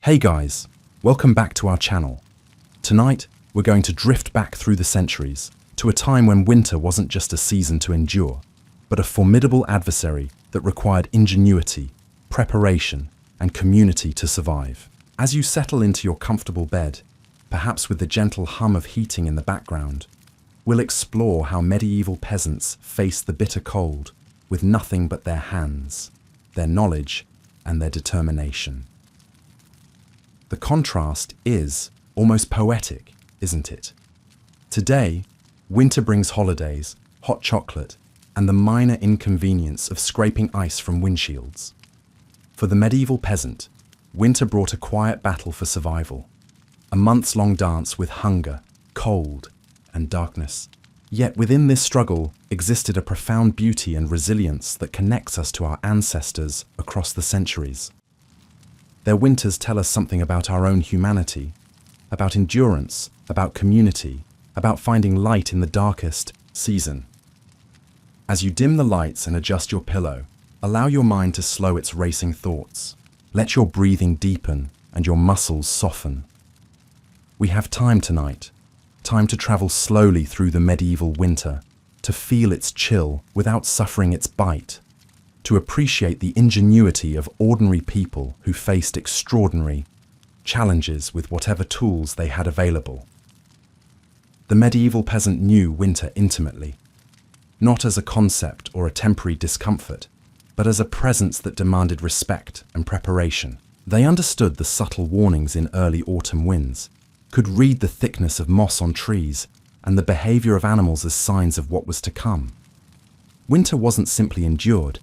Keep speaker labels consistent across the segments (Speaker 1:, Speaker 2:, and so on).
Speaker 1: Hey guys, welcome back to our channel. Tonight, we're going to drift back through the centuries to a time when winter wasn't just a season to endure, but a formidable adversary that required ingenuity, preparation, and community to survive. As you settle into your comfortable bed, perhaps with the gentle hum of heating in the background, we'll explore how medieval peasants faced the bitter cold with nothing but their hands, their knowledge, and their determination. The contrast is almost poetic, isn't it? Today, winter brings holidays, hot chocolate, and the minor inconvenience of scraping ice from windshields. For the medieval peasant, winter brought a quiet battle for survival, a months-long dance with hunger, cold, and darkness. Yet within this struggle existed a profound beauty and resilience that connects us to our ancestors across the centuries. Their winters tell us something about our own humanity, about endurance, about community, about finding light in the darkest season. As you dim the lights and adjust your pillow, allow your mind to slow its racing thoughts. Let your breathing deepen and your muscles soften. We have time tonight, time to travel slowly through the medieval winter, to feel its chill without suffering its bite, to appreciate the ingenuity of ordinary people who faced extraordinary challenges with whatever tools they had available. The medieval peasant knew winter intimately, not as a concept or a temporary discomfort, but as a presence that demanded respect and preparation. They understood the subtle warnings in early autumn winds, could read the thickness of moss on trees and the behavior of animals as signs of what was to come. Winter wasn't simply endured,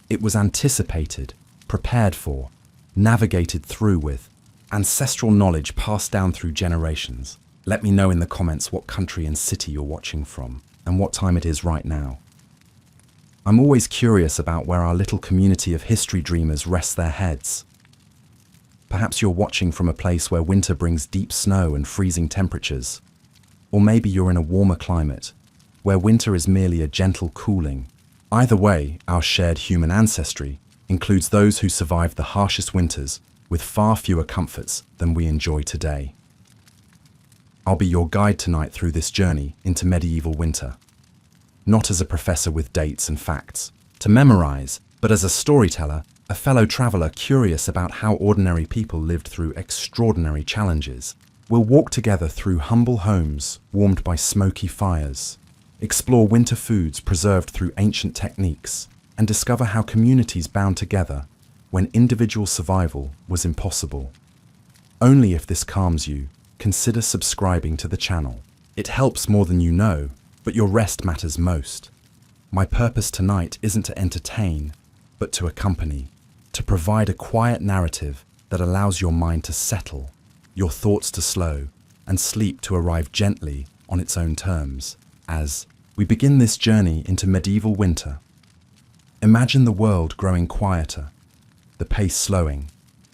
Speaker 1: it was anticipated, prepared for, navigated through with ancestral knowledge passed down through generations. Let me know in the comments what country and city you're watching from and what time it is right now. I'm always curious about where our little community of history dreamers rest their heads. Perhaps you're watching from a place where winter brings deep snow and freezing temperatures. Or maybe you're in a warmer climate, where winter is merely a gentle cooling. Either way, our shared human ancestry includes those who survived the harshest winters with far fewer comforts than we enjoy today. I'll be your guide tonight through this journey into medieval winter. Not as a professor with dates and facts to memorize, but as a storyteller, a fellow traveler curious about how ordinary people lived through extraordinary challenges. We'll walk together through humble homes warmed by smoky fires, explore winter foods preserved through ancient techniques, and discover how communities bound together when individual survival was impossible. Only if this calms you, consider subscribing to the channel. It helps more than you know, but your rest matters most. My purpose tonight isn't to entertain, but to accompany, to provide a quiet narrative that allows your mind to settle, your thoughts to slow, and sleep to arrive gently on its own terms. As we begin this journey into medieval winter, imagine the world growing quieter, the pace slowing,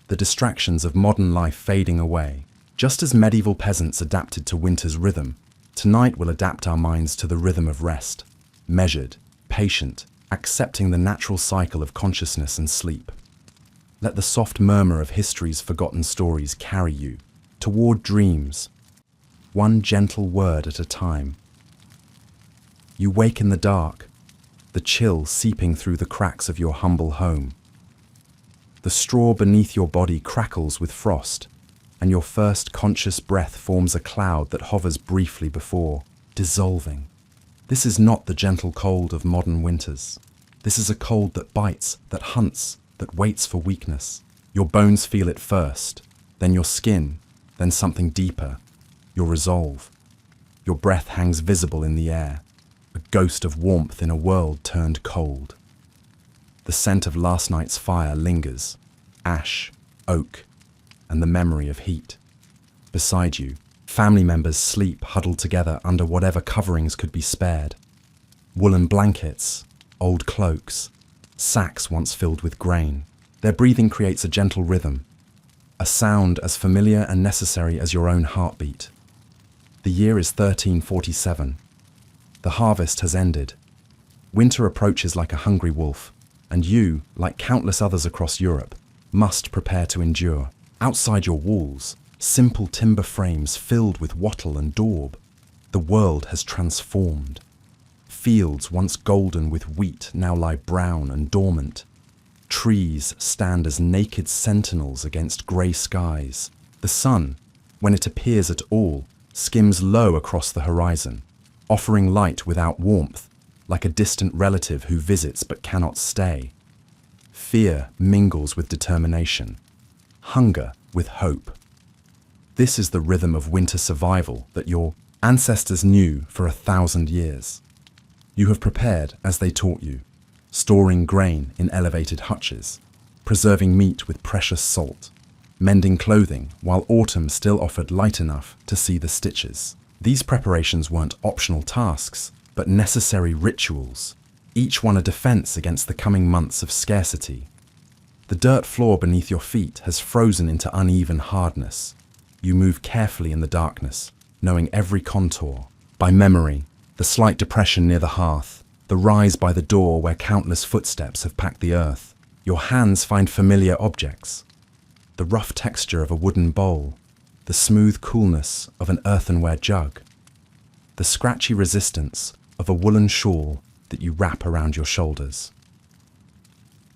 Speaker 1: the distractions of modern life fading away. Just as medieval peasants adapted to winter's rhythm, tonight we'll adapt our minds to the rhythm of rest, measured, patient, accepting the natural cycle of consciousness and sleep. Let the soft murmur of history's forgotten stories carry you toward dreams, one gentle word at a time. You wake in the dark, the chill seeping through the cracks of your humble home. The straw beneath your body crackles with frost, and your first conscious breath forms a cloud that hovers briefly before dissolving. This is not the gentle cold of modern winters. This is a cold that bites, that hunts, that waits for weakness. Your bones feel it first, then your skin, then something deeper, your resolve. Your breath hangs visible in the air, a ghost of warmth in a world turned cold. The scent of last night's fire lingers, ash, oak, and the memory of heat. Beside you, family members sleep huddled together under whatever coverings could be spared. Woolen blankets, old cloaks, sacks once filled with grain. Their breathing creates a gentle rhythm, a sound as familiar and necessary as your own heartbeat. The year is 1347. The harvest has ended. Winter approaches like a hungry wolf, and you, like countless others across Europe, must prepare to endure. Outside your walls, simple timber frames filled with wattle and daub. The world has transformed. Fields once golden with wheat now lie brown and dormant. Trees stand as naked sentinels against grey skies. The sun, when it appears at all, skims low across the horizon, offering light without warmth, like a distant relative who visits but cannot stay. Fear mingles with determination, hunger with hope. This is the rhythm of winter survival that your ancestors knew for 1,000 years. You have prepared as they taught you, storing grain in elevated hutches, preserving meat with precious salt, mending clothing while autumn still offered light enough to see the stitches. These preparations weren't optional tasks, but necessary rituals, each one a defense against the coming months of scarcity. The dirt floor beneath your feet has frozen into uneven hardness. You move carefully in the darkness, knowing every contour. By memory, the slight depression near the hearth, the rise by the door where countless footsteps have packed the earth. Your hands find familiar objects. The rough texture of a wooden bowl, the smooth coolness of an earthenware jug, the scratchy resistance of a woolen shawl that you wrap around your shoulders.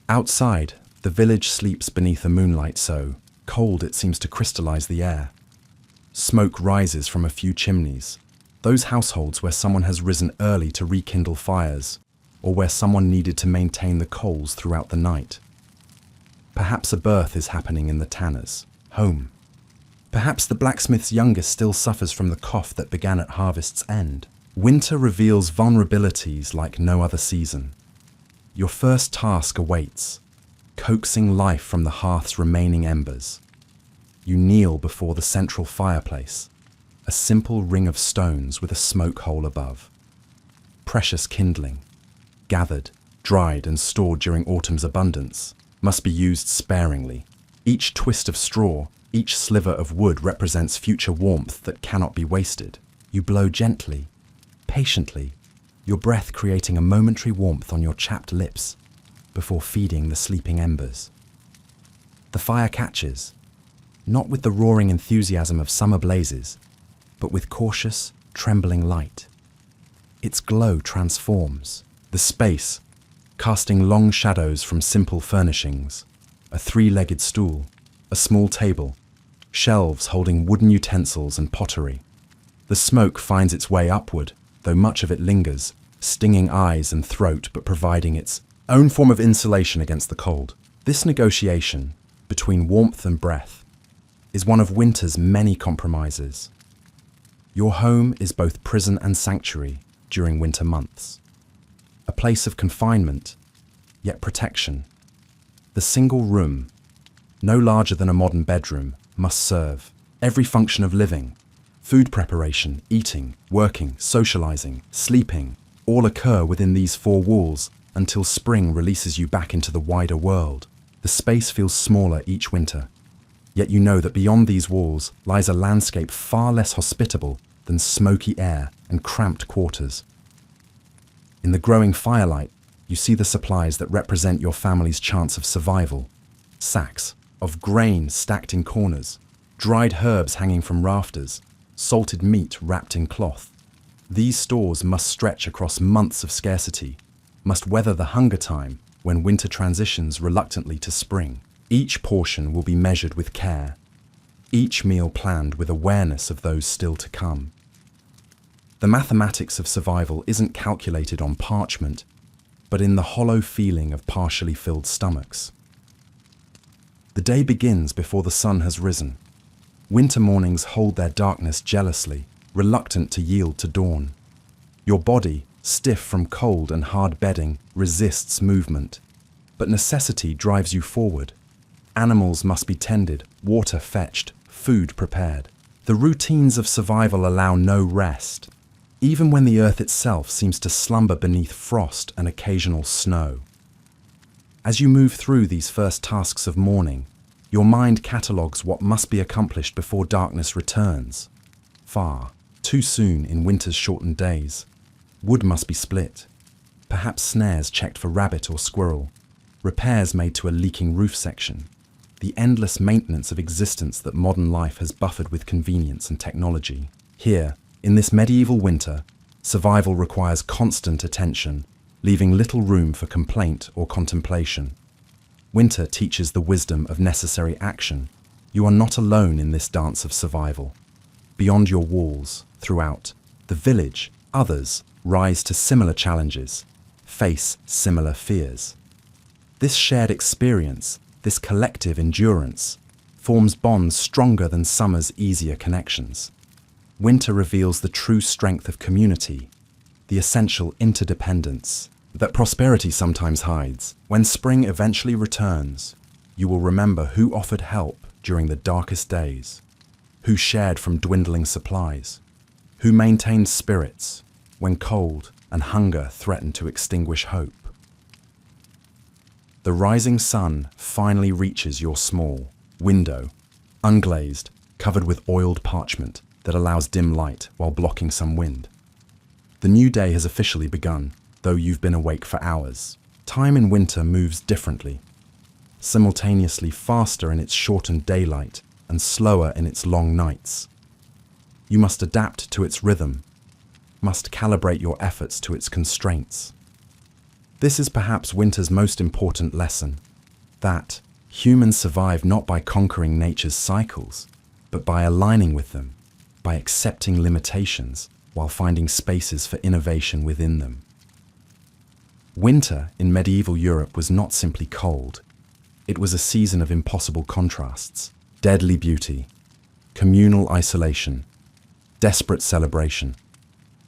Speaker 1: Outside, the village sleeps beneath a moonlight so cold it seems to crystallize the air. Smoke rises from a few chimneys, those households where someone has risen early to rekindle fires, or where someone needed to maintain the coals throughout the night. Perhaps a birth is happening in the tanner's home. Perhaps the blacksmith's youngest still suffers from the cough that began at harvest's end. Winter reveals vulnerabilities like no other season. Your first task awaits, coaxing life from the hearth's remaining embers. You kneel before the central fireplace, a simple ring of stones with a smoke hole above. Precious kindling, gathered, dried and stored during autumn's abundance, must be used sparingly. Each twist of straw, each sliver of wood represents future warmth that cannot be wasted. You blow gently, patiently, your breath creating a momentary warmth on your chapped lips before feeding the sleeping embers. The fire catches, not with the roaring enthusiasm of summer blazes, but with cautious, trembling light. Its glow transforms the space, casting long shadows from simple furnishings, a three-legged stool, a small table, shelves holding wooden utensils and pottery. The smoke finds its way upward, though much of it lingers, stinging eyes and throat but providing its own form of insulation against the cold. This negotiation between warmth and breath is one of winter's many compromises. Your home is both prison and sanctuary during winter months. A place of confinement, yet protection. The single room, no larger than a modern bedroom, must serve every function of living. Food preparation, eating, working, socializing, sleeping, all occur within these four walls until spring releases you back into the wider world. The space feels smaller each winter, yet you know that beyond these walls lies a landscape far less hospitable than smoky air and cramped quarters. In the growing firelight, you see the supplies that represent your family's chance of survival. Sacks of grain stacked in corners, dried herbs hanging from rafters, salted meat wrapped in cloth. These stores must stretch across months of scarcity, must weather the hunger time when winter transitions reluctantly to spring. Each portion will be measured with care, each meal planned with awareness of those still to come. The mathematics of survival isn't calculated on parchment, but in the hollow feeling of partially filled stomachs. The day begins before the sun has risen. Winter mornings hold their darkness jealously, reluctant to yield to dawn. Your body, stiff from cold and hard bedding, resists movement, but necessity drives you forward. Animals must be tended, water fetched, food prepared. The routines of survival allow no rest, even when the earth itself seems to slumber beneath frost and occasional snow. As you move through these first tasks of morning, your mind catalogues what must be accomplished before darkness returns. Far, too soon in winter's shortened days. Wood must be split, perhaps snares checked for rabbit or squirrel, repairs made to a leaking roof section. the endless maintenance of existence that modern life has buffered with convenience and technology. Here, in this medieval winter, survival requires constant attention, leaving little room for complaint or contemplation. Winter teaches the wisdom of necessary action. You are not alone in this dance of survival. Beyond your walls, throughout the village, others rise to similar challenges, face similar fears. This shared experience, this collective endurance, forms bonds stronger than summer's easier connections. Winter reveals the true strength of community, the essential interdependence that prosperity sometimes hides. When spring eventually returns, you will remember who offered help during the darkest days, who shared from dwindling supplies, who maintained spirits when cold and hunger threatened to extinguish hope. The rising sun finally reaches your small window, unglazed, covered with oiled parchment that allows dim light while blocking some wind. The new day has officially begun, though you've been awake for hours. Time in winter moves differently, simultaneously faster in its shortened daylight and slower in its long nights. You must adapt to its rhythm, must calibrate your efforts to its constraints. This is perhaps winter's most important lesson, that humans survive not by conquering nature's cycles, but by aligning with them, by accepting limitations while finding spaces for innovation within them. Winter in medieval Europe was not simply cold. It was a season of impossible contrasts, deadly beauty, communal isolation, desperate celebration.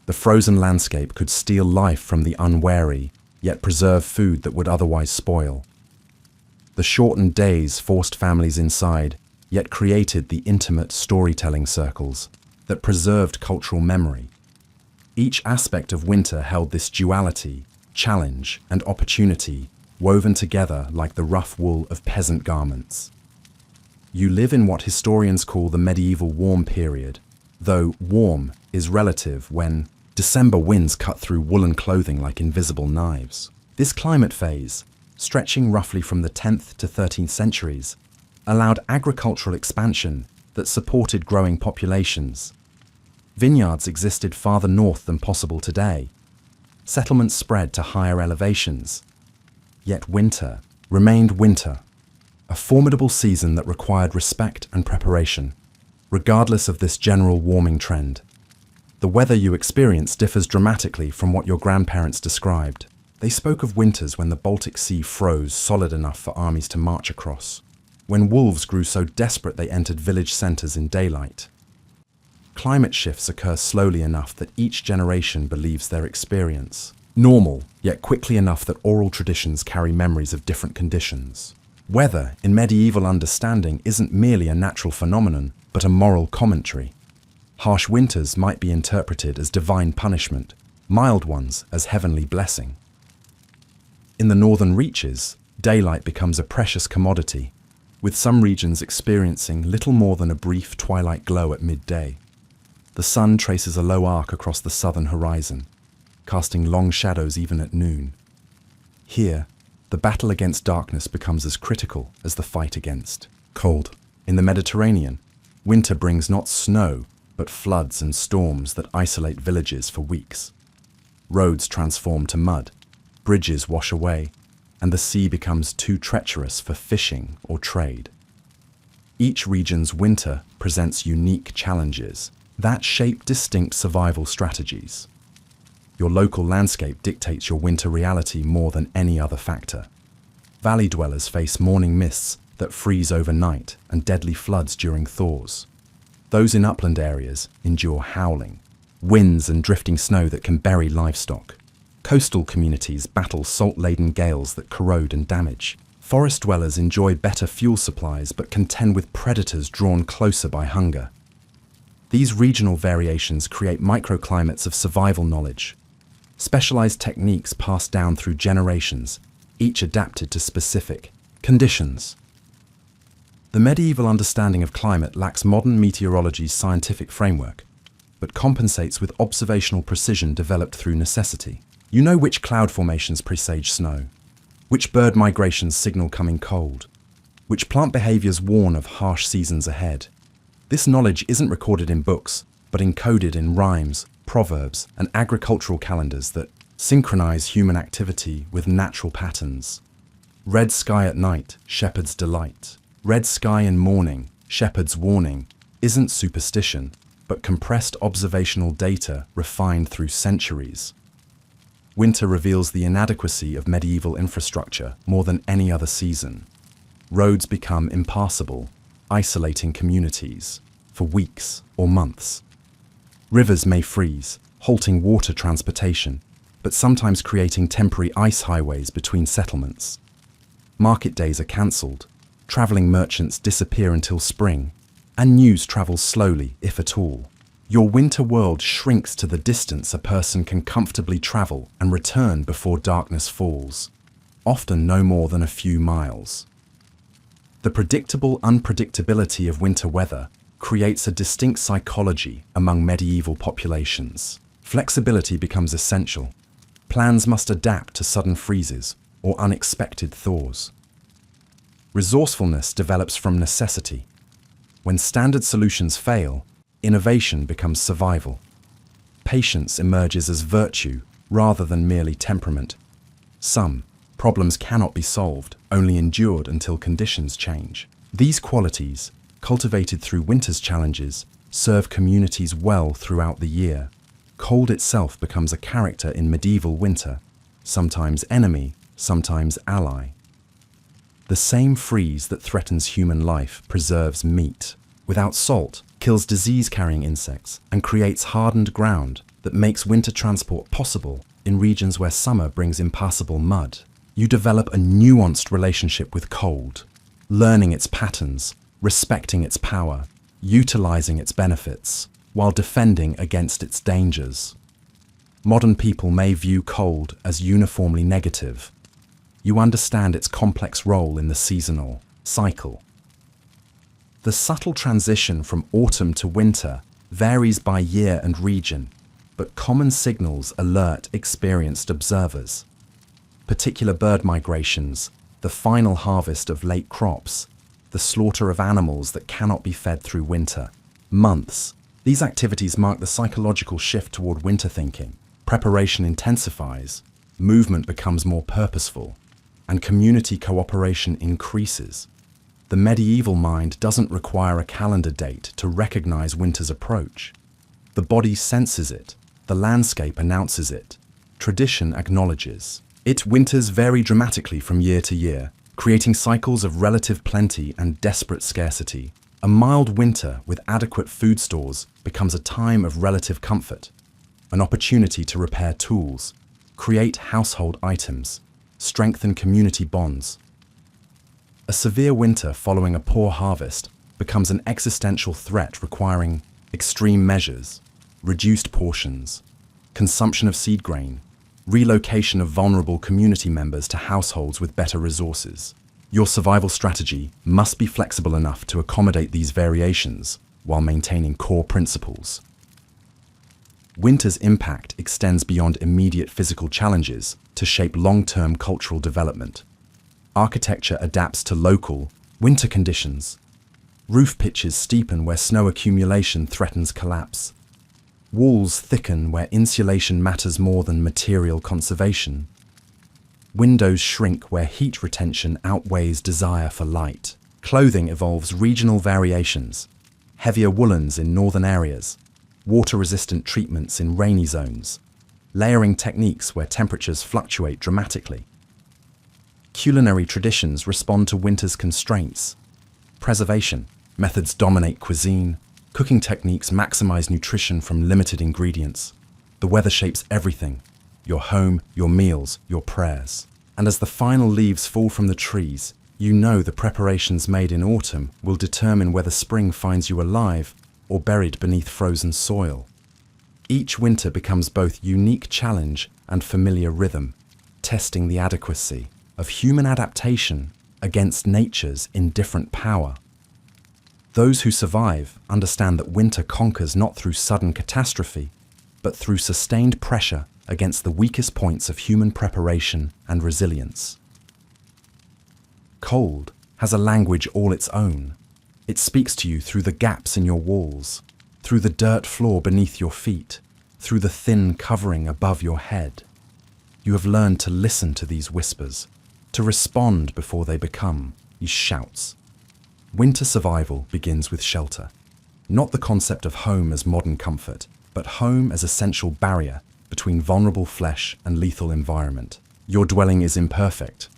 Speaker 1: The frozen landscape could steal life from the unwary, yet preserve food that would otherwise spoil. The shortened days forced families inside, yet created the intimate storytelling circles that preserved cultural memory. Each aspect of winter held this duality, challenge, and opportunity woven together like the rough wool of peasant garments. You live in what historians call the medieval warm period, though warm is relative when December winds cut through woolen clothing like invisible knives. This climate phase, stretching roughly from the 10th to 13th centuries, allowed agricultural expansion that supported growing populations. Vineyards existed farther north than possible today. Settlements spread to higher elevations. Yet winter remained winter, a formidable season that required respect and preparation, regardless of this general warming trend. The weather you experience differs dramatically from what your grandparents described. They spoke of winters when the Baltic Sea froze solid enough for armies to march across, when wolves grew so desperate they entered village centres in daylight. Climate shifts occur slowly enough that each generation believes their experience normal, yet quickly enough that oral traditions carry memories of different conditions. Weather, in medieval understanding, isn't merely a natural phenomenon, but a moral commentary. Harsh winters might be interpreted as divine punishment, mild ones as heavenly blessing. In the northern reaches, daylight becomes a precious commodity, with some regions experiencing little more than a brief twilight glow at midday. The sun traces a low arc across the southern horizon, casting long shadows even at noon. Here, the battle against darkness becomes as critical as the fight against cold. In the Mediterranean, winter brings not snow, but floods and storms that isolate villages for weeks. Roads transform to mud, bridges wash away, and the sea becomes too treacherous for fishing or trade. Each region's winter presents unique challenges that shape distinct survival strategies. Your local landscape dictates your winter reality more than any other factor. Valley dwellers face morning mists that freeze overnight and deadly floods during thaws. Those in upland areas endure howling, winds and drifting snow that can bury livestock. Coastal communities battle salt-laden gales that corrode and damage. Forest dwellers enjoy better fuel supplies but contend with predators drawn closer by hunger. These regional variations create microclimates of survival knowledge, specialized techniques passed down through generations, each adapted to specific conditions. The medieval understanding of climate lacks modern meteorology's scientific framework, but compensates with observational precision developed through necessity. You know which cloud formations presage snow, which bird migrations signal coming cold, which plant behaviors warn of harsh seasons ahead. This knowledge isn't recorded in books, but encoded in rhymes, proverbs, and agricultural calendars that synchronize human activity with natural patterns. Red sky at night, shepherd's delight. Red sky in morning, shepherd's warning, isn't superstition, but compressed observational data refined through centuries. Winter reveals the inadequacy of medieval infrastructure more than any other season. Roads become impassable, isolating communities for weeks or months. Rivers may freeze, halting water transportation, but sometimes creating temporary ice highways between settlements. Market days are cancelled, travelling merchants disappear until spring, and news travels slowly, if at all. Your winter world shrinks to the distance a person can comfortably travel and return before darkness falls, often no more than a few miles. The predictable unpredictability of winter weather creates a distinct psychology among medieval populations. Flexibility becomes essential. Plans must adapt to sudden freezes or unexpected thaws. Resourcefulness develops from necessity. When standard solutions fail, innovation becomes survival. Patience emerges as virtue rather than merely temperament. Some problems cannot be solved, only endured until conditions change. These qualities, cultivated through winter's challenges, serve communities well throughout the year. Cold itself becomes a character in medieval winter, sometimes enemy, sometimes ally. The same freeze that threatens human life preserves meat. Without salt, kills disease-carrying insects and creates hardened ground that makes winter transport possible in regions where summer brings impassable mud. You develop a nuanced relationship with cold, learning its patterns, respecting its power, utilizing its benefits, while defending against its dangers. Modern people may view cold as uniformly negative. You understand its complex role in the seasonal cycle. The subtle transition from autumn to winter varies by year and region, but common signals alert experienced observers. Particular bird migrations, the final harvest of late crops, the slaughter of animals that cannot be fed through winter months. These activities mark the psychological shift toward winter thinking. Preparation intensifies, movement becomes more purposeful, and community cooperation increases. The medieval mind doesn't require a calendar date to recognize winter's approach. The body senses it, the landscape announces it, tradition acknowledges it. Winters vary dramatically from year to year, creating cycles of relative plenty and desperate scarcity. A mild winter with adequate food stores becomes a time of relative comfort, an opportunity to repair tools, create household items, strengthen community bonds. A severe winter following a poor harvest becomes an existential threat requiring extreme measures, reduced portions, consumption of seed grain, relocation of vulnerable community members to households with better resources. Your survival strategy must be flexible enough to accommodate these variations while maintaining core principles. Winter's impact extends beyond immediate physical challenges to shape long-term cultural development. Architecture adapts to local, winter conditions. Roof pitches steepen where snow accumulation threatens collapse. Walls thicken where insulation matters more than material conservation. Windows shrink where heat retention outweighs desire for light. Clothing evolves regional variations. Heavier woolens in northern areas, water-resistant treatments in rainy zones, layering techniques where temperatures fluctuate dramatically. Culinary traditions respond to winter's constraints. Preservation methods dominate cuisine. Cooking techniques maximize nutrition from limited ingredients. The weather shapes everything: your home, your meals, your prayers. And as the final leaves fall from the trees, you know the preparations made in autumn will determine whether spring finds you alive or buried beneath frozen soil. Each winter becomes both unique challenge and familiar rhythm, testing the adequacy of human adaptation against nature's indifferent power. Those who survive understand that winter conquers not through sudden catastrophe, but through sustained pressure against the weakest points of human preparation and resilience. Cold has a language all its own. It speaks to you through the gaps in your walls, through the dirt floor beneath your feet, through the thin covering above your head. You have learned to listen to these whispers, to respond before they become these shouts. Winter survival begins with shelter. Not the concept of home as modern comfort, but home as essential barrier between vulnerable flesh and lethal environment. Your dwelling is imperfect,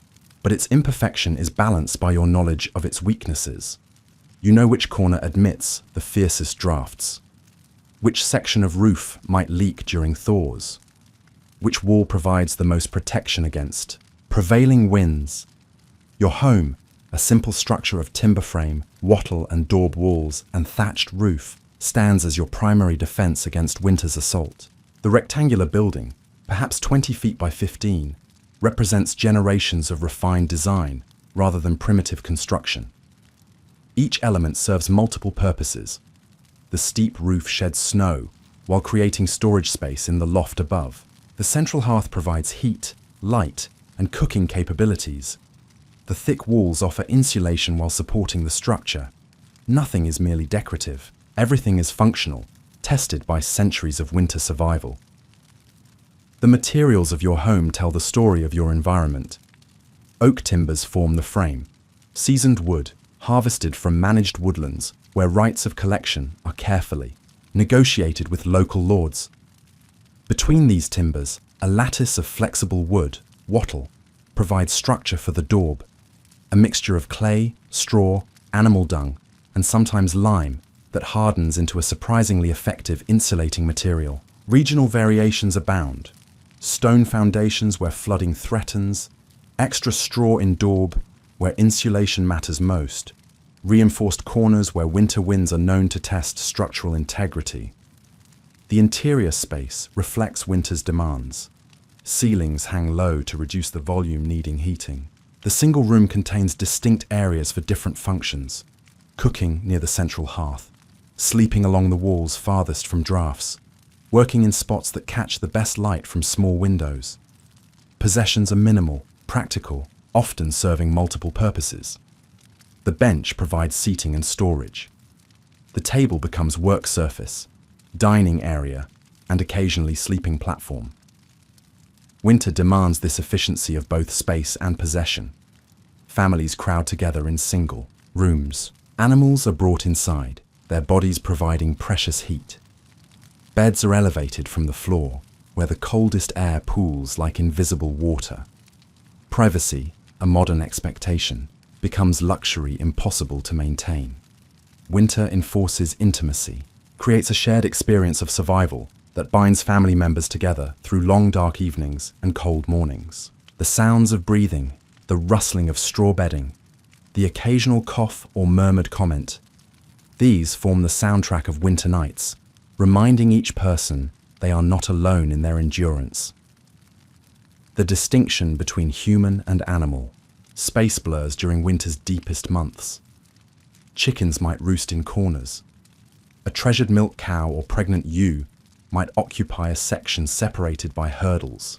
Speaker 1: but its imperfection is balanced by your knowledge of its weaknesses. You know which corner admits the fiercest drafts, which section of roof might leak during thaws, which wall provides the most protection against prevailing winds. Your home, a simple structure of timber frame, wattle and daub walls, and thatched roof, stands as your primary defense against winter's assault. The rectangular building, perhaps 20 feet by 15, represents generations of refined design rather than primitive construction. Each element serves multiple purposes. The steep roof sheds snow while creating storage space in the loft above. The central hearth provides heat, light, and cooking capabilities. The thick walls offer insulation while supporting the structure. Nothing is merely decorative. Everything is functional, tested by centuries of winter survival. The materials of your home tell the story of your environment. Oak timbers form the frame. Seasoned wood, harvested from managed woodlands, where rights of collection are carefully negotiated with local lords. Between these timbers, a lattice of flexible wood, wattle, provides structure for the daub, a mixture of clay, straw, animal dung, and sometimes lime that hardens into a surprisingly effective insulating material. Regional variations abound. Stone foundations where flooding threatens, extra straw in daub where insulation matters most, reinforced corners where winter winds are known to test structural integrity. The interior space reflects winter's demands. Ceilings hang low to reduce the volume needing heating. The single room contains distinct areas for different functions: cooking near the central hearth, sleeping along the walls farthest from drafts, working in spots that catch the best light from small windows. Possessions are minimal, practical, often serving multiple purposes. The bench provides seating and storage. The table becomes work surface, dining area, and occasionally sleeping platform. Winter demands this efficiency of both space and possession. Families crowd together in single rooms. Animals are brought inside, their bodies providing precious heat. Beds are elevated from the floor, where the coldest air pools like invisible water. Privacy, a modern expectation, becomes luxury impossible to maintain. Winter enforces intimacy, creates a shared experience of survival that binds family members together through long dark evenings and cold mornings. The sounds of breathing, the rustling of straw bedding, the occasional cough or murmured comment, these form the soundtrack of winter nights, reminding each person they are not alone in their endurance. The distinction between human and animal, space blurs during winter's deepest months. Chickens might roost in corners. A treasured milk cow or pregnant ewe might occupy a section separated by hurdles.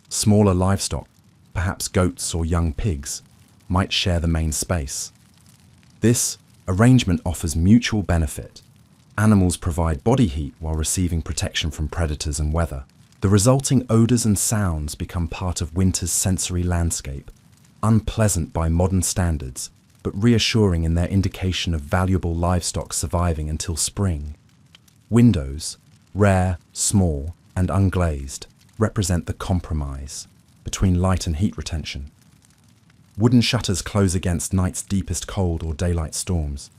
Speaker 1: Smaller livestock, perhaps goats or young pigs, might share the main space. This arrangement offers mutual benefit. Animals provide body heat while receiving protection from predators and weather. The resulting odors and sounds become part of winter's sensory landscape, unpleasant by modern standards, but reassuring in their indication of valuable livestock surviving until spring. Windows, rare, small, and unglazed, represent the compromise between light and heat retention. Wooden shutters close against night's deepest cold or daylight storms.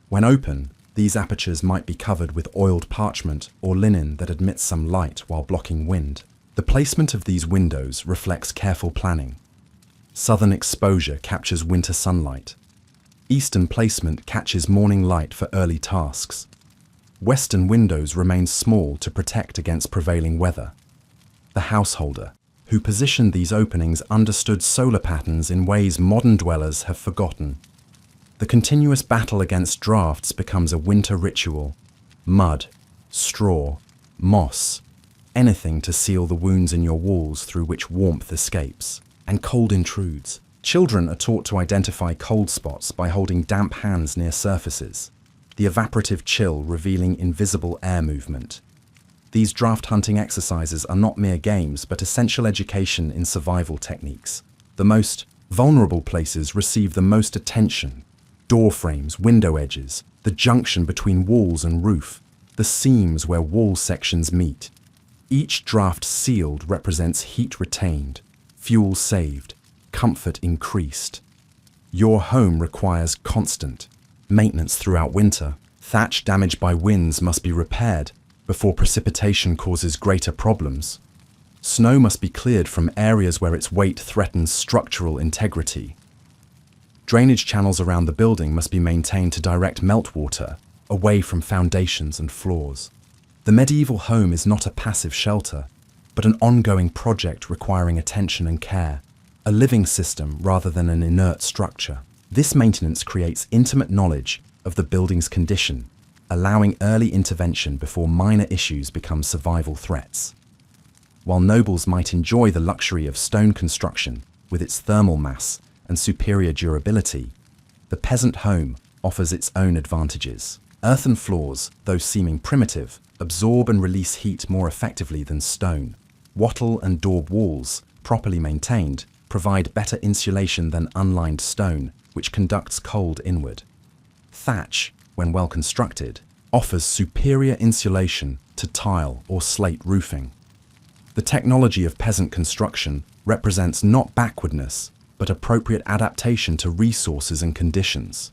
Speaker 1: When open, these apertures might be covered with oiled parchment or linen that admits some light while blocking wind. The placement of these windows reflects careful planning. Southern exposure captures winter sunlight. Eastern placement catches morning light for early tasks. Western windows remain small to protect against prevailing weather. The householder, who positioned these openings, understood solar patterns in ways modern dwellers have forgotten. The continuous battle against drafts becomes a winter ritual. Mud, straw, moss, anything to seal the wounds in your walls through which warmth escapes and cold intrudes. Children are taught to identify cold spots by holding damp hands near surfaces, the evaporative chill revealing invisible air movement. These draft hunting exercises are not mere games, but essential education in survival techniques. The most vulnerable places receive the most attention. Door frames, window edges, the junction between walls and roof, the seams where wall sections meet. Each draft sealed represents heat retained, fuel saved, comfort increased. Your home requires constant maintenance throughout winter. Thatch damaged by winds must be repaired before precipitation causes greater problems. Snow must be cleared from areas where its weight threatens structural integrity. Drainage channels around the building must be maintained to direct meltwater away from foundations and floors. The medieval home is not a passive shelter, but an ongoing project requiring attention and care, a living system rather than an inert structure. This maintenance creates intimate knowledge of the building's condition, allowing early intervention before minor issues become survival threats. While nobles might enjoy the luxury of stone construction with its thermal mass and superior durability, the peasant home offers its own advantages. Earthen floors, though seeming primitive, absorb and release heat more effectively than stone. Wattle and daub walls, properly maintained, provide better insulation than unlined stone, which conducts cold inward. Thatch, when well constructed, offers superior insulation to tile or slate roofing. The technology of peasant construction represents not backwardness, but appropriate adaptation to resources and conditions.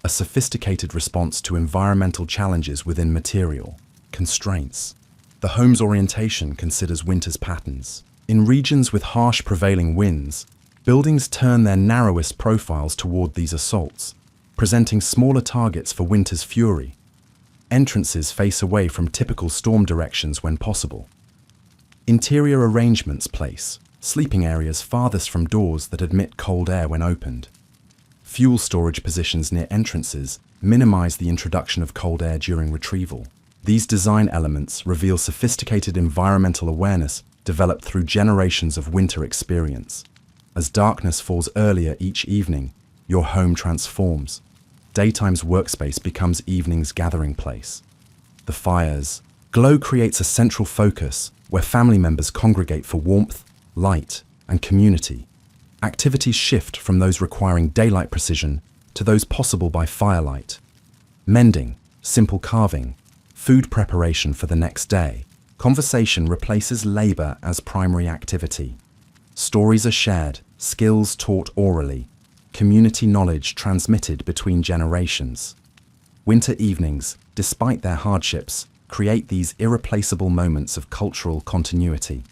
Speaker 1: A sophisticated response to environmental challenges within material constraints. The home's orientation considers winter's patterns. In regions with harsh prevailing winds, buildings turn their narrowest profiles toward these assaults, presenting smaller targets for winter's fury. Entrances face away from typical storm directions when possible. Interior arrangements place sleeping areas farthest from doors that admit cold air when opened. Fuel storage positions near entrances minimize the introduction of cold air during retrieval. These design elements reveal sophisticated environmental awareness developed through generations of winter experience. As darkness falls earlier each evening, your home transforms. Daytime's workspace becomes evening's gathering place. The fire's glow creates a central focus where family members congregate for warmth, light, and community. Activities shift from those requiring daylight precision to those possible by firelight. Mending, simple carving, food preparation for the next day. Conversation replaces labor as primary activity. Stories are shared, skills taught orally, community knowledge transmitted between generations. Winter evenings, despite their hardships, create these irreplaceable moments of cultural continuity.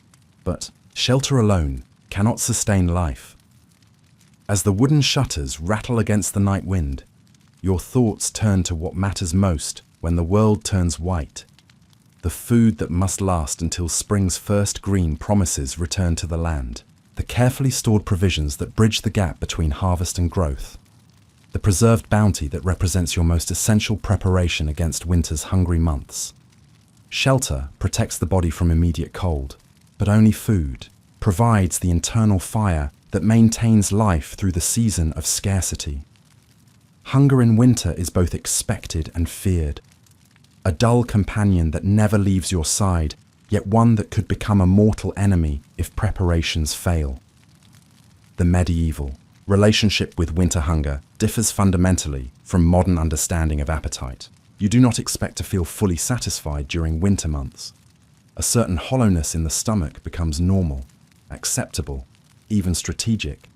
Speaker 1: But shelter alone cannot sustain life. As the wooden shutters rattle against the night wind, your thoughts turn to what matters most when the world turns white. The food that must last until spring's first green promises return to the land. The carefully stored provisions that bridge the gap between harvest and growth. The preserved bounty that represents your most essential preparation against winter's hungry months. Shelter protects the body from immediate cold, but only food provides the internal fire that maintains life through the season of scarcity. Hunger in winter is both expected and feared. A dull companion that never leaves your side, yet one that could become a mortal enemy if preparations fail. The medieval relationship with winter hunger differs fundamentally from modern understanding of appetite. You do not expect to feel fully satisfied during winter months. A certain hollowness in the stomach becomes normal, acceptable, even strategic.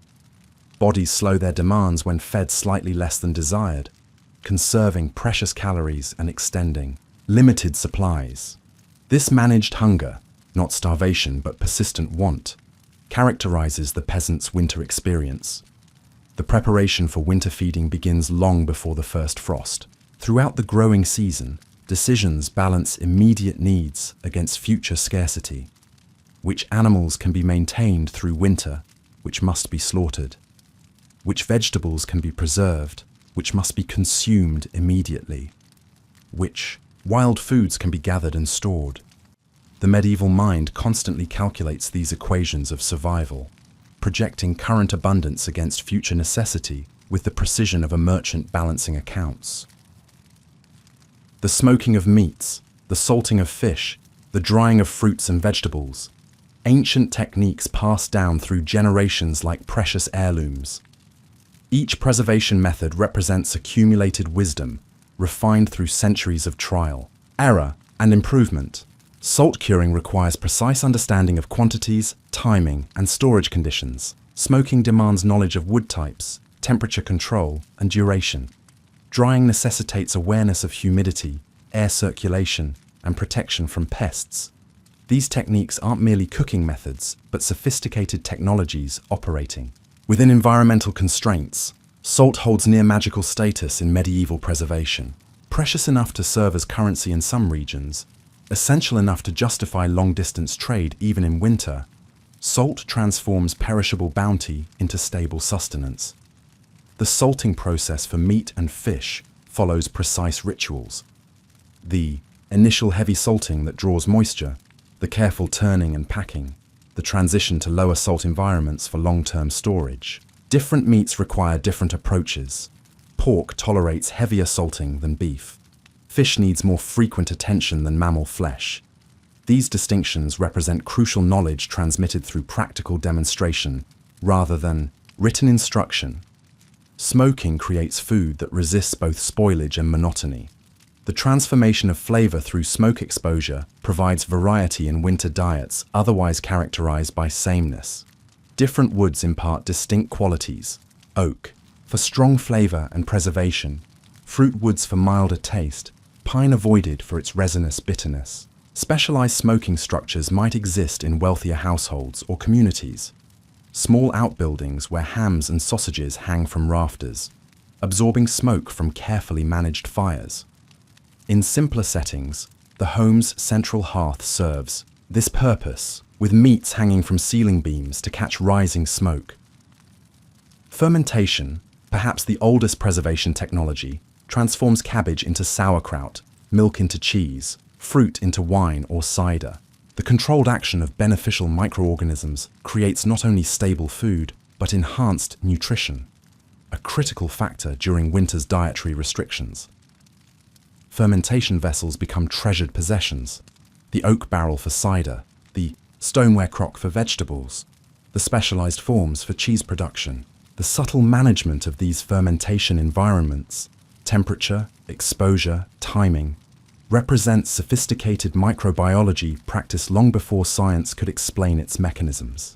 Speaker 1: Bodies slow their demands when fed slightly less than desired, conserving precious calories and extending limited supplies. This managed hunger, not starvation but persistent want, characterizes the peasant's winter experience. The preparation for winter feeding begins long before the first frost. Throughout the growing season, decisions balance immediate needs against future scarcity. Which animals can be maintained through winter, which must be slaughtered? Which vegetables can be preserved, which must be consumed immediately? Which wild foods can be gathered and stored? The medieval mind constantly calculates these equations of survival. projecting current abundance against future necessity with the precision of a merchant balancing accounts. The smoking of meats, the salting of fish, the drying of fruits and vegetables, ancient techniques passed down through generations like precious heirlooms. Each preservation method represents accumulated wisdom, refined through centuries of trial, error, and improvement. Salt curing requires precise understanding of quantities, timing, and storage conditions. Smoking demands knowledge of wood types, temperature control, and duration. Drying necessitates awareness of humidity, air circulation, and protection from pests. These techniques aren't merely cooking methods, but sophisticated technologies operating within environmental constraints. Salt holds near magical status in medieval preservation, precious enough to serve as currency in some regions, essential enough to justify long-distance trade even in winter. Salt transforms perishable bounty into stable sustenance. The salting process for meat and fish follows precise rituals. The initial heavy salting that draws moisture, the careful turning and packing, the transition to lower salt environments for long-term storage. Different meats require different approaches. Pork tolerates heavier salting than beef. Fish needs more frequent attention than mammal flesh. These distinctions represent crucial knowledge transmitted through practical demonstration rather than written instruction. Smoking creates food that resists both spoilage and monotony. The transformation of flavor through smoke exposure provides variety in winter diets otherwise characterized by sameness. Different woods impart distinct qualities. Oak, for strong flavor and preservation. Fruit woods for milder taste. Pine avoided for its resinous bitterness. Specialized smoking structures might exist in wealthier households or communities. Small outbuildings where hams and sausages hang from rafters, absorbing smoke from carefully managed fires. In simpler settings, the home's central hearth serves this purpose, with meats hanging from ceiling beams to catch rising smoke. Fermentation, perhaps the oldest preservation technology, transforms cabbage into sauerkraut, milk into cheese, fruit into wine or cider. The controlled action of beneficial microorganisms creates not only stable food, but enhanced nutrition, a critical factor during winter's dietary restrictions. Fermentation vessels become treasured possessions. The oak barrel for cider, the stoneware crock for vegetables, the specialized forms for cheese production. The subtle management of these fermentation environments, temperature, exposure, timing, represents sophisticated microbiology practiced long before science could explain its mechanisms.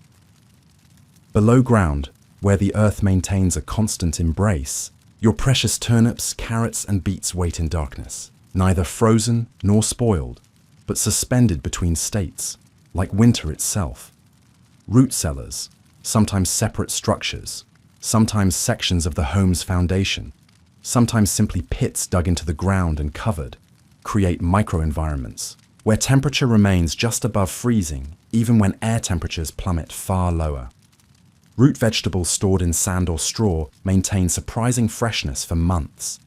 Speaker 1: Below ground, where the earth maintains a constant embrace, your precious turnips, carrots, and beets wait in darkness, neither frozen nor spoiled, but suspended between states, like winter itself. Root cellars, sometimes separate structures, sometimes sections of the home's foundation, sometimes simply pits dug into the ground and covered, create microenvironments where temperature remains just above freezing even when air temperatures plummet far lower. Root vegetables stored in sand or straw maintain surprising freshness for months,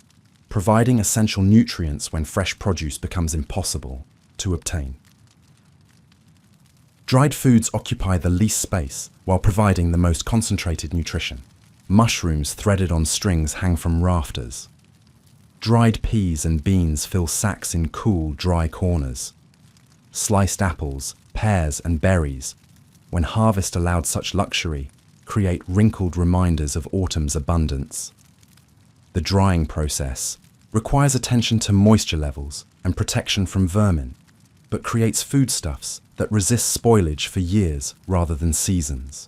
Speaker 1: providing essential nutrients when fresh produce becomes impossible to obtain. Dried foods occupy the least space while providing the most concentrated nutrition. Mushrooms threaded on strings hang from rafters. Dried peas and beans fill sacks in cool, dry corners. Sliced apples, pears, and berries, when harvest allowed such luxury, create wrinkled reminders of autumn's abundance. The drying process requires attention to moisture levels and protection from vermin, but creates foodstuffs that resist spoilage for years rather than seasons.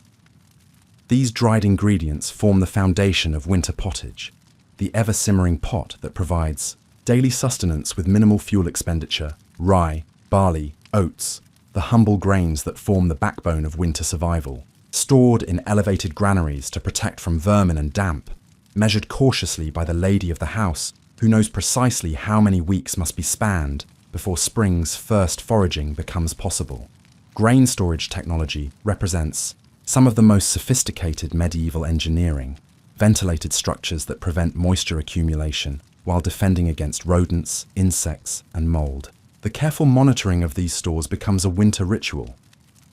Speaker 1: These dried ingredients form the foundation of winter pottage, the ever-simmering pot that provides daily sustenance with minimal fuel expenditure. Rye, barley, oats, the humble grains that form the backbone of winter survival, stored in elevated granaries to protect from vermin and damp, measured cautiously by the lady of the house who knows precisely how many weeks must be spanned before spring's first foraging becomes possible. Grain storage technology represents some of the most sophisticated medieval engineering, ventilated structures that prevent moisture accumulation while defending against rodents, insects, and mold. The careful monitoring of these stores becomes a winter ritual,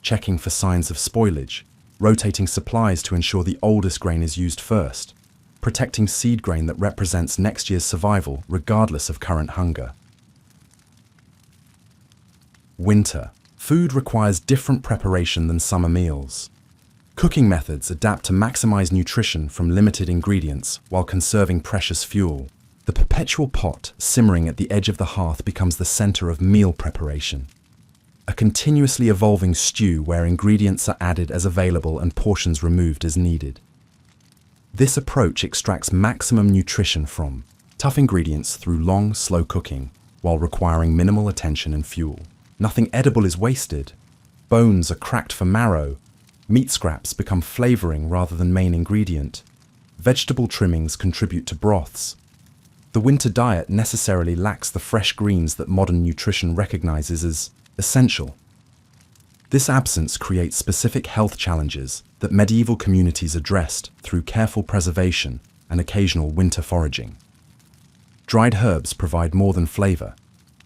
Speaker 1: checking for signs of spoilage, rotating supplies to ensure the oldest grain is used first, protecting seed grain that represents next year's survival regardless of current hunger. Winter. Food requires different preparation than summer meals. Cooking methods adapt to maximize nutrition from limited ingredients while conserving precious fuel. The perpetual pot simmering at the edge of the hearth becomes the center of meal preparation. A continuously evolving stew where ingredients are added as available and portions removed as needed. This approach extracts maximum nutrition from tough ingredients through long, slow cooking while requiring minimal attention and fuel. Nothing edible is wasted. Bones are cracked for marrow. Meat scraps become flavoring rather than main ingredient. Vegetable trimmings contribute to broths. The winter diet necessarily lacks the fresh greens that modern nutrition recognizes as essential. This absence creates specific health challenges that medieval communities addressed through careful preservation and occasional winter foraging. Dried herbs provide more than flavor.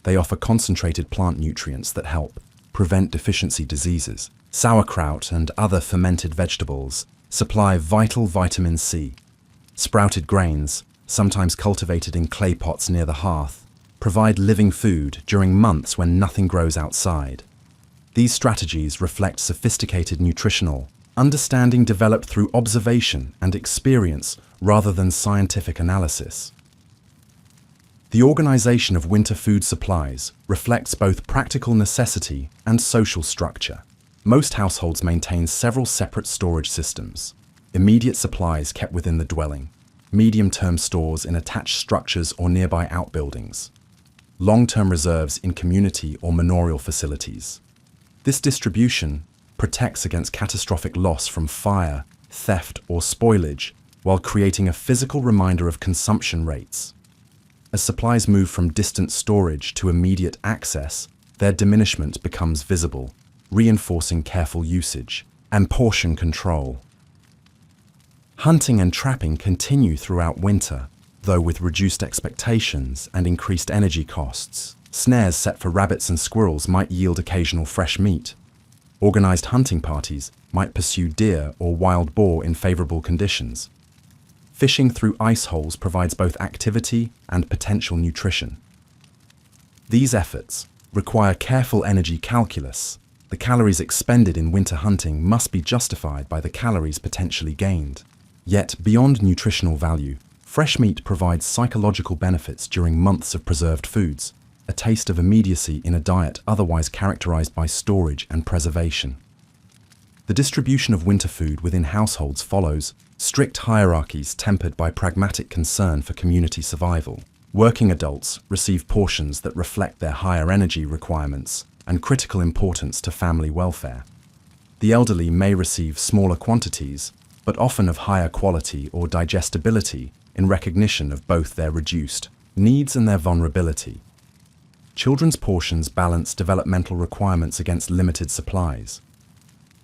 Speaker 1: They offer concentrated plant nutrients that help prevent deficiency diseases. Sauerkraut and other fermented vegetables supply vital vitamin C. Sprouted grains, sometimes cultivated in clay pots near the hearth, provide living food during months when nothing grows outside. These strategies reflect sophisticated nutritional understanding developed through observation and experience rather than scientific analysis. The organization of winter food supplies reflects both practical necessity and social structure. Most households maintain several separate storage systems. Immediate supplies kept within the dwelling, medium-term stores in attached structures or nearby outbuildings, long-term reserves in community or manorial facilities. This distribution protects against catastrophic loss from fire, theft, or spoilage, while creating a physical reminder of consumption rates. As supplies move from distant storage to immediate access, their diminishment becomes visible, reinforcing careful usage and portion control. Hunting and trapping continue throughout winter, though with reduced expectations and increased energy costs. Snares set for rabbits and squirrels might yield occasional fresh meat. Organized hunting parties might pursue deer or wild boar in favorable conditions. Fishing through ice holes provides both activity and potential nutrition. These efforts require careful energy calculus. The calories expended in winter hunting must be justified by the calories potentially gained. Yet, beyond nutritional value, fresh meat provides psychological benefits during months of preserved foods, a taste of immediacy in a diet otherwise characterized by storage and preservation. The distribution of winter food within households follows strict hierarchies tempered by pragmatic concern for community survival. Working adults receive portions that reflect their higher energy requirements and critical importance to family welfare. The elderly may receive smaller quantities, but often of higher quality or digestibility in recognition of both their reduced needs and their vulnerability. Children's portions balance developmental requirements against limited supplies.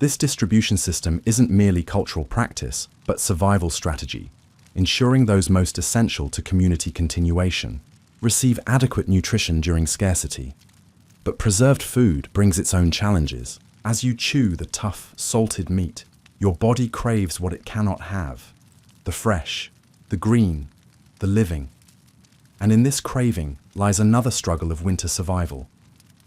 Speaker 1: This distribution system isn't merely cultural practice, but survival strategy, ensuring those most essential to community continuation receive adequate nutrition during scarcity. But preserved food brings its own challenges. As you chew the tough, salted meat, your body craves what it cannot have: the fresh, the green, the living. And in this craving lies another struggle of winter survival,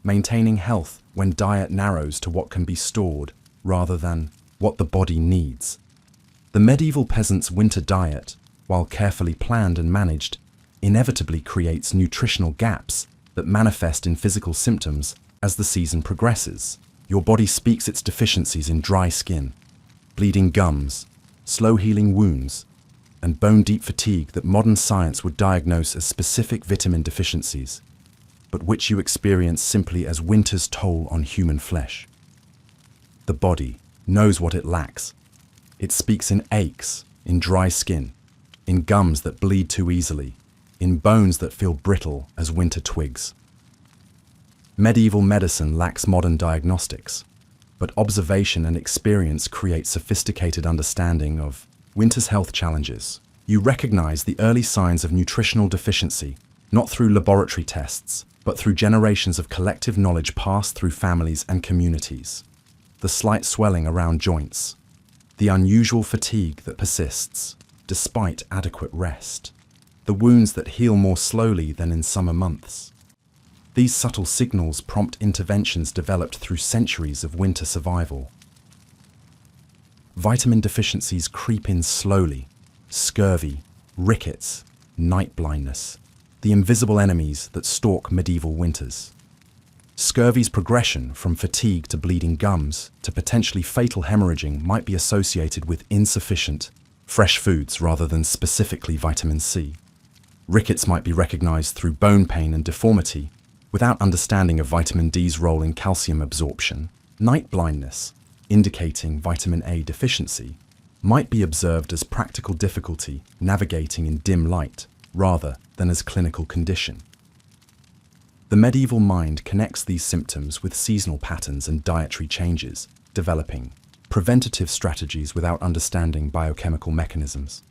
Speaker 1: maintaining health when diet narrows to what can be stored rather than what the body needs. The medieval peasant's winter diet, while carefully planned and managed, inevitably creates nutritional gaps that manifest in physical symptoms as the season progresses. Your body speaks its deficiencies in dry skin, bleeding gums, slow-healing wounds, and bone-deep fatigue that modern science would diagnose as specific vitamin deficiencies, but which you experience simply as winter's toll on human flesh. The body knows what it lacks. It speaks in aches, in dry skin, in gums that bleed too easily, in bones that feel brittle as winter twigs. Medieval medicine lacks modern diagnostics, but observation and experience create sophisticated understanding of winter's health challenges. You recognize the early signs of nutritional deficiency, not through laboratory tests, but through generations of collective knowledge passed through families and communities. The slight swelling around joints, the unusual fatigue that persists despite adequate rest, the wounds that heal more slowly than in summer months. These subtle signals prompt interventions developed through centuries of winter survival. Vitamin deficiencies creep in slowly: scurvy, rickets, night blindness, the invisible enemies that stalk medieval winters. Scurvy's progression from fatigue to bleeding gums to potentially fatal hemorrhaging might be associated with insufficient, fresh foods rather than specifically vitamin C. Rickets might be recognized through bone pain and deformity, without understanding of vitamin D's role in calcium absorption. Night blindness, indicating vitamin A deficiency, might be observed as practical difficulty navigating in dim light rather than as clinical condition. The medieval mind connects these symptoms with seasonal patterns and dietary changes, developing preventative strategies without understanding biochemical mechanisms.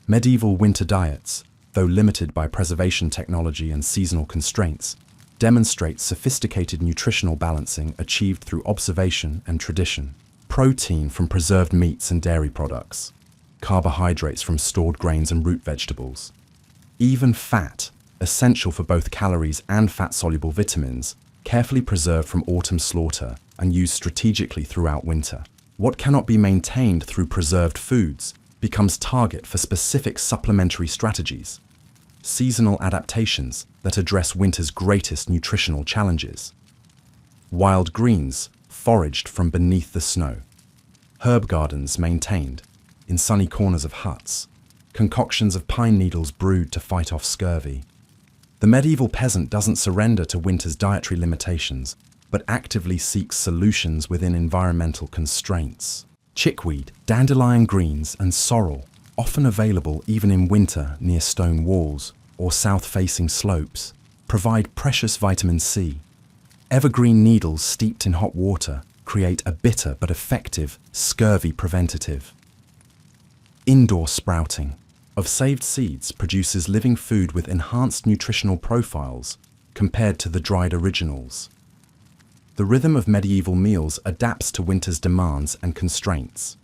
Speaker 1: Medieval winter diets, though limited by preservation technology and seasonal constraints, demonstrate sophisticated nutritional balancing achieved through observation and tradition. Protein from preserved meats and dairy products, carbohydrates from stored grains and root vegetables, even fat, essential for both calories and fat-soluble vitamins, carefully preserved from autumn slaughter and used strategically throughout winter. What cannot be maintained through preserved foods becomes target for specific supplementary strategies, seasonal adaptations that address winter's greatest nutritional challenges. Wild greens foraged from beneath the snow, herb gardens maintained in sunny corners of huts, concoctions of pine needles brewed to fight off scurvy. The medieval peasant doesn't surrender to winter's dietary limitations, but actively seeks solutions within environmental constraints. Chickweed, dandelion greens, and sorrel, often available even in winter near stone walls or south-facing slopes, provide precious vitamin C. Evergreen needles steeped in hot water create a bitter but effective scurvy preventative. Indoor sprouting of saved seeds produces living food with enhanced nutritional profiles compared to the dried originals. The rhythm of medieval meals adapts to winter's demands and constraints.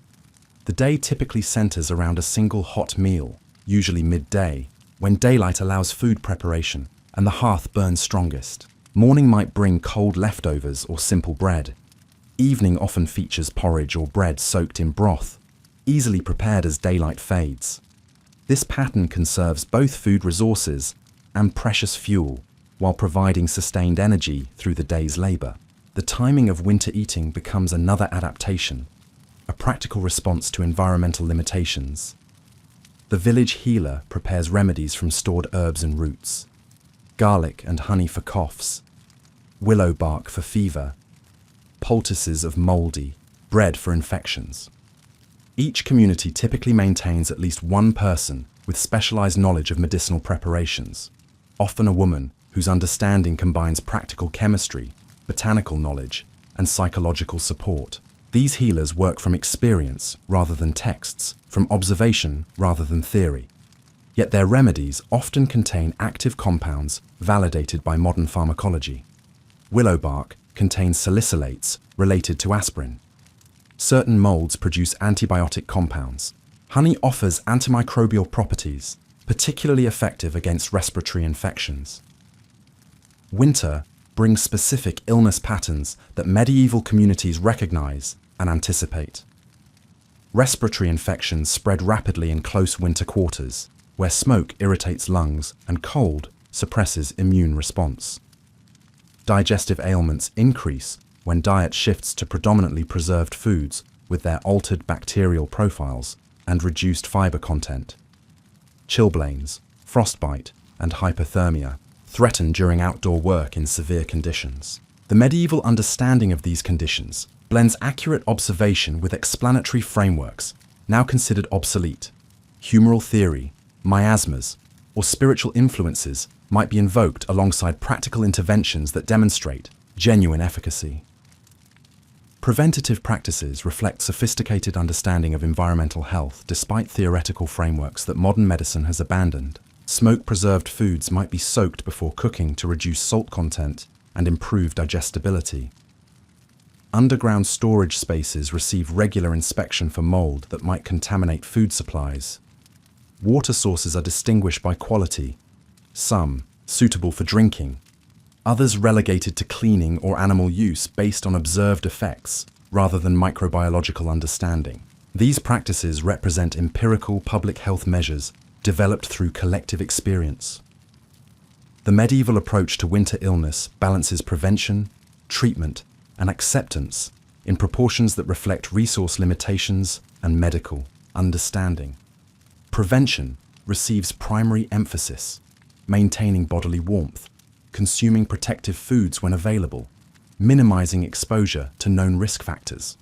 Speaker 1: The day typically centers around a single hot meal, usually midday, when daylight allows food preparation and the hearth burns strongest. Morning might bring cold leftovers or simple bread. Evening often features porridge or bread soaked in broth, easily prepared as daylight fades. This pattern conserves both food resources and precious fuel, while providing sustained energy through the day's labor. The timing of winter eating becomes another adaptation, a practical response to environmental limitations. The village healer prepares remedies from stored herbs and roots: garlic and honey for coughs, willow bark for fever, poultices of moldy, bread for infections. Each community typically maintains at least one person with specialized knowledge of medicinal preparations, often a woman whose understanding combines practical chemistry, botanical knowledge, and psychological support. These healers work from experience rather than texts, from observation rather than theory. Yet their remedies often contain active compounds validated by modern pharmacology. Willow bark contains salicylates related to aspirin. Certain molds produce antibiotic compounds. Honey offers antimicrobial properties, particularly effective against respiratory infections. Winter brings specific illness patterns that medieval communities recognize and anticipate. Respiratory infections spread rapidly in close winter quarters, where smoke irritates lungs and cold suppresses immune response. Digestive ailments increase when diet shifts to predominantly preserved foods with their altered bacterial profiles and reduced fiber content. Chilblains, frostbite, and hypothermia threaten during outdoor work in severe conditions. The medieval understanding of these conditions blends accurate observation with explanatory frameworks now considered obsolete. Humoral theory, miasmas, or spiritual influences might be invoked alongside practical interventions that demonstrate genuine efficacy. Preventative practices reflect sophisticated understanding of environmental health despite theoretical frameworks that modern medicine has abandoned. Smoke-preserved foods might be soaked before cooking to reduce salt content and improve digestibility. underground storage spaces receive regular inspection for mold that might contaminate food supplies. Water sources are distinguished by quality, some suitable for drinking, others relegated to cleaning or animal use based on observed effects rather than microbiological understanding. These practices represent empirical public health measures developed through collective experience. The medieval approach to winter illness balances prevention, treatment, and acceptance in proportions that reflect resource limitations and medical understanding. Prevention receives primary emphasis, maintaining bodily warmth, consuming protective foods when available, minimizing exposure to known risk factors.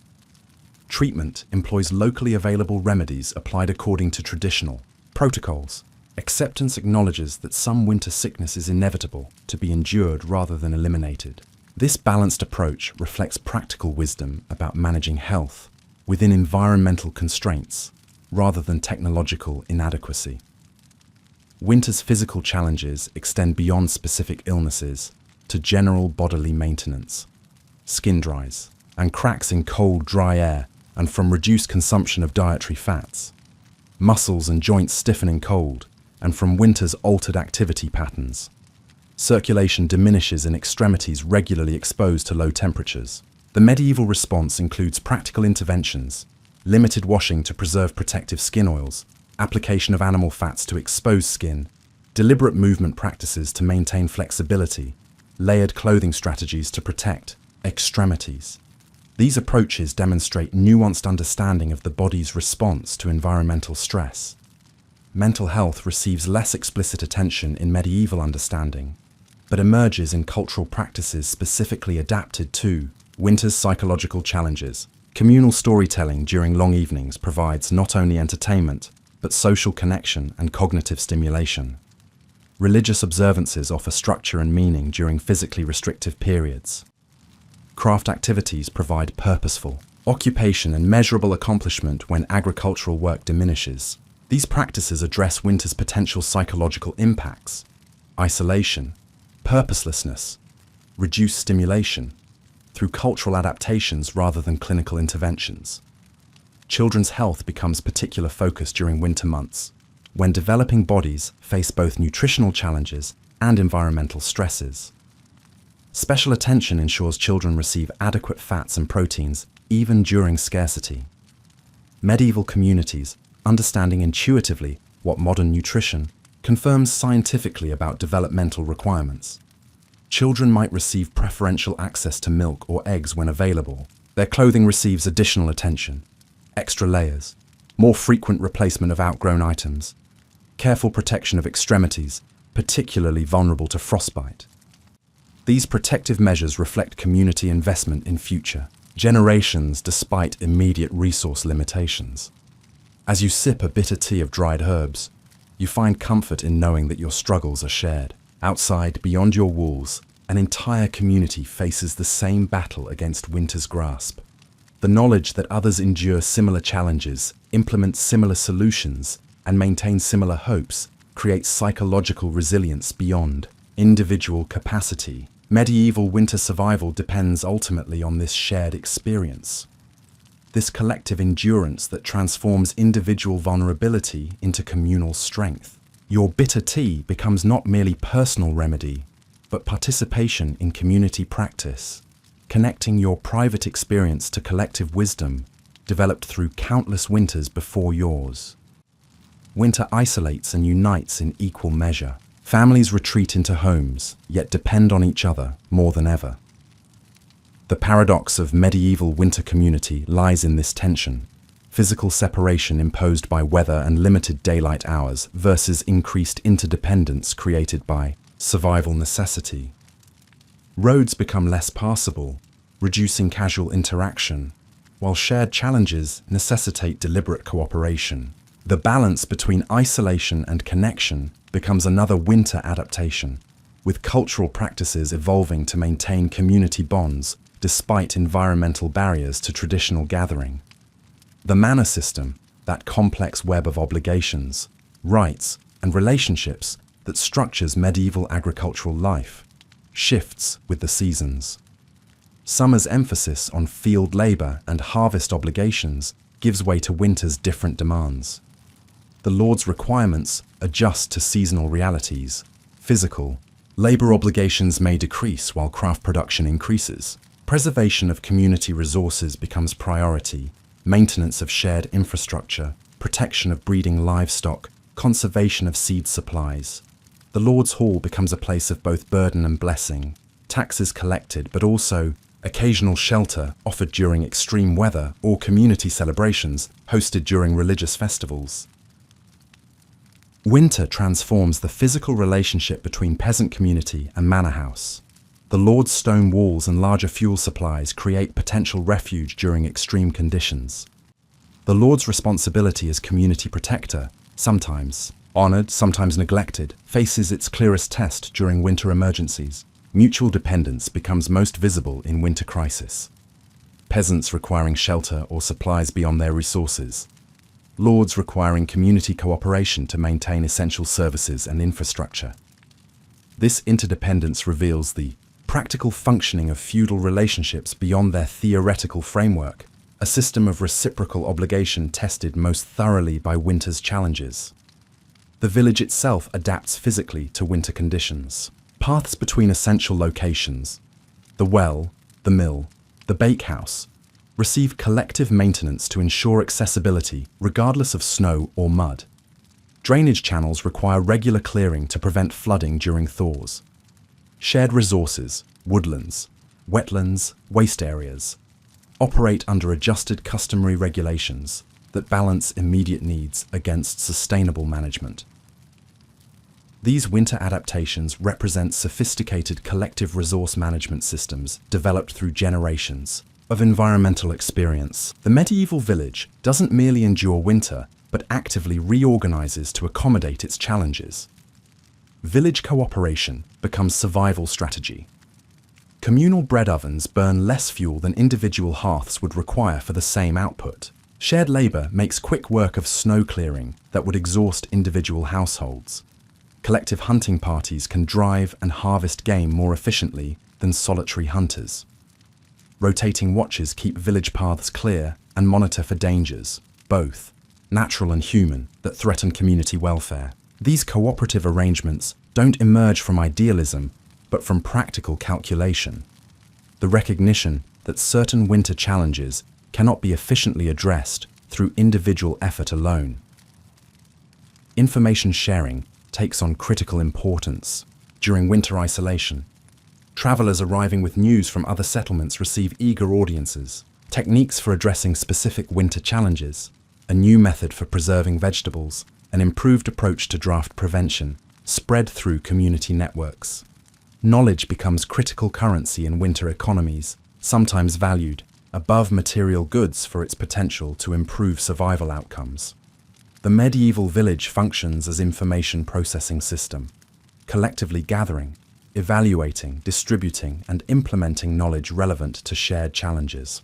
Speaker 1: Treatment employs locally available remedies applied according to traditional protocols. Acceptance acknowledges that some winter sickness is inevitable to be endured rather than eliminated. This balanced approach reflects practical wisdom about managing health within environmental constraints rather than technological inadequacy. Winter's physical challenges extend beyond specific illnesses to general bodily maintenance. Skin dries and cracks in cold, dry air and from reduced consumption of dietary fats. Muscles and joints stiffen in cold and from winter's altered activity patterns. Circulation diminishes in extremities regularly exposed to low temperatures. The medieval response includes practical interventions, limited washing to preserve protective skin oils, application of animal fats to expose skin, deliberate movement practices to maintain flexibility, layered clothing strategies to protect extremities. These approaches demonstrate nuanced understanding of the body's response to environmental stress. Mental health receives less explicit attention in medieval understanding, but emerges in cultural practices specifically adapted to winter's psychological challenges. Communal storytelling during long evenings provides not only entertainment, but social connection and cognitive stimulation. Religious observances offer structure and meaning during physically restrictive periods. Craft activities provide purposeful occupation and measurable accomplishment when agricultural work diminishes. These practices address winter's potential psychological impacts: isolation, purposelessness, reduced stimulation, through cultural adaptations rather than clinical interventions. Children's health becomes particular focus during winter months, when developing bodies face both nutritional challenges and environmental stresses. Special attention ensures children receive adequate fats and proteins even during scarcity. Medieval communities, understanding intuitively what modern nutrition confirms scientifically about developmental requirements. Children might receive preferential access to milk or eggs when available. Their clothing receives additional attention, extra layers, more frequent replacement of outgrown items, careful protection of extremities, particularly vulnerable to frostbite. These protective measures reflect community investment in future generations despite immediate resource limitations. As you sip a bitter tea of dried herbs, you find comfort in knowing that your struggles are shared. Outside, beyond your walls, an entire community faces the same battle against winter's grasp. The knowledge that others endure similar challenges, implement similar solutions, and maintain similar hopes creates psychological resilience beyond individual capacity. Medieval winter survival depends ultimately on this shared experience. This collective endurance that transforms individual vulnerability into communal strength. Your bitter tea becomes not merely personal remedy, but participation in community practice, connecting your private experience to collective wisdom developed through countless winters before yours. Winter isolates and unites in equal measure. Families retreat into homes, yet depend on each other more than ever. The paradox of medieval winter community lies in this tension: physical separation imposed by weather and limited daylight hours versus increased interdependence created by survival necessity. Roads become less passable, reducing casual interaction, while shared challenges necessitate deliberate cooperation. The balance between isolation and connection becomes another winter adaptation, with cultural practices evolving to maintain community bonds despite environmental barriers to traditional gathering. The manor system, that complex web of obligations, rights, and relationships that structures medieval agricultural life, shifts with the seasons. Summer's emphasis on field labor and harvest obligations gives way to winter's different demands. The Lord's requirements adjust to seasonal realities. Physical, labor obligations may decrease while craft production increases. Preservation of community resources becomes priority. Maintenance of shared infrastructure, protection of breeding livestock, conservation of seed supplies. The Lord's Hall becomes a place of both burden and blessing. Taxes collected, but also occasional shelter offered during extreme weather or community celebrations hosted during religious festivals. Winter transforms the physical relationship between peasant community and manor house. The Lord's stone walls and larger fuel supplies create potential refuge during extreme conditions. The Lord's responsibility as community protector, sometimes honored, sometimes neglected, faces its clearest test during winter emergencies. Mutual dependence becomes most visible in winter crisis. Peasants requiring shelter or supplies beyond their resources. Lords requiring community cooperation to maintain essential services and infrastructure. This interdependence reveals the practical functioning of feudal relationships beyond their theoretical framework, a system of reciprocal obligation tested most thoroughly by winter's challenges. The village itself adapts physically to winter conditions. Paths between essential locations, the well, the mill, the bakehouse, receive collective maintenance to ensure accessibility regardless of snow or mud. Drainage channels require regular clearing to prevent flooding during thaws. Shared resources, woodlands, wetlands, waste areas, operate under adjusted customary regulations that balance immediate needs against sustainable management. These winter adaptations represent sophisticated collective resource management systems developed through generations of environmental experience. The medieval village doesn't merely endure winter, but actively reorganizes to accommodate its challenges. Village cooperation becomes survival strategy. Communal bread ovens burn less fuel than individual hearths would require for the same output. Shared labor makes quick work of snow clearing that would exhaust individual households. Collective hunting parties can drive and harvest game more efficiently than solitary hunters. Rotating watches keep village paths clear and monitor for dangers, both natural and human, that threaten community welfare. These cooperative arrangements don't emerge from idealism, but from practical calculation. The recognition that certain winter challenges cannot be efficiently addressed through individual effort alone. Information sharing takes on critical importance during winter isolation. Travelers arriving with news from other settlements receive eager audiences. Techniques for addressing specific winter challenges, a new method for preserving vegetables, an improved approach to draft prevention, spread through community networks. Knowledge becomes critical currency in winter economies, sometimes valued above material goods for its potential to improve survival outcomes. The medieval village functions as information processing system, collectively gathering, evaluating, distributing, and implementing knowledge relevant to shared challenges.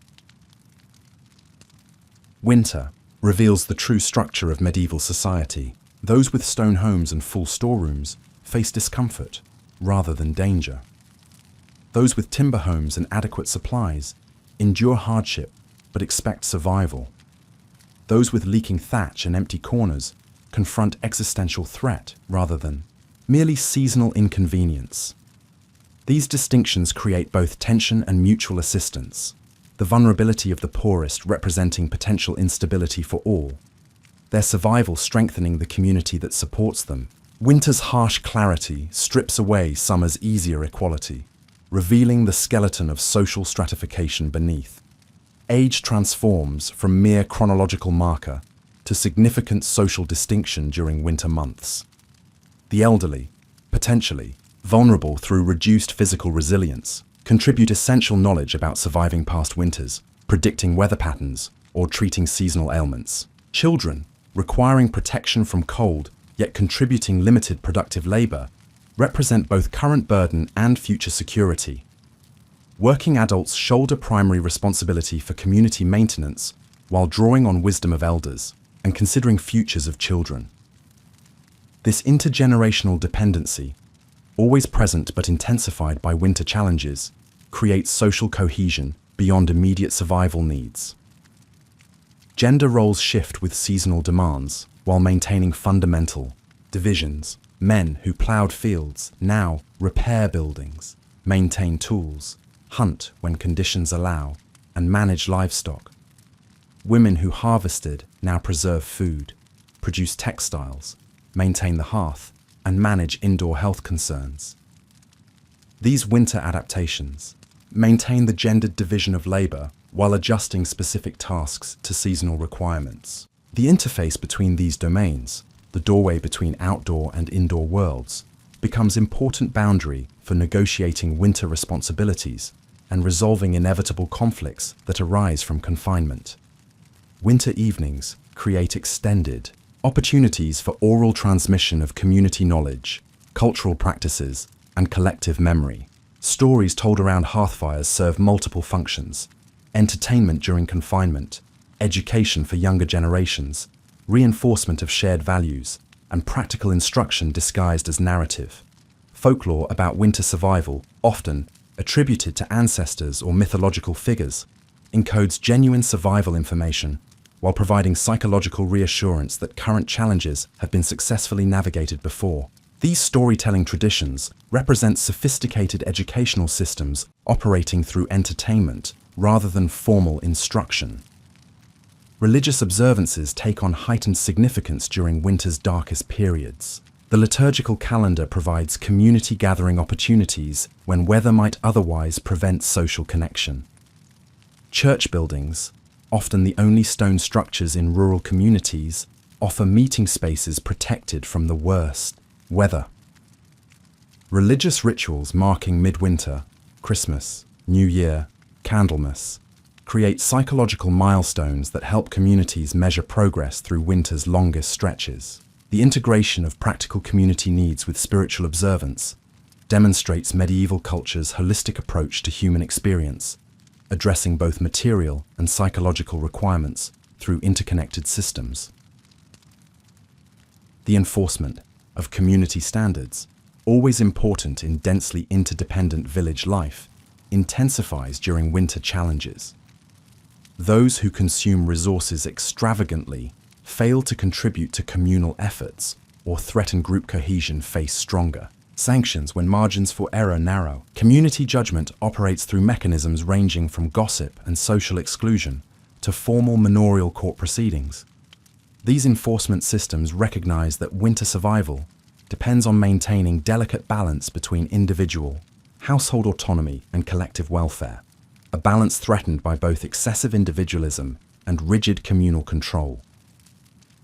Speaker 1: Winter reveals the true structure of medieval society. Those with stone homes and full storerooms face discomfort rather than danger. Those with timber homes and adequate supplies endure hardship but expect survival. Those with leaking thatch and empty corners confront existential threat rather than merely seasonal inconvenience. These distinctions create both tension and mutual assistance, the vulnerability of the poorest representing potential instability for all, their survival strengthening the community that supports them. Winter's harsh clarity strips away summer's easier equality, revealing the skeleton of social stratification beneath. Age transforms from mere chronological marker to significant social distinction during winter months. The elderly, potentially vulnerable through reduced physical resilience, contribute essential knowledge about surviving past winters, predicting weather patterns, or treating seasonal ailments. Children, requiring protection from cold yet contributing limited productive labor, represent both current burden and future security. Working adults shoulder primary responsibility for community maintenance while drawing on wisdom of elders and considering futures of children. This intergenerational dependency, always present but intensified by winter challenges, creates social cohesion beyond immediate survival needs. Gender roles shift with seasonal demands while maintaining fundamental divisions. Men who plowed fields now repair buildings, maintain tools, hunt when conditions allow, and manage livestock. Women who harvested now preserve food, produce textiles, maintain the hearth, and manage indoor health concerns. These winter adaptations maintain the gendered division of labor while adjusting specific tasks to seasonal requirements. The interface between these domains, the doorway between outdoor and indoor worlds, becomes important boundary for negotiating winter responsibilities and resolving inevitable conflicts that arise from confinement. Winter evenings create extended opportunities for oral transmission of community knowledge, cultural practices, and collective memory. Stories told around hearthfires serve multiple functions: entertainment during confinement, education for younger generations, reinforcement of shared values, and practical instruction disguised as narrative. Folklore about winter survival, often attributed to ancestors or mythological figures, encodes genuine survival information while providing psychological reassurance that current challenges have been successfully navigated before. These storytelling traditions represent sophisticated educational systems operating through entertainment rather than formal instruction. Religious observances take on heightened significance during winter's darkest periods. The liturgical calendar provides community gathering opportunities when weather might otherwise prevent social connection. Church buildings, often the only stone structures in rural communities, offer meeting spaces protected from the worst weather. Religious rituals marking midwinter, Christmas, New Year, Candlemas, create psychological milestones that help communities measure progress through winter's longest stretches. The integration of practical community needs with spiritual observance demonstrates medieval culture's holistic approach to human experience, addressing both material and psychological requirements through interconnected systems. The enforcement of community standards, always important in densely interdependent village life, intensifies during winter challenges. Those who consume resources extravagantly fail to contribute to communal efforts or threaten group cohesion face stronger sanctions when margins for error narrow. Community judgment operates through mechanisms ranging from gossip and social exclusion to formal manorial court proceedings. These enforcement systems recognize that winter survival depends on maintaining delicate balance between individual, household autonomy and collective welfare, a balance threatened by both excessive individualism and rigid communal control.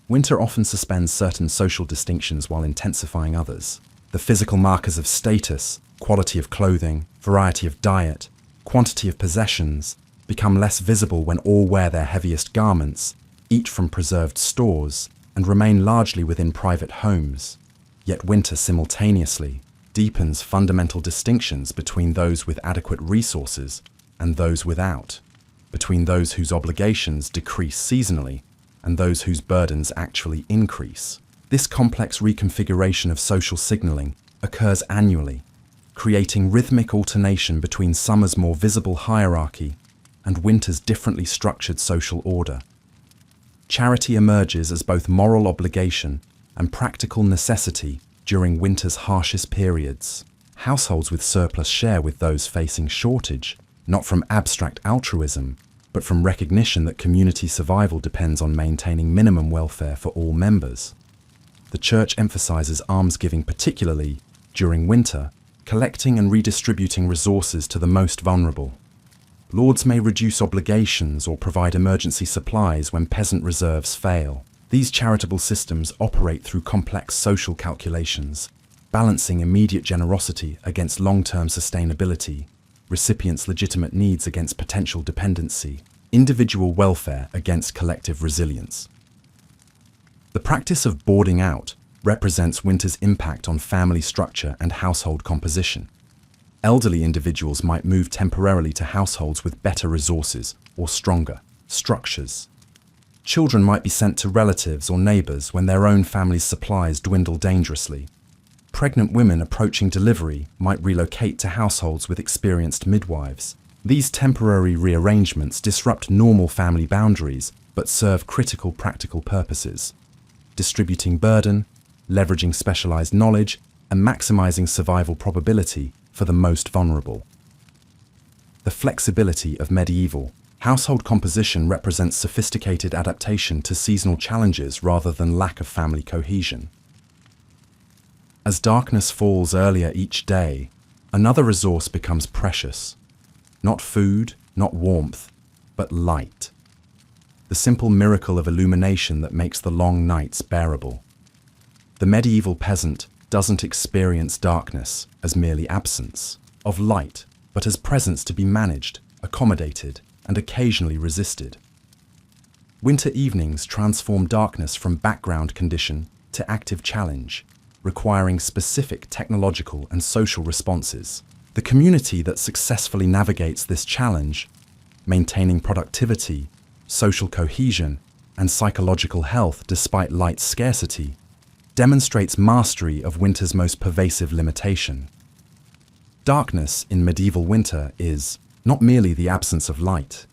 Speaker 1: Winter often suspends certain social distinctions while intensifying others. The physical markers of status, quality of clothing, variety of diet, quantity of possessions become less visible when all wear their heaviest garments, eat from preserved stores, and remain largely within private homes. Yet winter simultaneously deepens fundamental distinctions between those with adequate resources and those without, between those whose obligations decrease seasonally and those whose burdens actually increase. This complex reconfiguration of social signaling occurs annually, creating rhythmic alternation between summer's more visible hierarchy and winter's differently structured social order. Charity emerges as both moral obligation and practical necessity during winter's harshest periods. Households with surplus share with those facing shortage, not from abstract altruism, but from recognition that community survival depends on maintaining minimum welfare for all members. The Church emphasizes almsgiving particularly during winter, collecting and redistributing resources to the most vulnerable. Lords may reduce obligations or provide emergency supplies when peasant reserves fail. These charitable systems operate through complex social calculations, balancing immediate generosity against long-term sustainability, recipients' legitimate needs against potential dependency, individual welfare against collective resilience. The practice of boarding out represents winter's impact on family structure and household composition. Elderly individuals might move temporarily to households with better resources or stronger structures. Children might be sent to relatives or neighbors when their own family's supplies dwindle dangerously. Pregnant women approaching delivery might relocate to households with experienced midwives. These temporary rearrangements disrupt normal family boundaries but serve critical practical purposes, distributing burden, leveraging specialized knowledge, and maximizing survival probability for the most vulnerable. The flexibility of medieval household composition represents sophisticated adaptation to seasonal challenges rather than lack of family cohesion. As darkness falls earlier each day, another resource becomes precious. Not food, not warmth, but light. The simple miracle of illumination that makes the long nights bearable. The medieval peasant doesn't experience darkness as merely absence of light, but as presence to be managed, accommodated, and occasionally resisted. Winter evenings transform darkness from background condition to active challenge, requiring specific technological and social responses. The community that successfully navigates this challenge, maintaining productivity, social cohesion, and psychological health despite light scarcity, demonstrates mastery of winter's most pervasive limitation. Darkness in medieval winter is not merely the absence of light.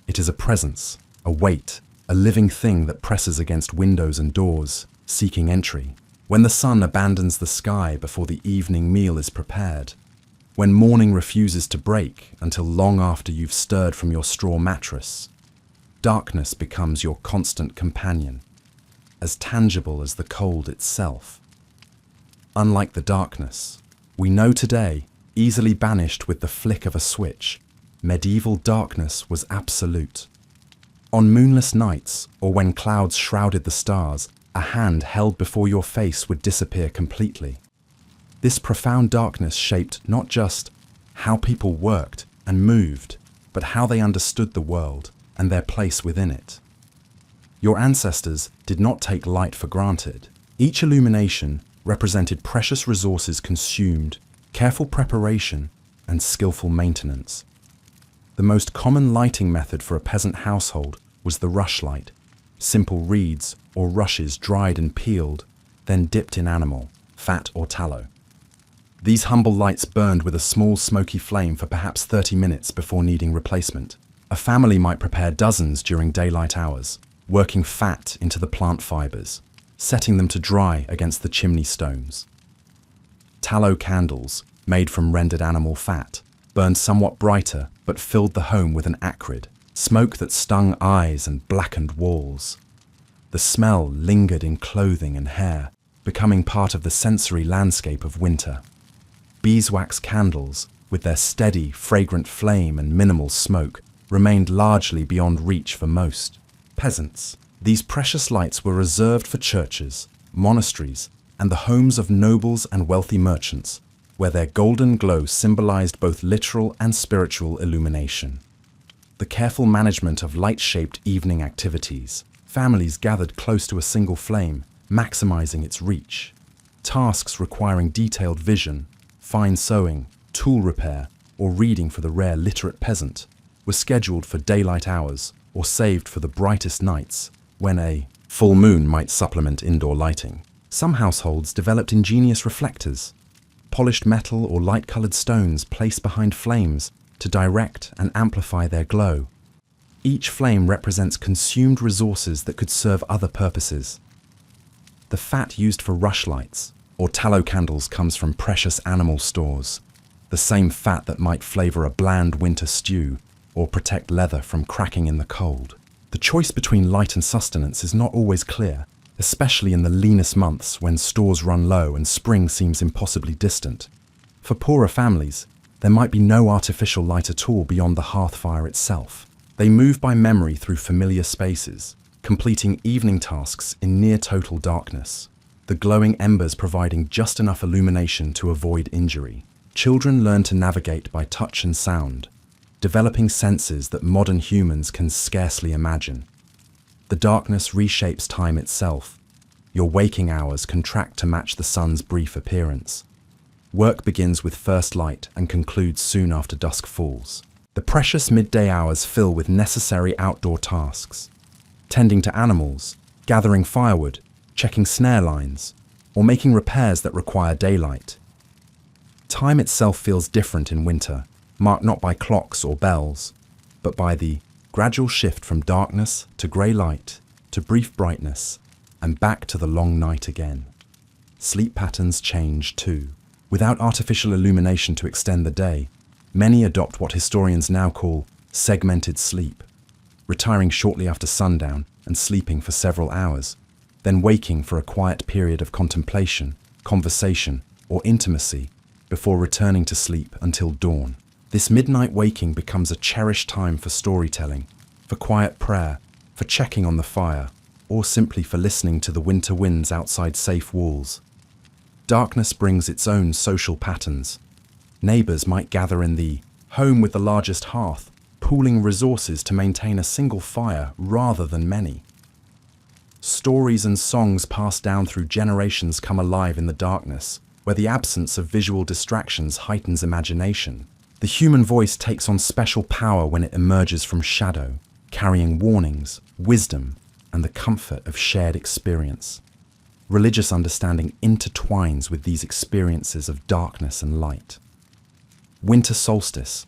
Speaker 1: It is a presence, a weight, a living thing that presses against windows and doors, seeking entry. When the sun abandons the sky before the evening meal is prepared, when morning refuses to break until long after you've stirred from your straw mattress, darkness becomes your constant companion, as tangible as the cold itself. Unlike the darkness we know today, easily banished with the flick of a switch, medieval darkness was absolute. On moonless nights, or when clouds shrouded the stars, a hand held before your face would disappear completely. This profound darkness shaped not just how people worked and moved, but how they understood the world and their place within it. Your ancestors did not take light for granted. Each illumination represented precious resources consumed, careful preparation, and skillful maintenance. The most common lighting method for a peasant household was the rushlight, simple reeds or rushes dried and peeled, then dipped in animal, fat or tallow. These humble lights burned with a small smoky flame for perhaps 30 minutes before needing replacement. A family might prepare dozens during daylight hours, working fat into the plant fibers, setting them to dry against the chimney stones. Tallow candles, made from rendered animal fat, burned somewhat brighter but filled the home with an acrid smoke that stung eyes and blackened walls. The smell lingered in clothing and hair, becoming part of the sensory landscape of winter. Beeswax candles, with their steady, fragrant flame and minimal smoke, remained largely beyond reach for most peasants. These precious lights were reserved for churches, monasteries, and the homes of nobles and wealthy merchants, where their golden glow symbolized both literal and spiritual illumination. The careful management of light-shaped evening activities. Families gathered close to a single flame, maximizing its reach. Tasks requiring detailed vision, fine sewing, tool repair, or reading for the rare literate peasant were scheduled for daylight hours or saved for the brightest nights when a full moon might supplement indoor lighting. Some households developed ingenious reflectors, polished metal or light-colored stones placed behind flames to direct and amplify their glow. Each flame represents consumed resources that could serve other purposes. The fat used for rushlights or tallow candles comes from precious animal stores, the same fat that might flavor a bland winter stew or protect leather from cracking in the cold. The choice between light and sustenance is not always clear, especially in the leanest months when stores run low and spring seems impossibly distant. For poorer families, there might be no artificial light at all beyond the hearth fire itself. They move by memory through familiar spaces, completing evening tasks in near-total darkness, the glowing embers providing just enough illumination to avoid injury. Children learn to navigate by touch and sound, developing senses that modern humans can scarcely imagine. The darkness reshapes time itself. Your waking hours contract to match the sun's brief appearance. Work begins with first light and concludes soon after dusk falls. The precious midday hours fill with necessary outdoor tasks. Tending to animals, gathering firewood, checking snare lines, or making repairs that require daylight. Time itself feels different in winter, marked not by clocks or bells, but by the gradual shift from darkness to grey light to brief brightness and back to the long night again. Sleep patterns change too. Without artificial illumination to extend the day, many adopt what historians now call segmented sleep, retiring shortly after sundown and sleeping for several hours, then waking for a quiet period of contemplation, conversation, or intimacy before returning to sleep until dawn. This midnight waking becomes a cherished time for storytelling, for quiet prayer, for checking on the fire, or simply for listening to the winter winds outside safe walls. Darkness brings its own social patterns. Neighbours might gather in the home with the largest hearth, pooling resources to maintain a single fire rather than many. Stories and songs passed down through generations come alive in the darkness, where the absence of visual distractions heightens imagination. The human voice takes on special power when it emerges from shadow, carrying warnings, wisdom, and the comfort of shared experience. Religious understanding intertwines with these experiences of darkness and light. Winter solstice,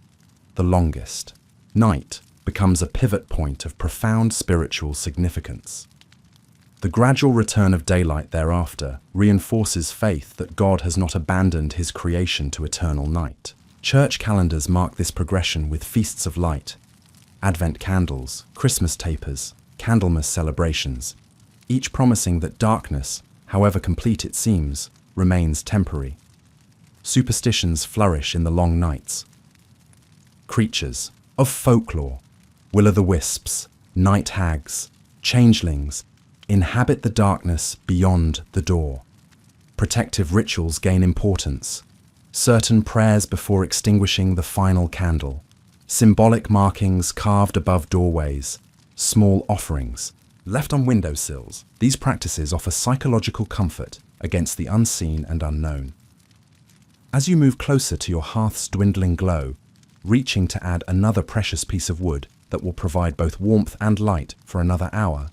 Speaker 1: the longest night, becomes a pivot point of profound spiritual significance. The gradual return of daylight thereafter reinforces faith that God has not abandoned his creation to eternal night. Church calendars mark this progression with feasts of light, Advent candles, Christmas tapers, Candlemas celebrations, each promising that darkness, however complete it seems, remains temporary. Superstitions flourish in the long nights. Creatures of folklore, will-o'-the-wisps, night hags, changelings, inhabit the darkness beyond the door. Protective rituals gain importance. Certain prayers before extinguishing the final candle, symbolic markings carved above doorways, small offerings left on windowsills. These practices offer psychological comfort against the unseen and unknown. As you move closer to your hearth's dwindling glow, reaching to add another precious piece of wood that will provide both warmth and light for another hour,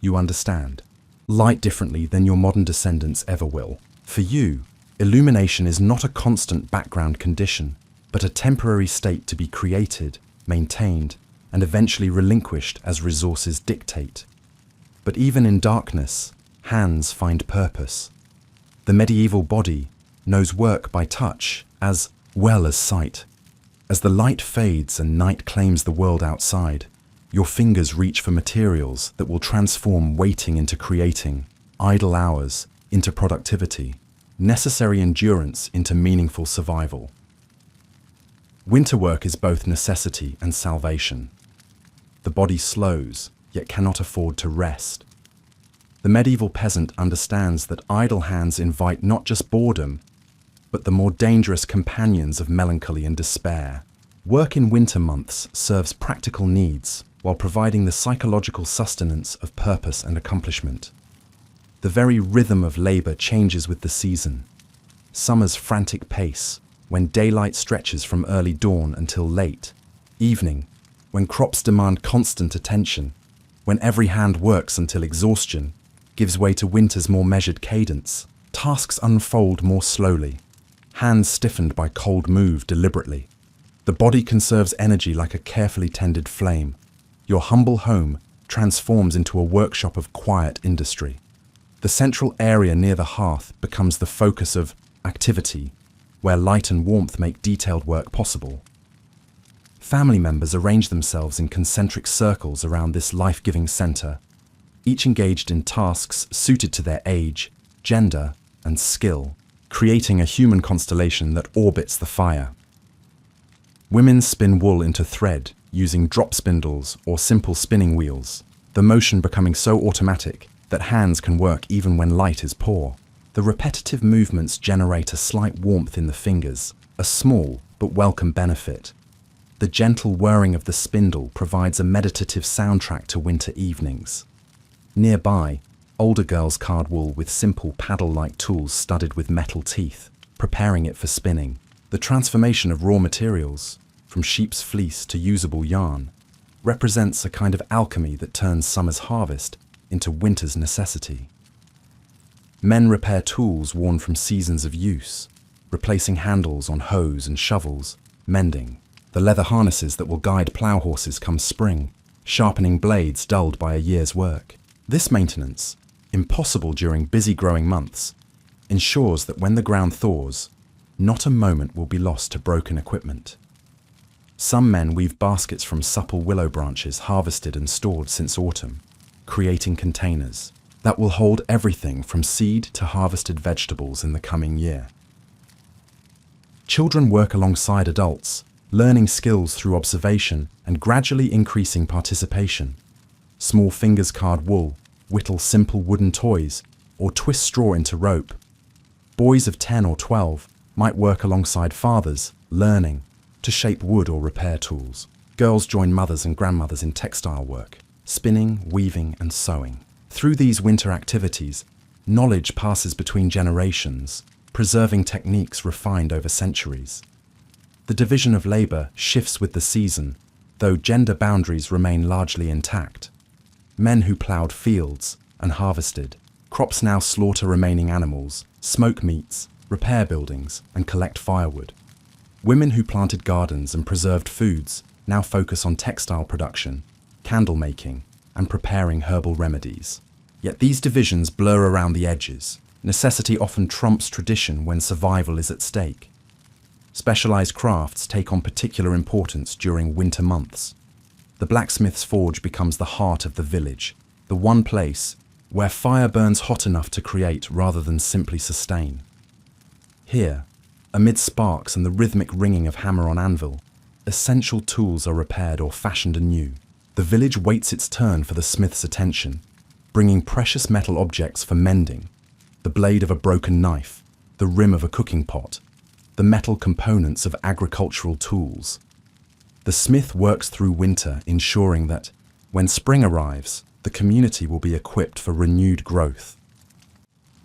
Speaker 1: you understand light differently than your modern descendants ever will. For you, illumination is not a constant background condition, but a temporary state to be created, maintained, and eventually relinquished as resources dictate. But even in darkness, hands find purpose. The medieval body knows work by touch as well as sight. As the light fades and night claims the world outside, your fingers reach for materials that will transform waiting into creating, idle hours into productivity, necessary endurance into meaningful survival. Winter work is both necessity and salvation. The body slows, yet cannot afford to rest. The medieval peasant understands that idle hands invite not just boredom, but the more dangerous companions of melancholy and despair. Work in winter months serves practical needs while providing the psychological sustenance of purpose and accomplishment. The very rhythm of labor changes with the season. Summer's frantic pace, when daylight stretches from early dawn until late. Evening, when crops demand constant attention. When every hand works until exhaustion gives way to winter's more measured cadence. Tasks unfold more slowly. Hands stiffened by cold move deliberately. The body conserves energy like a carefully tended flame. Your humble home transforms into a workshop of quiet industry. The central area near the hearth becomes the focus of activity, where light and warmth make detailed work possible. Family members arrange themselves in concentric circles around this life-giving center, each engaged in tasks suited to their age, gender, and skill, creating a human constellation that orbits the fire. Women spin wool into thread using drop spindles or simple spinning wheels, the motion becoming so automatic that hands can work even when light is poor. The repetitive movements generate a slight warmth in the fingers, a small but welcome benefit. The gentle whirring of the spindle provides a meditative soundtrack to winter evenings. Nearby, older girls card wool with simple paddle-like tools studded with metal teeth, preparing it for spinning. The transformation of raw materials, from sheep's fleece to usable yarn, represents a kind of alchemy that turns summer's harvest into winter's necessity. Men repair tools worn from seasons of use, replacing handles on hoes and shovels, mending the leather harnesses that will guide plough horses come spring, sharpening blades dulled by a year's work. This maintenance, impossible during busy growing months, ensures that when the ground thaws, not a moment will be lost to broken equipment. Some men weave baskets from supple willow branches harvested and stored since autumn, creating containers that will hold everything from seed to harvested vegetables in the coming year. Children work alongside adults, learning skills through observation and gradually increasing participation. Small fingers card wool, whittle simple wooden toys, or twist straw into rope. Boys of 10 or 12 might work alongside fathers, learning to shape wood or repair tools. Girls join mothers and grandmothers in textile work, spinning, weaving, and sewing. Through these winter activities, knowledge passes between generations, preserving techniques refined over centuries. The division of labor shifts with the season, though gender boundaries remain largely intact. Men who ploughed fields and harvested crops now slaughter remaining animals, smoke meats, repair buildings, and collect firewood. Women who planted gardens and preserved foods now focus on textile production, candle making, and preparing herbal remedies. Yet these divisions blur around the edges. Necessity often trumps tradition when survival is at stake. Specialized crafts take on particular importance during winter months. The blacksmith's forge becomes the heart of the village, the one place where fire burns hot enough to create rather than simply sustain. Here, amid sparks and the rhythmic ringing of hammer on anvil, essential tools are repaired or fashioned anew. The village waits its turn for the smith's attention, bringing precious metal objects for mending, the blade of a broken knife, the rim of a cooking pot, the metal components of agricultural tools. The smith works through winter, ensuring that, when spring arrives, the community will be equipped for renewed growth.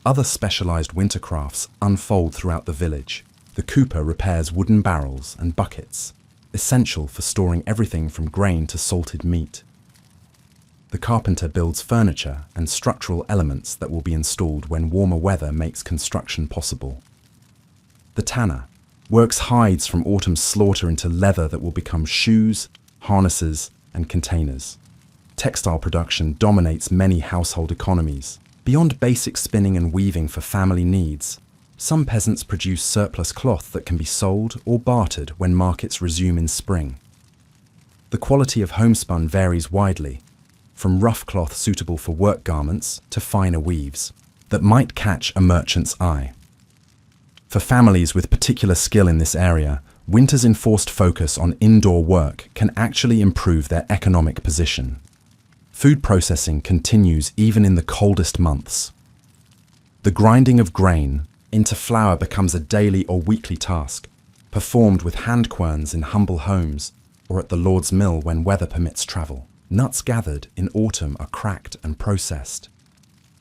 Speaker 1: Other specialized winter crafts unfold throughout the village. The cooper repairs wooden barrels and buckets, essential for storing everything from grain to salted meat. The carpenter builds furniture and structural elements that will be installed when warmer weather makes construction possible. The tanner works hides from autumn's slaughter into leather that will become shoes, harnesses, and containers. Textile production dominates many household economies. Beyond basic spinning and weaving for family needs, some peasants produce surplus cloth that can be sold or bartered when markets resume in spring. The quality of homespun varies widely, from rough cloth suitable for work garments to finer weaves that might catch a merchant's eye. For families with particular skill in this area, winter's enforced focus on indoor work can actually improve their economic position. Food processing continues even in the coldest months. The grinding of grain into flour becomes a daily or weekly task, performed with hand querns in humble homes or at the Lord's mill when weather permits travel. Nuts gathered in autumn are cracked and processed.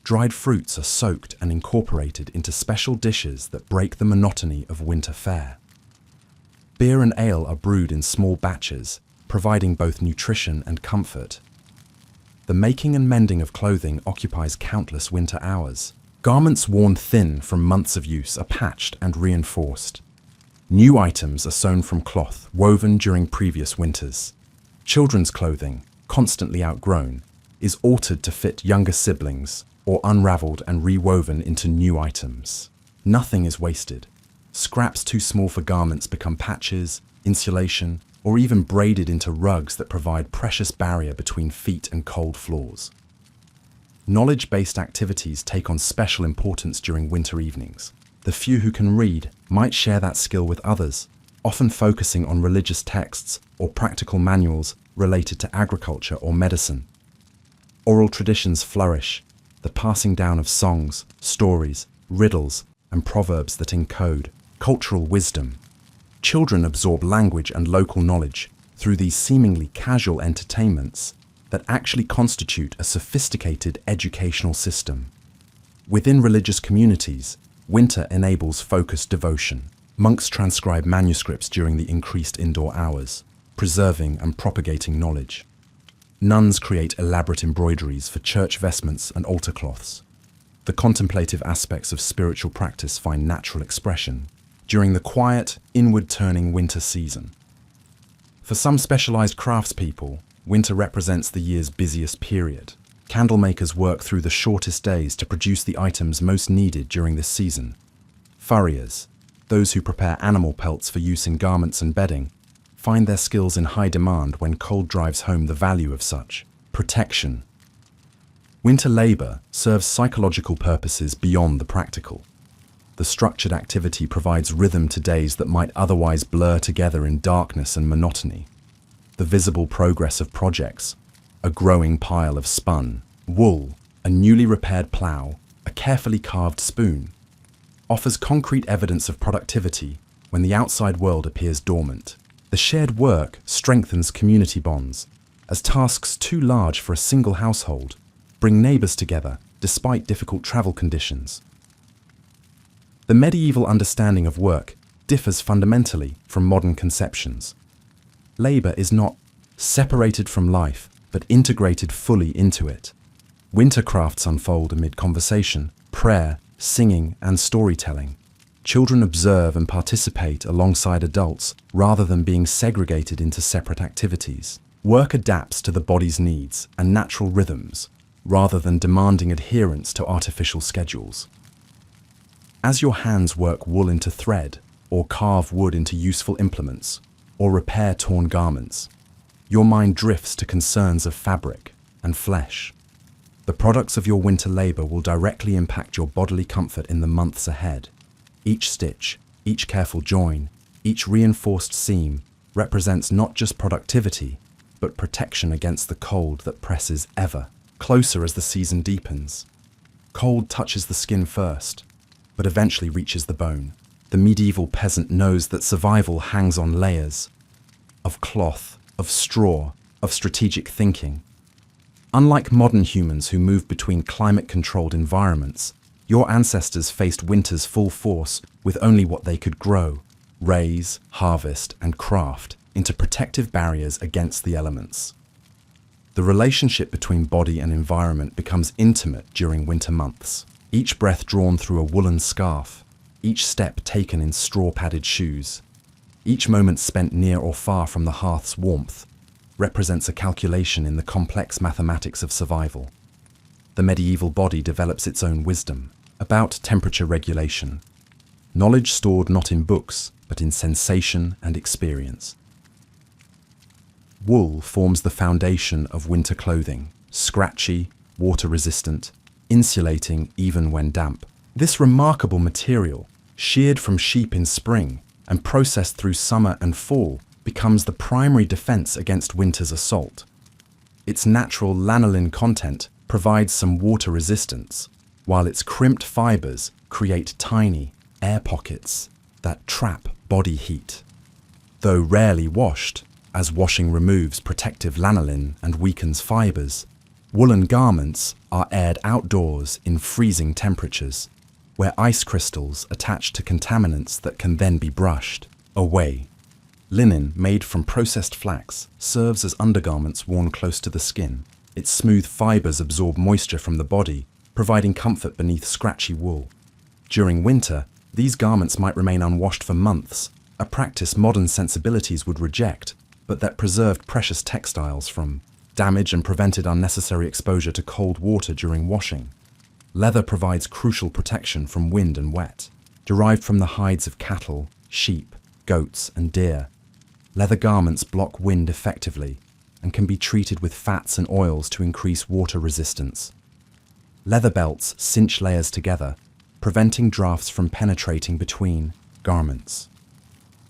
Speaker 1: Dried fruits are soaked and incorporated into special dishes that break the monotony of winter fare. Beer and ale are brewed in small batches, providing both nutrition and comfort. The making and mending of clothing occupies countless winter hours. Garments worn thin from months of use are patched and reinforced. New items are sewn from cloth woven during previous winters. Children's clothing, constantly outgrown, is altered to fit younger siblings or unraveled and rewoven into new items. Nothing is wasted. Scraps too small for garments become patches, insulation, or even braided into rugs that provide precious barrier between feet and cold floors. Knowledge-based activities take on special importance during winter evenings. The few who can read might share that skill with others, often focusing on religious texts or practical manuals related to agriculture or medicine. Oral traditions flourish, the passing down of songs, stories, riddles, and proverbs that encode cultural wisdom. Children absorb language and local knowledge through these seemingly casual entertainments that actually constitute a sophisticated educational system. Within religious communities, winter enables focused devotion. Monks transcribe manuscripts during the increased indoor hours, preserving and propagating knowledge. Nuns create elaborate embroideries for church vestments and altar cloths. The contemplative aspects of spiritual practice find natural expression during the quiet, inward-turning winter season. For some specialized craftspeople, winter represents the year's busiest period. Candle makers work through the shortest days to produce the items most needed during this season. Furriers, those who prepare animal pelts for use in garments and bedding, find their skills in high demand when cold drives home the value of such protection. Winter labor serves psychological purposes beyond the practical. The structured activity provides rhythm to days that might otherwise blur together in darkness and monotony. The visible progress of projects, a growing pile of spun wool, a newly repaired plough, a carefully carved spoon, offers concrete evidence of productivity when the outside world appears dormant. The shared work strengthens community bonds, as tasks too large for a single household bring neighbors together despite difficult travel conditions. The medieval understanding of work differs fundamentally from modern conceptions. Labor is not separated from life, but integrated fully into it. Winter crafts unfold amid conversation, prayer, singing, and storytelling. Children observe and participate alongside adults rather than being segregated into separate activities. Work adapts to the body's needs and natural rhythms rather than demanding adherence to artificial schedules. As your hands work wool into thread, or carve wood into useful implements, or repair torn garments, your mind drifts to concerns of fabric and flesh. The products of your winter labor will directly impact your bodily comfort in the months ahead. Each stitch, each careful join, each reinforced seam represents not just productivity, but protection against the cold that presses ever closer as the season deepens. Cold touches the skin first, but eventually reaches the bone. The medieval peasant knows that survival hangs on layers of cloth, of straw, of strategic thinking. Unlike modern humans who move between climate-controlled environments, your ancestors faced winter's full force with only what they could grow, raise, harvest, and craft into protective barriers against the elements. The relationship between body and environment becomes intimate during winter months. Each breath drawn through a woolen scarf, each step taken in straw-padded shoes, each moment spent near or far from the hearth's warmth represents a calculation in the complex mathematics of survival. The medieval body develops its own wisdom about temperature regulation, knowledge stored not in books, but in sensation and experience. Wool forms the foundation of winter clothing, scratchy, water-resistant, insulating even when damp. This remarkable material, sheared from sheep in spring and processed through summer and fall, becomes the primary defense against winter's assault. Its natural lanolin content provides some water resistance, while its crimped fibers create tiny air pockets that trap body heat. Though rarely washed, as washing removes protective lanolin and weakens fibers, woolen garments are aired outdoors in freezing temperatures, where ice crystals attach to contaminants that can then be brushed away. Linen made from processed flax serves as undergarments worn close to the skin. Its smooth fibers absorb moisture from the body, providing comfort beneath scratchy wool. During winter, these garments might remain unwashed for months, a practice modern sensibilities would reject, but that preserved precious textiles from damage and prevented unnecessary exposure to cold water during washing. Leather provides crucial protection from wind and wet. Derived from the hides of cattle, sheep, goats, and deer, leather garments block wind effectively and can be treated with fats and oils to increase water resistance. Leather belts cinch layers together, preventing drafts from penetrating between garments.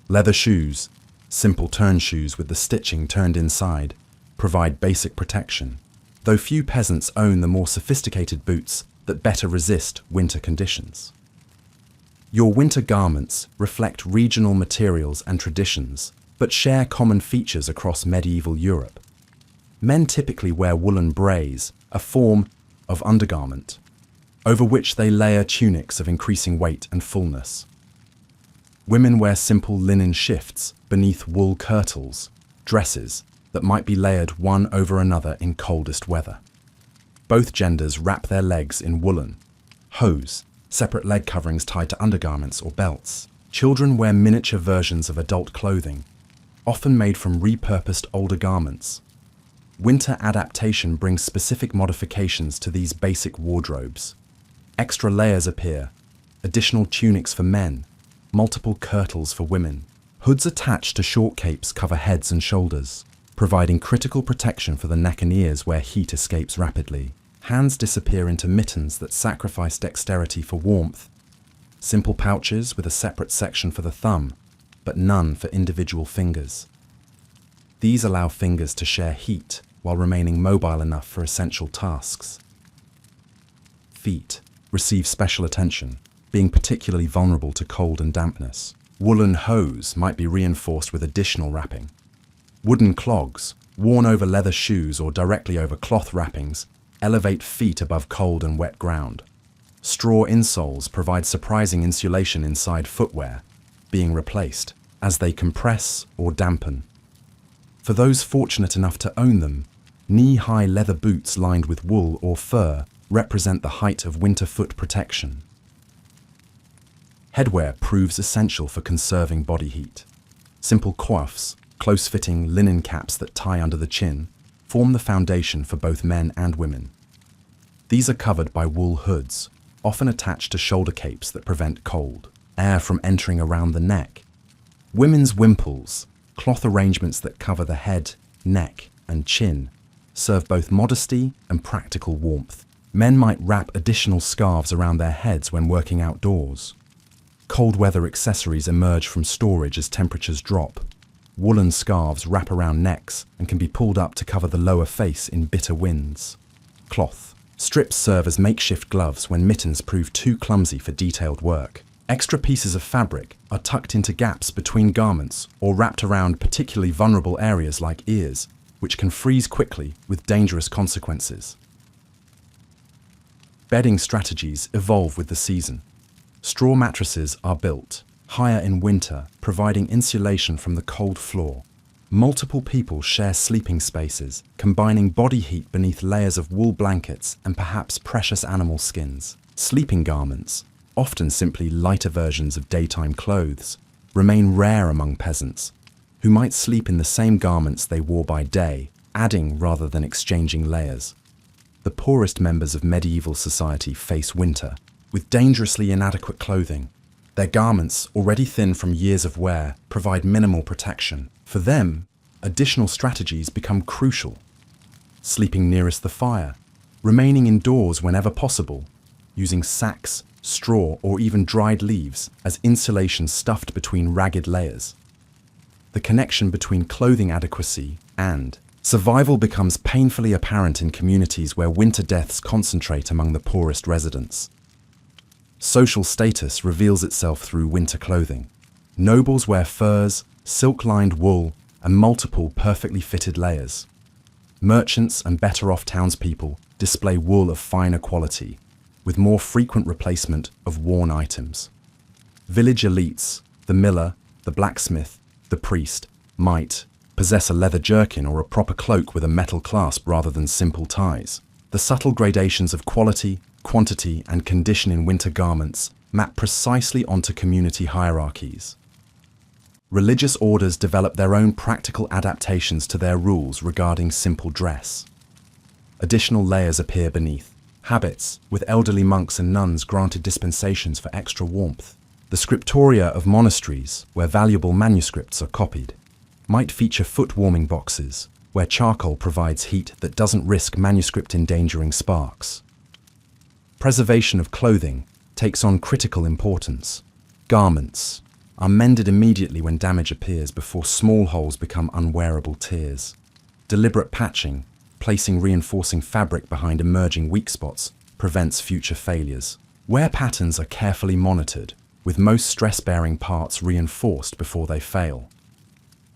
Speaker 1: Leather shoes, simple turn shoes with the stitching turned inside, provide basic protection, though few peasants own the more sophisticated boots that better resist winter conditions. Your winter garments reflect regional materials and traditions, but share common features across medieval Europe. Men typically wear woolen brays, a form of undergarment, over which they layer tunics of increasing weight and fullness. Women wear simple linen shifts beneath wool kirtles, dresses that might be layered one over another in coldest weather. Both genders wrap their legs in woolen, hose, separate leg coverings tied to undergarments or belts. Children wear miniature versions of adult clothing, often made from repurposed older garments. Winter adaptation brings specific modifications to these basic wardrobes. Extra layers appear, additional tunics for men, multiple kirtles for women. Hoods attached to short capes cover heads and shoulders, providing critical protection for the neck and ears where heat escapes rapidly. Hands disappear into mittens that sacrifice dexterity for warmth. Simple pouches with a separate section for the thumb, but none for individual fingers. These allow fingers to share heat while remaining mobile enough for essential tasks. Feet receive special attention, being particularly vulnerable to cold and dampness. Woolen hose might be reinforced with additional wrapping. Wooden clogs, worn over leather shoes or directly over cloth wrappings, elevate feet above cold and wet ground. Straw insoles provide surprising insulation inside footwear, being replaced as they compress or dampen. For those fortunate enough to own them, knee-high leather boots lined with wool or fur represent the height of winter foot protection. Headwear proves essential for conserving body heat. Simple coiffes, close-fitting linen caps that tie under the chin, form the foundation for both men and women. These are covered by wool hoods, often attached to shoulder capes that prevent cold air from entering around the neck. Women's wimples, cloth arrangements that cover the head, neck, and chin, serve both modesty and practical warmth. Men might wrap additional scarves around their heads when working outdoors. Cold weather accessories emerge from storage as temperatures drop. Woolen scarves wrap around necks and can be pulled up to cover the lower face in bitter winds. Cloth. Strips serve as makeshift gloves when mittens prove too clumsy for detailed work. Extra pieces of fabric are tucked into gaps between garments or wrapped around particularly vulnerable areas like ears, which can freeze quickly with dangerous consequences. Bedding strategies evolve with the season. Straw mattresses are built, higher in winter, providing insulation from the cold floor. Multiple people share sleeping spaces, combining body heat beneath layers of wool blankets and perhaps precious animal skins. Sleeping garments, often simply lighter versions of daytime clothes, remain rare among peasants, who might sleep in the same garments they wore by day, adding rather than exchanging layers. The poorest members of medieval society face winter with dangerously inadequate clothing. Their garments, already thin from years of wear, provide minimal protection. For them, additional strategies become crucial. Sleeping nearest the fire, remaining indoors whenever possible, using sacks, straw, or even dried leaves as insulation stuffed between ragged layers. The connection between clothing adequacy and survival becomes painfully apparent in communities where winter deaths concentrate among the poorest residents. Social status reveals itself through winter clothing. Nobles wear furs, silk-lined wool, and multiple perfectly fitted layers. Merchants and better-off townspeople display wool of finer quality, with more frequent replacement of worn items. Village elites, the miller, the blacksmith, the priest, might possess a leather jerkin or a proper cloak with a metal clasp rather than simple ties. The subtle gradations of quality, quantity, and condition in winter garments map precisely onto community hierarchies. Religious orders develop their own practical adaptations to their rules regarding simple dress. Additional layers appear beneath. Habits, with elderly monks and nuns granted dispensations for extra warmth. The scriptoria of monasteries, where valuable manuscripts are copied, might feature foot-warming boxes, where charcoal provides heat that doesn't risk manuscript-endangering sparks. Preservation of clothing takes on critical importance. Garments are mended immediately when damage appears before small holes become unwearable tears. Deliberate patching, placing reinforcing fabric behind emerging weak spots, prevents future failures. Wear patterns are carefully monitored, with most stress-bearing parts reinforced before they fail.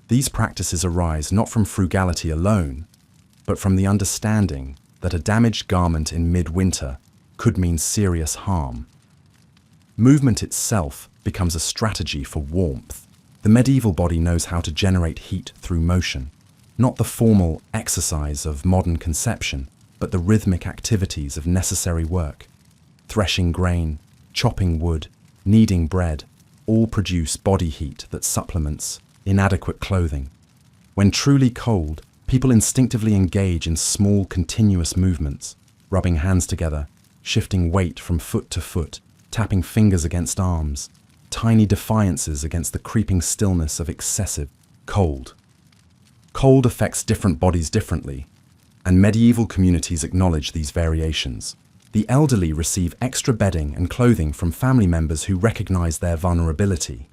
Speaker 1: These practices arise not from frugality alone, but from the understanding that a damaged garment in midwinter could mean serious harm. Movement itself becomes a strategy for warmth. The medieval body knows how to generate heat through motion, not the formal exercise of modern conception, but the rhythmic activities of necessary work. threshing grain, chopping wood, kneading bread, all produce body heat that supplements inadequate clothing. When truly cold, people instinctively engage in small, continuous movements, rubbing hands together, shifting weight from foot to foot, tapping fingers against arms, tiny defiances against the creeping stillness of excessive cold. Cold affects different bodies differently, and medieval communities acknowledge these variations. The elderly receive extra bedding and clothing from family members who recognize their vulnerability.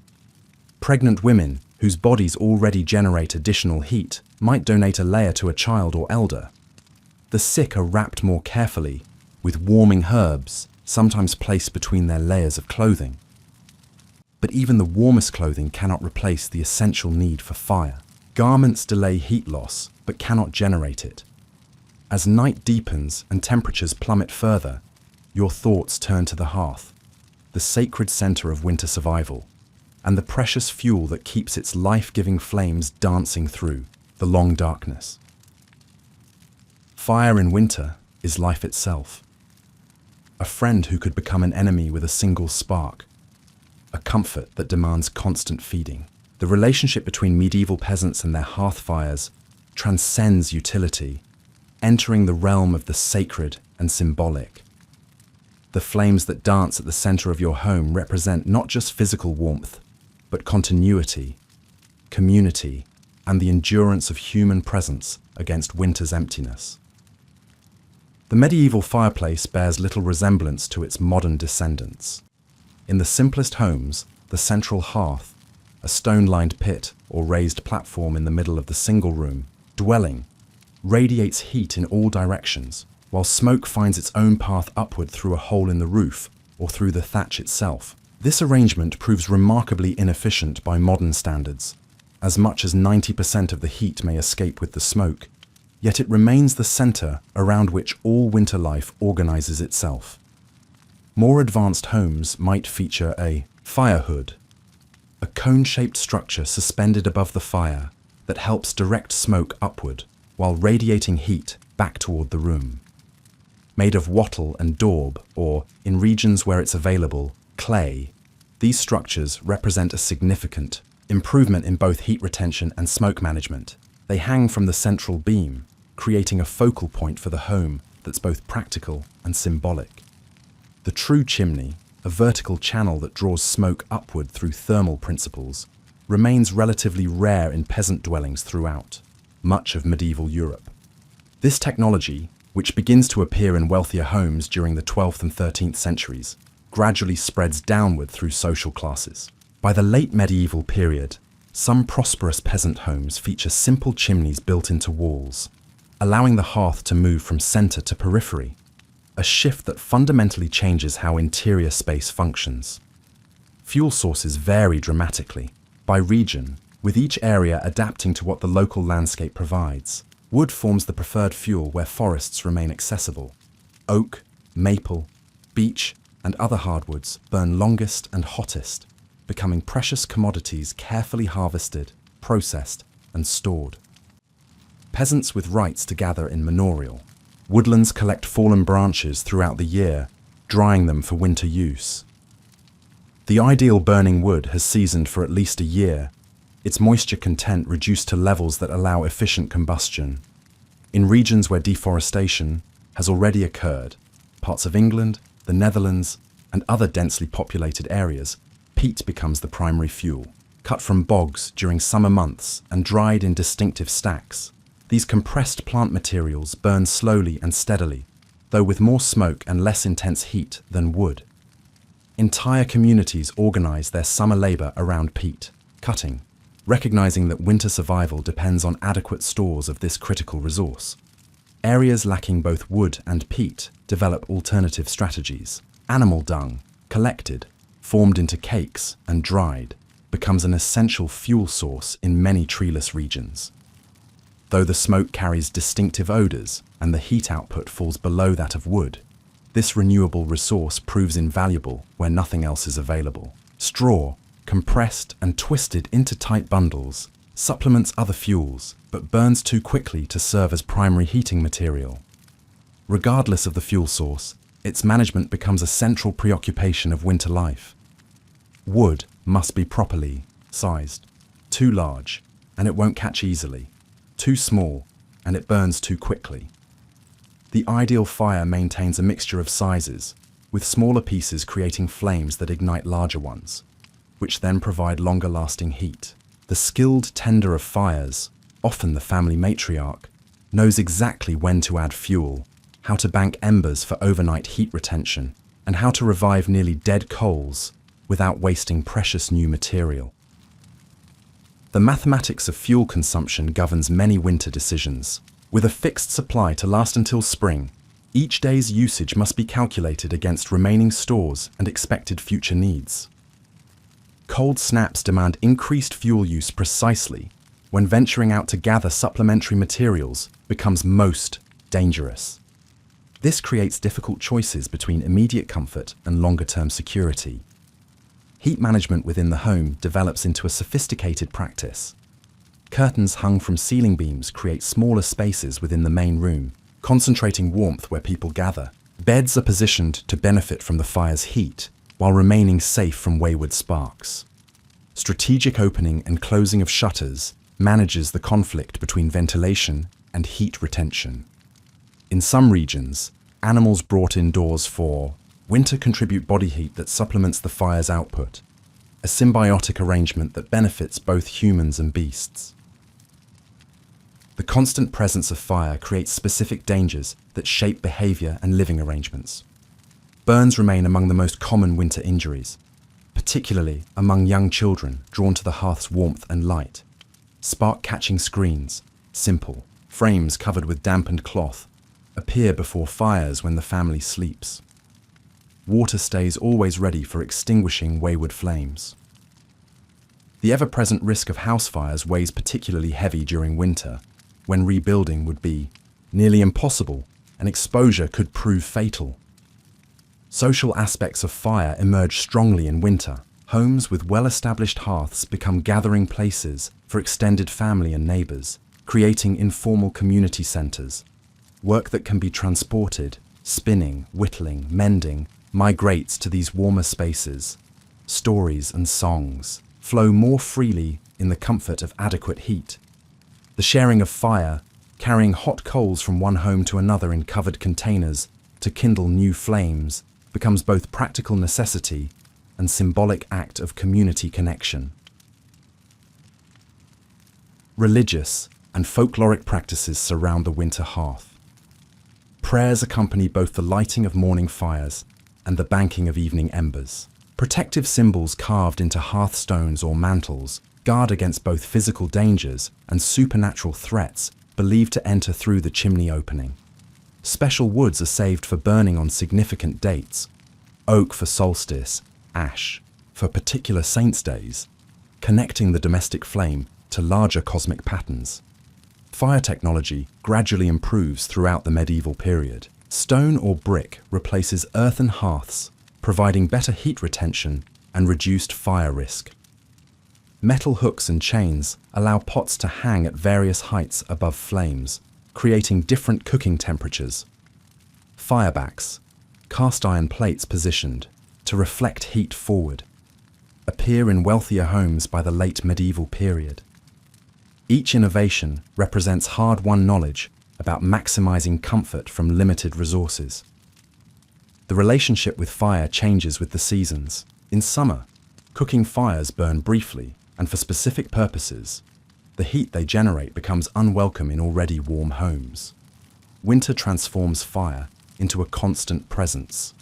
Speaker 1: Pregnant women, whose bodies already generate additional heat, might donate a layer to a child or elder. The sick are wrapped more carefully, with warming herbs, sometimes placed between their layers of clothing. But even the warmest clothing cannot replace the essential need for fire. Garments delay heat loss, but cannot generate it. As night deepens and temperatures plummet further, your thoughts turn to the hearth, the sacred center of winter survival, and the precious fuel that keeps its life-giving flames dancing through the long darkness. Fire in winter is life itself. A friend who could become an enemy with a single spark. A comfort that demands constant feeding. The relationship between medieval peasants and their hearth fires transcends utility, entering the realm of the sacred and symbolic. The flames that dance at the center of your home represent not just physical warmth, but continuity, community, and the endurance of human presence against winter's emptiness. The medieval fireplace bears little resemblance to its modern descendants. In the simplest homes, the central hearth, a stone-lined pit or raised platform in the middle of the single-room dwelling, radiates heat in all directions, while smoke finds its own path upward through a hole in the roof or through the thatch itself. This arrangement proves remarkably inefficient by modern standards. As much as 90% of the heat may escape with the smoke, yet it remains the center around which all winter life organizes itself. More advanced homes might feature a fire hood, a cone-shaped structure suspended above the fire that helps direct smoke upward while radiating heat back toward the room. Made of wattle and daub, or, in regions where it's available, clay, these structures represent a significant improvement in both heat retention and smoke management. They hang from the central beam, creating a focal point for the home that's both practical and symbolic. The true chimney, a vertical channel that draws smoke upward through thermal principles, remains relatively rare in peasant dwellings throughout much of medieval Europe. This technology, which begins to appear in wealthier homes during the 12th and 13th centuries, gradually spreads downward through social classes. By the late medieval period, some prosperous peasant homes feature simple chimneys built into walls, allowing the hearth to move from center to periphery, a shift that fundamentally changes how interior space functions. Fuel sources vary dramatically by region, with each area adapting to what the local landscape provides. Wood forms the preferred fuel where forests remain accessible. Oak, maple, beech, and other hardwoods burn longest and hottest, becoming precious commodities carefully harvested, processed, and stored. Peasants with rights to gather in manorial. Woodlands collect fallen branches throughout the year, drying them for winter use. The ideal burning wood has seasoned for at least a year, its moisture content reduced to levels that allow efficient combustion. In regions where deforestation has already occurred, parts of England, the Netherlands, and other densely populated areas, peat becomes the primary fuel. Cut from bogs during summer months and dried in distinctive stacks, these compressed plant materials burn slowly and steadily, though with more smoke and less intense heat than wood. Entire communities organize their summer labor around peat, cutting, recognizing that winter survival depends on adequate stores of this critical resource. Areas lacking both wood and peat develop alternative strategies. Animal dung, collected, formed into cakes, and dried, becomes an essential fuel source in many treeless regions. Though the smoke carries distinctive odors and the heat output falls below that of wood, this renewable resource proves invaluable where nothing else is available. Straw, compressed and twisted into tight bundles, supplements other fuels, but burns too quickly to serve as primary heating material. Regardless of the fuel source, its management becomes a central preoccupation of winter life. Wood must be properly sized. Too large, and it won't catch easily. Too small, and it burns too quickly. The ideal fire maintains a mixture of sizes, with smaller pieces creating flames that ignite larger ones, which then provide longer-lasting heat. The skilled tender of fires, often the family matriarch, knows exactly when to add fuel, how to bank embers for overnight heat retention, and how to revive nearly dead coals without wasting precious new material. The mathematics of fuel consumption governs many winter decisions. With a fixed supply to last until spring, each day's usage must be calculated against remaining stores and expected future needs. Cold snaps demand increased fuel use precisely when venturing out to gather supplementary materials becomes most dangerous. This creates difficult choices between immediate comfort and longer-term security. Heat management within the home develops into a sophisticated practice. Curtains hung from ceiling beams create smaller spaces within the main room, concentrating warmth where people gather. Beds are positioned to benefit from the fire's heat, while remaining safe from wayward sparks. Strategic opening and closing of shutters manages the conflict between ventilation and heat retention. In some regions, animals brought indoors for winter contribute body heat that supplements the fire's output, a symbiotic arrangement that benefits both humans and beasts. The constant presence of fire creates specific dangers that shape behavior and living arrangements. Burns remain among the most common winter injuries, particularly among young children drawn to the hearth's warmth and light. Spark-catching screens, simple, frames covered with dampened cloth, appear before fires when the family sleeps. Water stays always ready for extinguishing wayward flames. The ever-present risk of house fires weighs particularly heavy during winter, when rebuilding would be nearly impossible and exposure could prove fatal. Social aspects of fire emerge strongly in winter. Homes with well-established hearths become gathering places for extended family and neighbors, creating informal community centers. Work that can be transported, spinning, whittling, mending, migrates to these warmer spaces. Stories and songs flow more freely in the comfort of adequate heat. The sharing of fire, carrying hot coals from one home to another in covered containers to kindle new flames, becomes both practical necessity and symbolic act of community connection. Religious and folkloric practices surround the winter hearth. Prayers accompany both the lighting of morning fires and the banking of evening embers. Protective symbols carved into hearthstones or mantles guard against both physical dangers and supernatural threats believed to enter through the chimney opening. Special woods are saved for burning on significant dates: oak for solstice, ash for particular saints' days, connecting the domestic flame to larger cosmic patterns. Fire technology gradually improves throughout the medieval period. Stone or brick replaces earthen hearths, providing better heat retention and reduced fire risk. Metal hooks and chains allow pots to hang at various heights above flames, creating different cooking temperatures. Firebacks, cast iron plates positioned to reflect heat forward, appear in wealthier homes by the late medieval period. Each innovation represents hard-won knowledge about maximizing comfort from limited resources. The relationship with fire changes with the seasons. In summer, cooking fires burn briefly and for specific purposes. The heat they generate becomes unwelcome in already warm homes. Winter transforms fire into a constant presence,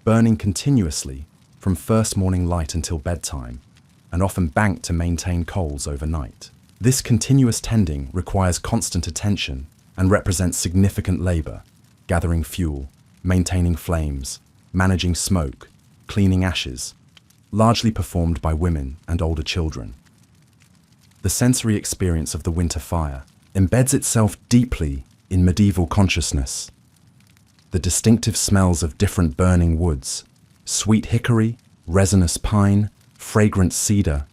Speaker 1: burning continuously from first morning light until bedtime, and often banked to maintain coals overnight. This continuous tending requires constant attention and represents significant labor, gathering fuel, maintaining flames, managing smoke, cleaning ashes, largely performed by women and older children. The sensory experience of the winter fire embeds itself deeply in medieval consciousness. The distinctive smells of different burning woods, sweet hickory, resinous pine, fragrant cedar,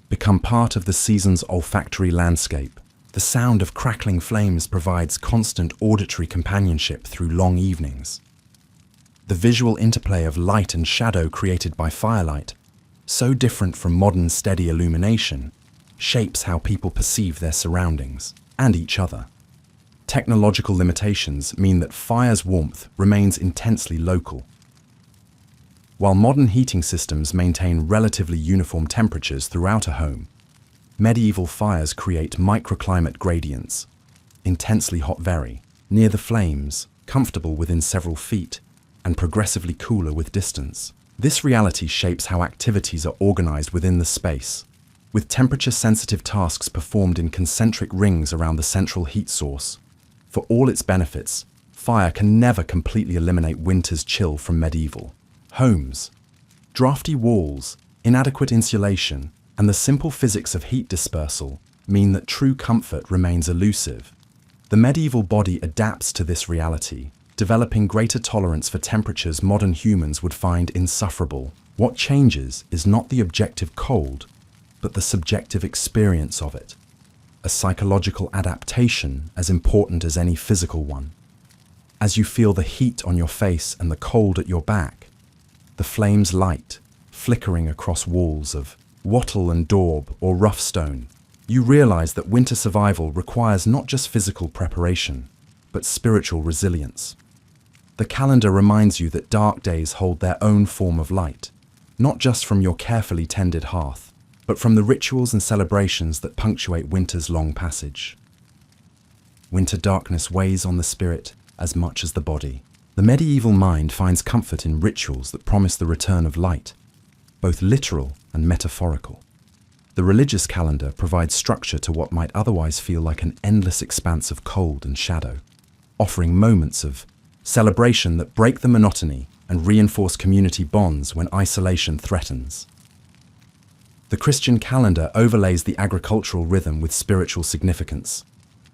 Speaker 1: become part of the season's olfactory landscape. The sound of crackling flames provides constant auditory companionship through long evenings. The visual interplay of light and shadow created by firelight, so different from modern steady illumination, shapes how people perceive their surroundings and each other. Technological limitations mean that fire's warmth remains intensely local. While modern heating systems maintain relatively uniform temperatures throughout a home, medieval fires create microclimate gradients, intensely hot very near the flames, comfortable within several feet, and progressively cooler with distance. This reality shapes how activities are organized within the space, with temperature-sensitive tasks performed in concentric rings around the central heat source. For all its benefits, fire can never completely eliminate winter's chill from medieval homes. Drafty walls, inadequate insulation, and the simple physics of heat dispersal mean that true comfort remains elusive. The medieval body adapts to this reality, developing greater tolerance for temperatures modern humans would find insufferable. What changes is not the objective cold, but the subjective experience of it. A psychological adaptation as important as any physical one. As you feel the heat on your face and the cold at your back, the flames light, flickering across walls of wattle and daub or rough stone, you realize that winter survival requires not just physical preparation, but spiritual resilience. The calendar reminds you that dark days hold their own form of light, not just from your carefully tended hearth, but from the rituals and celebrations that punctuate winter's long passage. Winter darkness weighs on the spirit as much as the body. The medieval mind finds comfort in rituals that promise the return of light, both literal and metaphorical. The religious calendar provides structure to what might otherwise feel like an endless expanse of cold and shadow, offering moments of celebration that break the monotony and reinforce community bonds when isolation threatens. The Christian calendar overlays the agricultural rhythm with spiritual significance.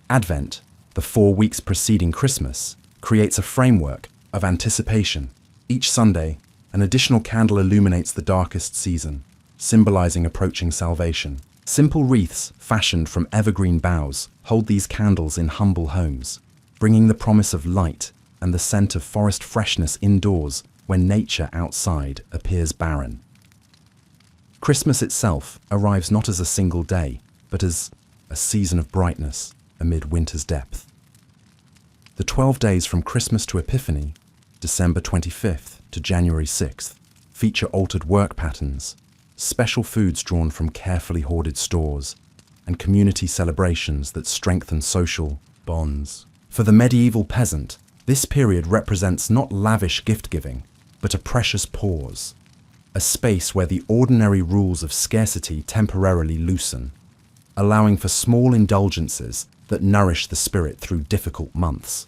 Speaker 1: Advent, the 4 weeks preceding Christmas, creates a framework of anticipation. Each Sunday, an additional candle illuminates the darkest season, symbolizing approaching salvation. Simple wreaths fashioned from evergreen boughs hold these candles in humble homes, bringing the promise of light and the scent of forest freshness indoors when nature outside appears barren. Christmas itself arrives not as a single day, but as a season of brightness amid winter's depth. The 12 days from Christmas to Epiphany, December 25th to January 6th, feature altered work patterns, special foods drawn from carefully hoarded stores, and community celebrations that strengthen social bonds. For the medieval peasant, this period represents not lavish gift-giving, but a precious pause, a space where the ordinary rules of scarcity temporarily loosen, allowing for small indulgences that nourish the spirit through difficult months.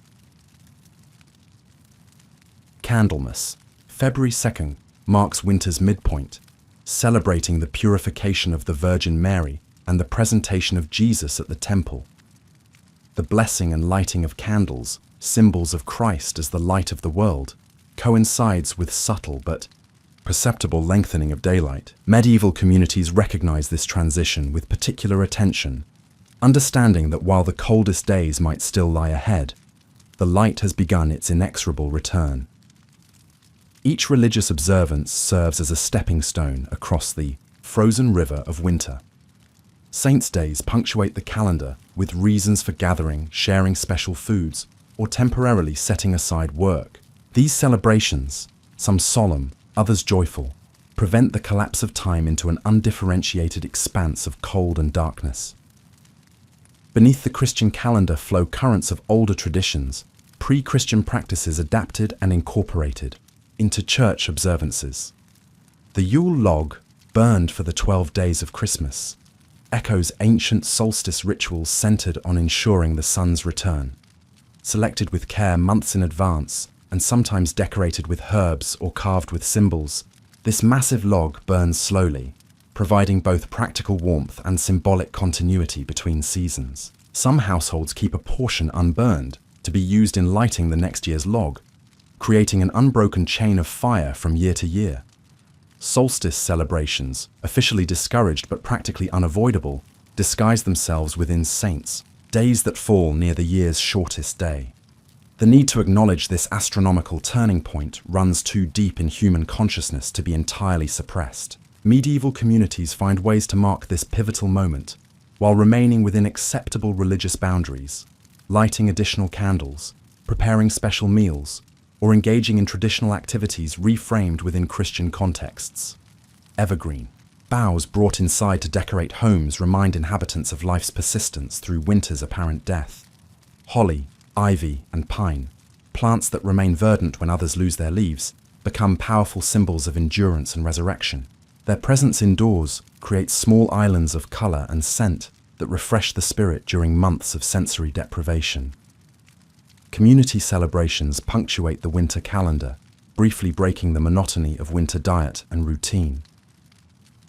Speaker 1: Candlemas, February 2nd, marks winter's midpoint, celebrating the purification of the Virgin Mary and the presentation of Jesus at the temple. The blessing and lighting of candles, symbols of Christ as the light of the world, coincides with subtle but perceptible lengthening of daylight. Medieval communities recognize this transition with particular attention, understanding that while the coldest days might still lie ahead, the light has begun its inexorable return. Each religious observance serves as a stepping stone across the frozen river of winter. Saints' days punctuate the calendar with reasons for gathering, sharing special foods, or temporarily setting aside work. These celebrations, some solemn, others joyful, prevent the collapse of time into an undifferentiated expanse of cold and darkness. Beneath the Christian calendar flow currents of older traditions, pre-Christian practices adapted and incorporated into church observances. The Yule log, burned for the 12 days of Christmas, echoes ancient solstice rituals centered on ensuring the sun's return. Selected with care months in advance, and sometimes decorated with herbs or carved with symbols, this massive log burns slowly, providing both practical warmth and symbolic continuity between seasons. Some households keep a portion unburned to be used in lighting the next year's log, creating an unbroken chain of fire from year to year. Solstice celebrations, officially discouraged but practically unavoidable, disguise themselves within saints, days that fall near the year's shortest day. The need to acknowledge this astronomical turning point runs too deep in human consciousness to be entirely suppressed. Medieval communities find ways to mark this pivotal moment while remaining within acceptable religious boundaries, lighting additional candles, preparing special meals, or engaging in traditional activities reframed within Christian contexts. Evergreen. Boughs brought inside to decorate homes remind inhabitants of life's persistence through winter's apparent death. Holly, ivy, and pine, plants that remain verdant when others lose their leaves, become powerful symbols of endurance and resurrection. Their presence indoors creates small islands of colour and scent that refresh the spirit during months of sensory deprivation. Community celebrations punctuate the winter calendar, briefly breaking the monotony of winter diet and routine.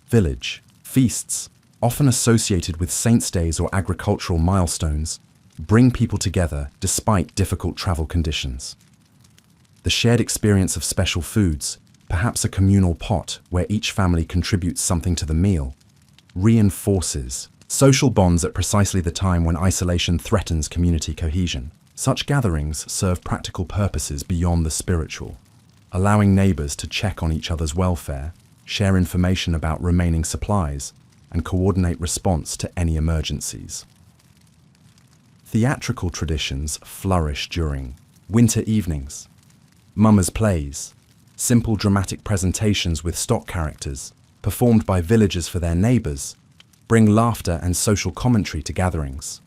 Speaker 1: Village. Feasts, often associated with saints' days or agricultural milestones, bring people together despite difficult travel conditions. The shared experience of special foods, perhaps a communal pot where each family contributes something to the meal, reinforces social bonds at precisely the time when isolation threatens community cohesion. Such gatherings serve practical purposes beyond the spiritual, allowing neighbours to check on each other's welfare, share information about remaining supplies, and coordinate response to any emergencies. Theatrical traditions flourish during winter evenings, mummers' plays, simple dramatic presentations with stock characters, performed by villagers for their neighbours, bring laughter and social commentary to gatherings.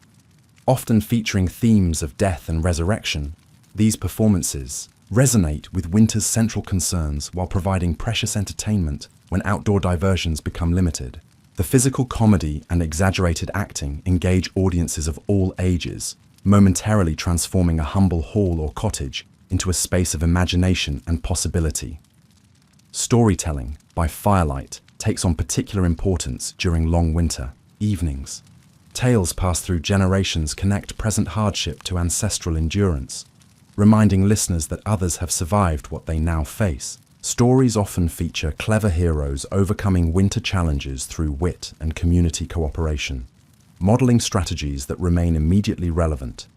Speaker 1: Often featuring themes of death and resurrection, these performances resonate with winter's central concerns while providing precious entertainment when outdoor diversions become limited. The physical comedy and exaggerated acting engage audiences of all ages, momentarily transforming a humble hall or cottage into a space of imagination and possibility. Storytelling by firelight takes on particular importance during long winter evenings. Tales passed through generations connect present hardship to ancestral endurance, reminding listeners that others have survived what they now face. Stories often feature clever heroes overcoming winter challenges through wit and community cooperation, modeling strategies that remain immediately relevant.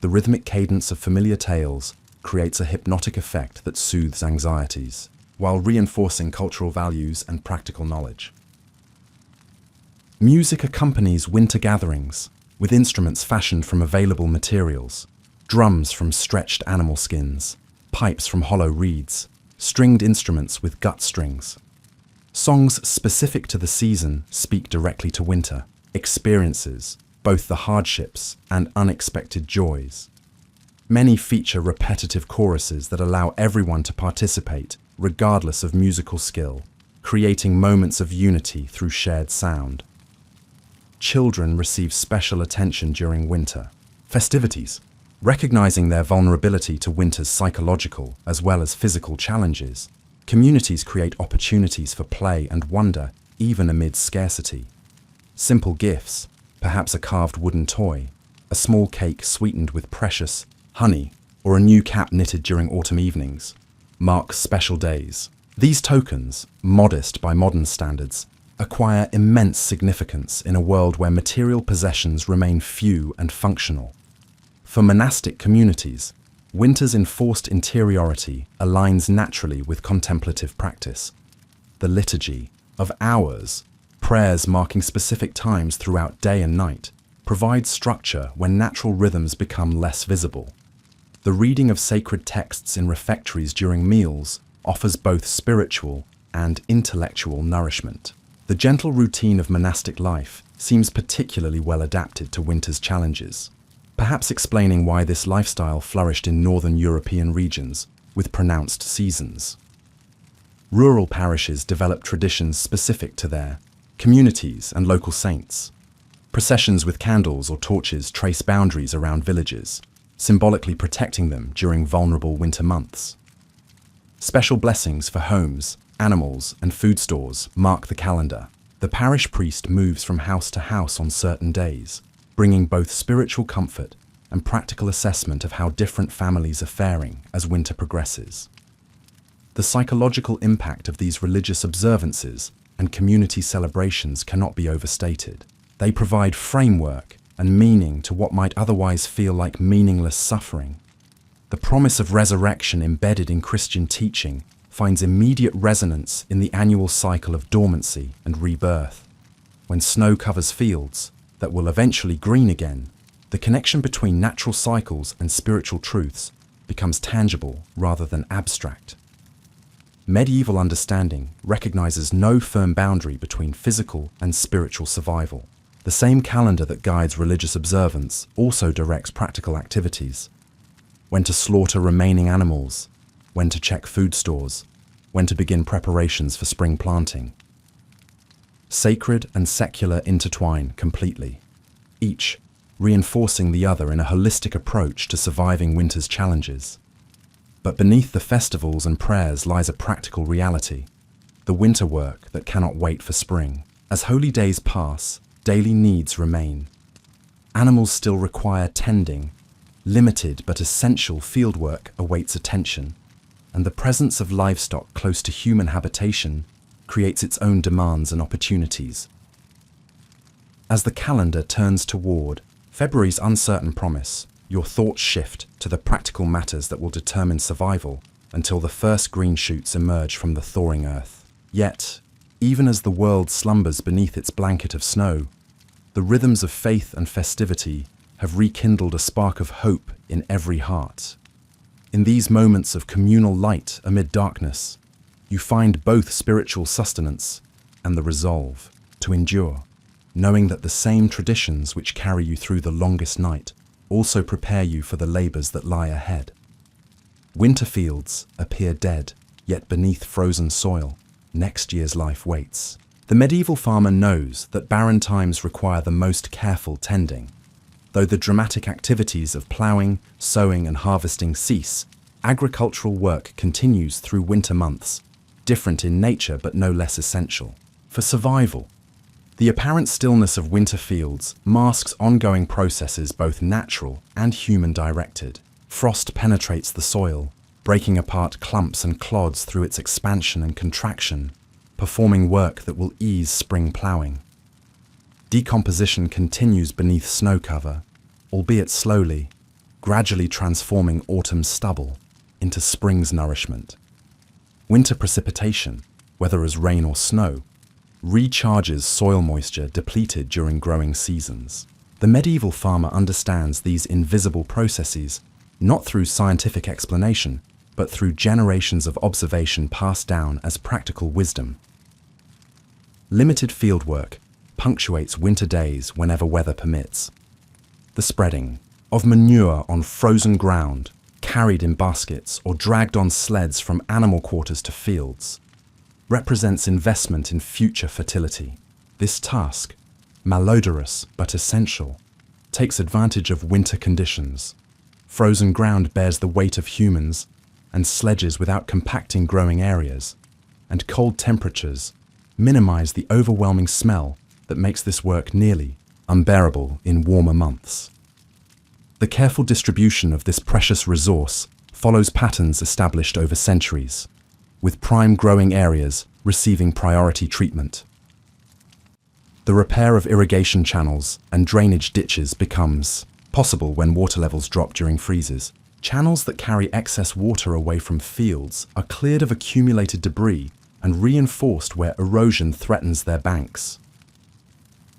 Speaker 1: The rhythmic cadence of familiar tales creates a hypnotic effect that soothes anxieties, while reinforcing cultural values and practical knowledge. Music accompanies winter gatherings, with instruments fashioned from available materials, drums from stretched animal skins, pipes from hollow reeds, stringed instruments with gut strings. Songs specific to the season speak directly to winter experiences, both the hardships and unexpected joys. Many feature repetitive choruses that allow everyone to participate, regardless of musical skill, creating moments of unity through shared sound. Children receive special attention during winter festivities, recognizing their vulnerability to winter's psychological as well as physical challenges. Communities create opportunities for play and wonder, even amid scarcity. Simple gifts, perhaps a carved wooden toy, a small cake sweetened with precious honey, or a new cap knitted during autumn evenings, mark special days. These tokens, modest by modern standards, acquire immense significance in a world where material possessions remain few and functional. For monastic communities, winter's enforced interiority aligns naturally with contemplative practice. The liturgy of hours, prayers marking specific times throughout day and night, provides structure when natural rhythms become less visible. The reading of sacred texts in refectories during meals offers both spiritual and intellectual nourishment. The gentle routine of monastic life seems particularly well adapted to winter's challenges, perhaps explaining why this lifestyle flourished in northern European regions with pronounced seasons. Rural parishes developed traditions specific to their communities and local saints. Processions with candles or torches trace boundaries around villages, symbolically protecting them during vulnerable winter months. Special blessings for homes, animals, and food stores mark the calendar. The parish priest moves from house to house on certain days, bringing both spiritual comfort and practical assessment of how different families are faring as winter progresses. The psychological impact of these religious observances and community celebrations cannot be overstated. They provide framework and meaning to what might otherwise feel like meaningless suffering. The promise of resurrection embedded in Christian teaching finds immediate resonance in the annual cycle of dormancy and rebirth. When snow covers fields that will eventually green again, the connection between natural cycles and spiritual truths becomes tangible rather than abstract. Medieval understanding recognizes no firm boundary between physical and spiritual survival. The same calendar that guides religious observance also directs practical activities. When to slaughter remaining animals, when to check food stores, when to begin preparations for spring planting. Sacred and secular intertwine completely, each reinforcing the other in a holistic approach to surviving winter's challenges. But beneath the festivals and prayers lies a practical reality, the winter work that cannot wait for spring. As holy days pass, daily needs remain. Animals still require tending. Limited but essential fieldwork awaits attention, and the presence of livestock close to human habitation creates its own demands and opportunities. As the calendar turns toward February's uncertain promise, your thoughts shift to the practical matters that will determine survival until the first green shoots emerge from the thawing earth. Yet, even as the world slumbers beneath its blanket of snow, the rhythms of faith and festivity have rekindled a spark of hope in every heart. In these moments of communal light amid darkness, you find both spiritual sustenance and the resolve to endure, knowing that the same traditions which carry you through the longest night also prepare you for the labors that lie ahead. Winter fields appear dead, yet beneath frozen soil, next year's life waits. The medieval farmer knows that barren times require the most careful tending. Though the dramatic activities of ploughing, sowing and harvesting cease, agricultural work continues through winter months, different in nature but no less essential. For survival, the apparent stillness of winter fields masks ongoing processes both natural and human-directed. Frost penetrates the soil, breaking apart clumps and clods through its expansion and contraction, performing work that will ease spring ploughing. Decomposition continues beneath snow cover, albeit slowly, gradually transforming autumn's stubble into spring's nourishment. Winter precipitation, whether as rain or snow, recharges soil moisture depleted during growing seasons. The medieval farmer understands these invisible processes not through scientific explanation, but through generations of observation passed down as practical wisdom. Limited fieldwork punctuates winter days whenever weather permits. The spreading of manure on frozen ground, carried in baskets or dragged on sleds from animal quarters to fields, represents investment in future fertility. This task, malodorous but essential, takes advantage of winter conditions. Frozen ground bears the weight of humans and sledges without compacting growing areas, and cold temperatures minimize the overwhelming smell that makes this work nearly unbearable in warmer months. The careful distribution of this precious resource follows patterns established over centuries, with prime growing areas receiving priority treatment. The repair of irrigation channels and drainage ditches becomes possible when water levels drop during freezes. Channels that carry excess water away from fields are cleared of accumulated debris and reinforced where erosion threatens their banks.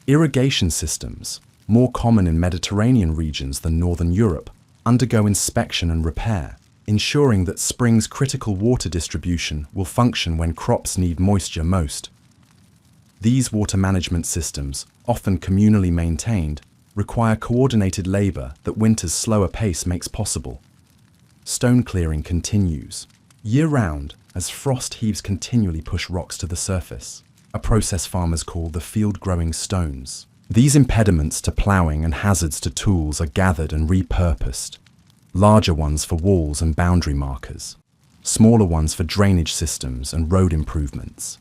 Speaker 1: Irrigation systems, more common in Mediterranean regions than Northern Europe, undergo inspection and repair, ensuring that spring's critical water distribution will function when crops need moisture most. These water management systems, often communally maintained, require coordinated labor that winter's slower pace makes possible. Stone clearing continues, year-round, as frost heaves continually push rocks to the surface, a process farmers call the field-growing stones. These impediments to ploughing and hazards to tools are gathered and repurposed, larger ones for walls and boundary markers, smaller ones for drainage systems and road improvements.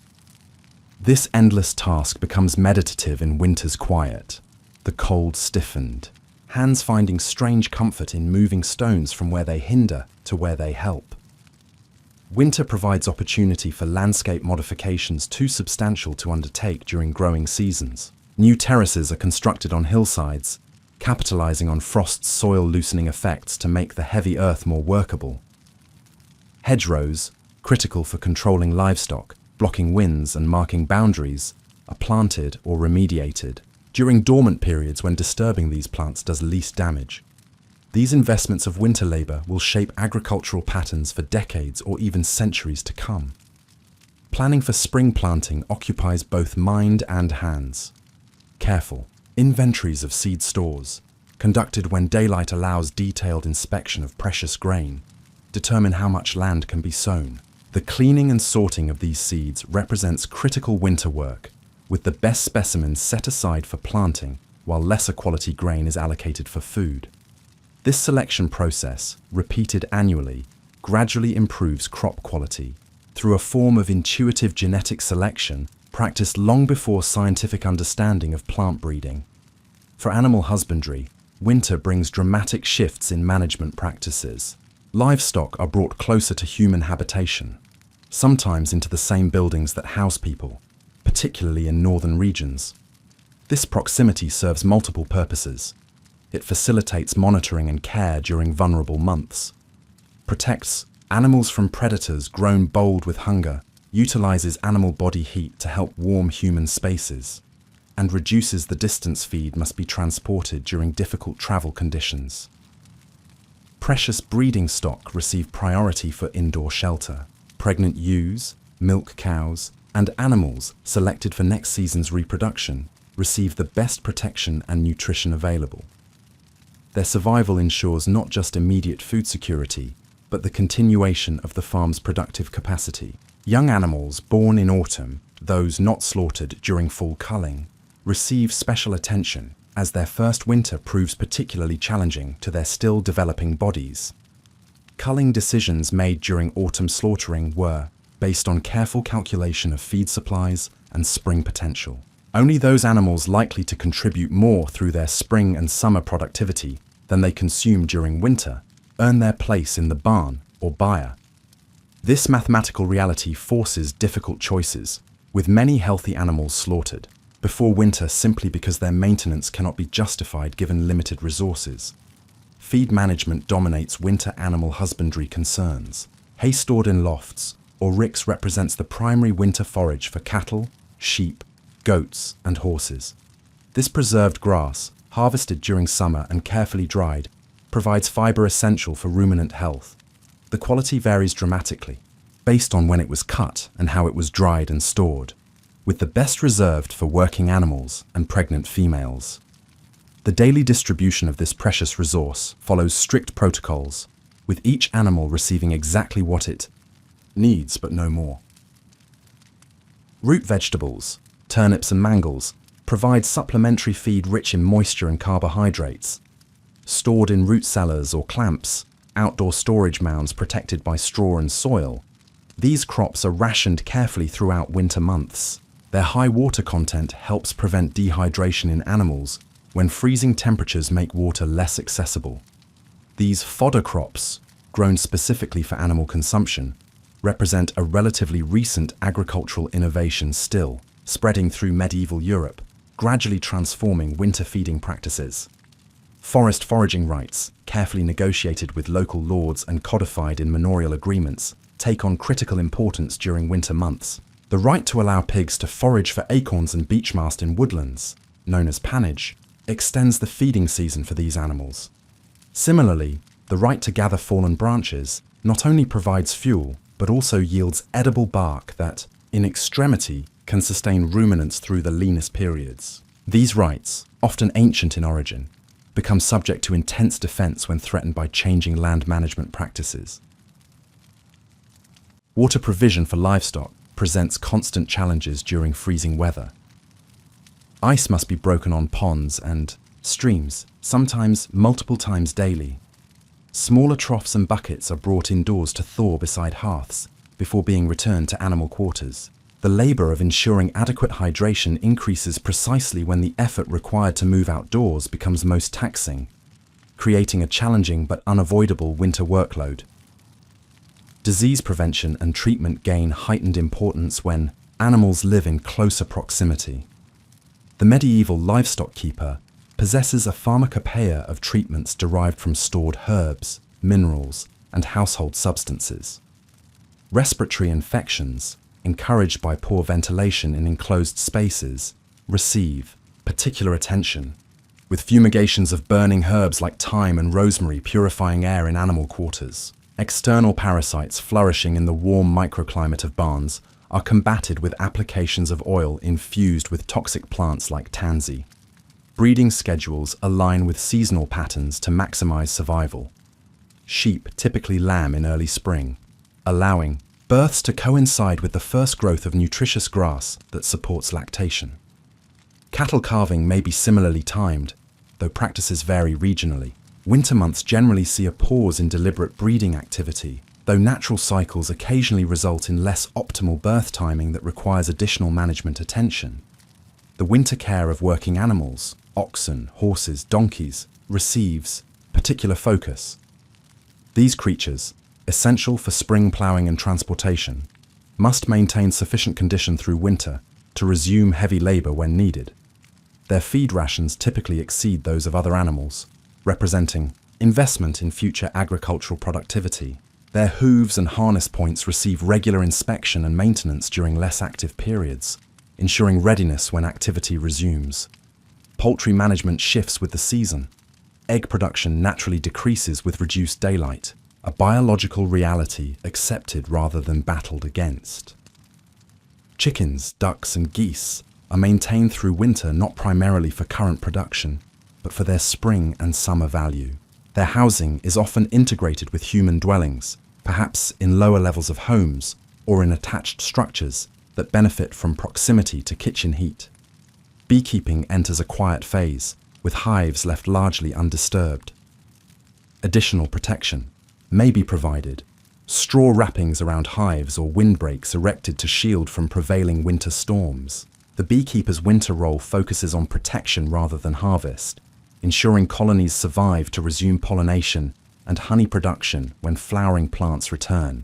Speaker 1: This endless task becomes meditative in winter's quiet, the cold stiffened, hands finding strange comfort in moving stones from where they hinder to where they help. Winter provides opportunity for landscape modifications too substantial to undertake during growing seasons. New terraces are constructed on hillsides, capitalizing on frost's soil-loosening effects to make the heavy earth more workable. Hedgerows, critical for controlling livestock, blocking winds and marking boundaries, are planted or remediated during dormant periods when disturbing these plants does least damage. These investments of winter labor will shape agricultural patterns for decades or even centuries to come. Planning for spring planting occupies both mind and hands. Careful inventories of seed stores, conducted when daylight allows detailed inspection of precious grain, determine how much land can be sown. The cleaning and sorting of these seeds represents critical winter work, with the best specimens set aside for planting, while lesser quality grain is allocated for food. This selection process, repeated annually, gradually improves crop quality through a form of intuitive genetic selection practiced long before scientific understanding of plant breeding. For animal husbandry, winter brings dramatic shifts in management practices. Livestock are brought closer to human habitation, sometimes into the same buildings that house people, particularly in northern regions. This proximity serves multiple purposes. It facilitates monitoring and care during vulnerable months, protects animals from predators grown bold with hunger, utilizes animal body heat to help warm human spaces, and reduces the distance feed must be transported during difficult travel conditions. Precious breeding stock receive priority for indoor shelter. Pregnant ewes, milk cows, and animals selected for next season's reproduction receive the best protection and nutrition available. Their survival ensures not just immediate food security, but the continuation of the farm's productive capacity. Young animals born in autumn, those not slaughtered during fall culling, receive special attention as their first winter proves particularly challenging to their still developing bodies. Culling decisions made during autumn slaughtering were based on careful calculation of feed supplies and spring potential. Only those animals likely to contribute more through their spring and summer productivity than they consume during winter earn their place in the barn or byre. This mathematical reality forces difficult choices, with many healthy animals slaughtered before winter simply because their maintenance cannot be justified given limited resources. Feed management dominates winter animal husbandry concerns. Hay stored in lofts or ricks represents the primary winter forage for cattle, sheep, goats, and horses. This preserved grass, harvested during summer and carefully dried, provides fiber essential for ruminant health. The quality varies dramatically, based on when it was cut and how it was dried and stored, with the best reserved for working animals and pregnant females. The daily distribution of this precious resource follows strict protocols, with each animal receiving exactly what it needs but no more. Root vegetables, turnips and mangels, provide supplementary feed rich in moisture and carbohydrates. Stored in root cellars or clamps, outdoor storage mounds protected by straw and soil, these crops are rationed carefully throughout winter months. Their high water content helps prevent dehydration in animals when freezing temperatures make water less accessible. These fodder crops, grown specifically for animal consumption, represent a relatively recent agricultural innovation still spreading through medieval Europe, gradually transforming winter feeding practices. Forest foraging rights, carefully negotiated with local lords and codified in manorial agreements, take on critical importance during winter months. The right to allow pigs to forage for acorns and beechmast in woodlands, known as pannage, extends the feeding season for these animals. Similarly, the right to gather fallen branches not only provides fuel, but also yields edible bark that, in extremity, can sustain ruminants through the leanest periods. These rights, often ancient in origin, become subject to intense defense when threatened by changing land management practices. Water provision for livestock presents constant challenges during freezing weather. Ice must be broken on ponds and streams, sometimes multiple times daily. Smaller troughs and buckets are brought indoors to thaw beside hearths before being returned to animal quarters. The labor of ensuring adequate hydration increases precisely when the effort required to move outdoors becomes most taxing, creating a challenging but unavoidable winter workload. Disease prevention and treatment gain heightened importance when animals live in closer proximity. The medieval livestock keeper possesses a pharmacopoeia of treatments derived from stored herbs, minerals, and household substances. Respiratory infections, encouraged by poor ventilation in enclosed spaces, receive particular attention, with fumigations of burning herbs like thyme and rosemary purifying air in animal quarters. External parasites flourishing in the warm microclimate of barns are combated with applications of oil infused with toxic plants like tansy. Breeding schedules align with seasonal patterns to maximize survival. Sheep typically lamb in early spring, allowing births to coincide with the first growth of nutritious grass that supports lactation. Cattle calving may be similarly timed, though practices vary regionally. Winter months generally see a pause in deliberate breeding activity, though natural cycles occasionally result in less optimal birth timing that requires additional management attention. The winter care of working animals, oxen, horses, donkeys, receives particular focus. These creatures, essential for spring ploughing and transportation, must maintain sufficient condition through winter to resume heavy labor when needed. Their feed rations typically exceed those of other animals, representing investment in future agricultural productivity. Their hooves and harness points receive regular inspection and maintenance during less active periods, ensuring readiness when activity resumes. Poultry management shifts with the season. Egg production naturally decreases with reduced daylight, a biological reality accepted rather than battled against. Chickens, ducks, and geese are maintained through winter not primarily for current production, but for their spring and summer value. Their housing is often integrated with human dwellings, perhaps in lower levels of homes or in attached structures that benefit from proximity to kitchen heat. Beekeeping enters a quiet phase, with hives left largely undisturbed. Additional protection may be provided. Straw wrappings around hives or windbreaks erected to shield from prevailing winter storms. The beekeeper's winter role focuses on protection rather than harvest, ensuring colonies survive to resume pollination and honey production when flowering plants return.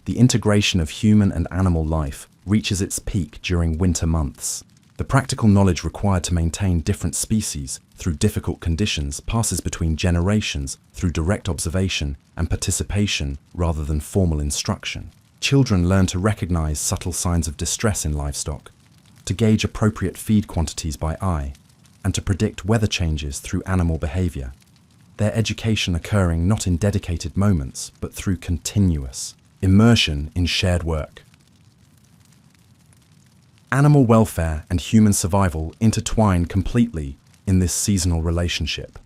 Speaker 1: The integration of human and animal life reaches its peak during winter months. The practical knowledge required to maintain different species through difficult conditions passes between generations through direct observation and participation rather than formal instruction. Children learn to recognize subtle signs of distress in livestock, to gauge appropriate feed quantities by eye, and to predict weather changes through animal behavior. Their education occurring not in dedicated moments, but through continuous immersion in shared work. Animal welfare and human survival intertwine completely in this seasonal relationship.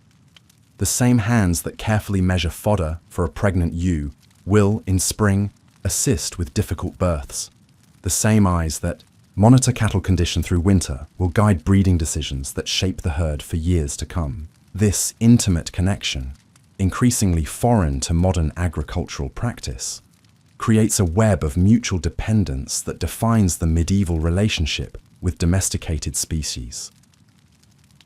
Speaker 1: The same hands that carefully measure fodder for a pregnant ewe will, in spring, assist with difficult births. The same eyes that monitor cattle condition through winter will guide breeding decisions that shape the herd for years to come. This intimate connection, increasingly foreign to modern agricultural practice, creates a web of mutual dependence that defines the medieval relationship with domesticated species.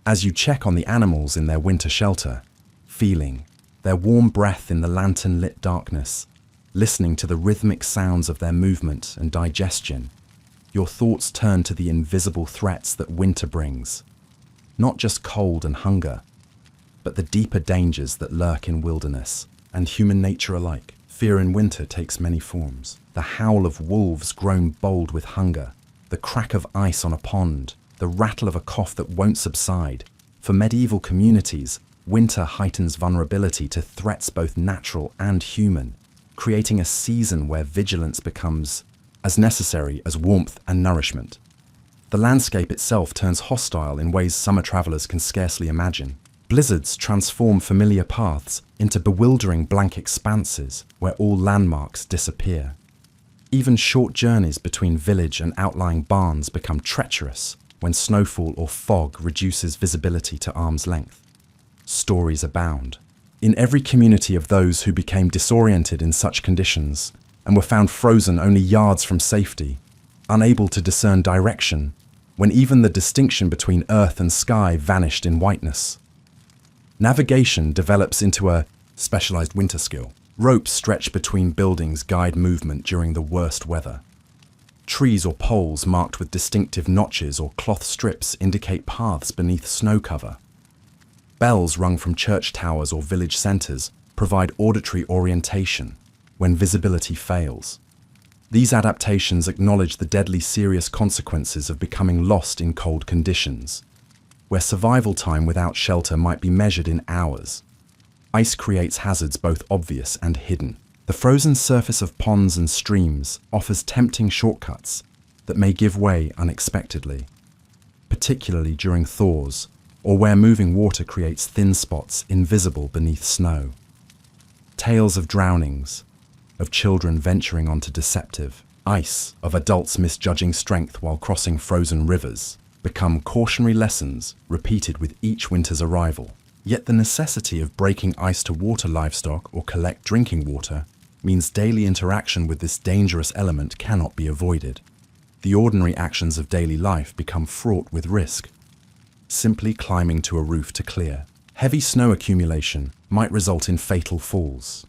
Speaker 1: As you check on the animals in their winter shelter, feeling their warm breath in the lantern-lit darkness, listening to the rhythmic sounds of their movement and digestion, your thoughts turn to the invisible threats that winter brings. Not just cold and hunger, but the deeper dangers that lurk in wilderness and human nature alike. Fear in winter takes many forms. The howl of wolves grown bold with hunger, the crack of ice on a pond, the rattle of a cough that won't subside. For medieval communities, winter heightens vulnerability to threats both natural and human, creating a season where vigilance becomes as necessary as warmth and nourishment. The landscape itself turns hostile in ways summer travelers can scarcely imagine. Blizzards transform familiar paths into bewildering blank expanses where all landmarks disappear. Even short journeys between village and outlying barns become treacherous when snowfall or fog reduces visibility to arm's length. Stories abound. In every community of those who became disoriented in such conditions and were found frozen only yards from safety, unable to discern direction, when even the distinction between earth and sky vanished in whiteness. Navigation develops into a specialized winter skill. Ropes stretched between buildings guide movement during the worst weather. Trees or poles marked with distinctive notches or cloth strips indicate paths beneath snow cover. Bells rung from church towers or village centres provide auditory orientation when visibility fails. These adaptations acknowledge the deadly serious consequences of becoming lost in cold conditions, where survival time without shelter might be measured in hours. Ice creates hazards both obvious and hidden. The frozen surface of ponds and streams offers tempting shortcuts that may give way unexpectedly, particularly during thaws or where moving water creates thin spots invisible beneath snow. Tales of drownings, of children venturing onto deceptive ice, of adults misjudging strength while crossing frozen rivers, become cautionary lessons repeated with each winter's arrival. Yet the necessity of breaking ice to water livestock or collect drinking water means daily interaction with this dangerous element cannot be avoided. The ordinary actions of daily life become fraught with risk. Simply climbing to a roof to clear heavy snow accumulation might result in fatal falls.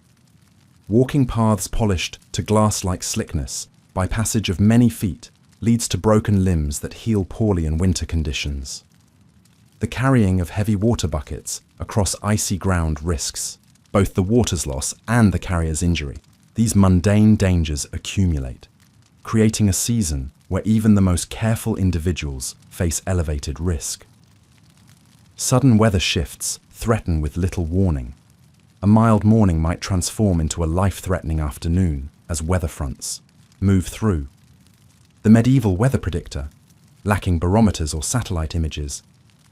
Speaker 1: Walking paths polished to glass-like slickness by passage of many feet leads to broken limbs that heal poorly in winter conditions. The carrying of heavy water buckets across icy ground risks both the water's loss and the carrier's injury. These mundane dangers accumulate, creating a season where even the most careful individuals face elevated risk. Sudden weather shifts threaten with little warning. A mild morning might transform into a life-threatening afternoon as weather fronts move through. The medieval weather predictor, lacking barometers or satellite images,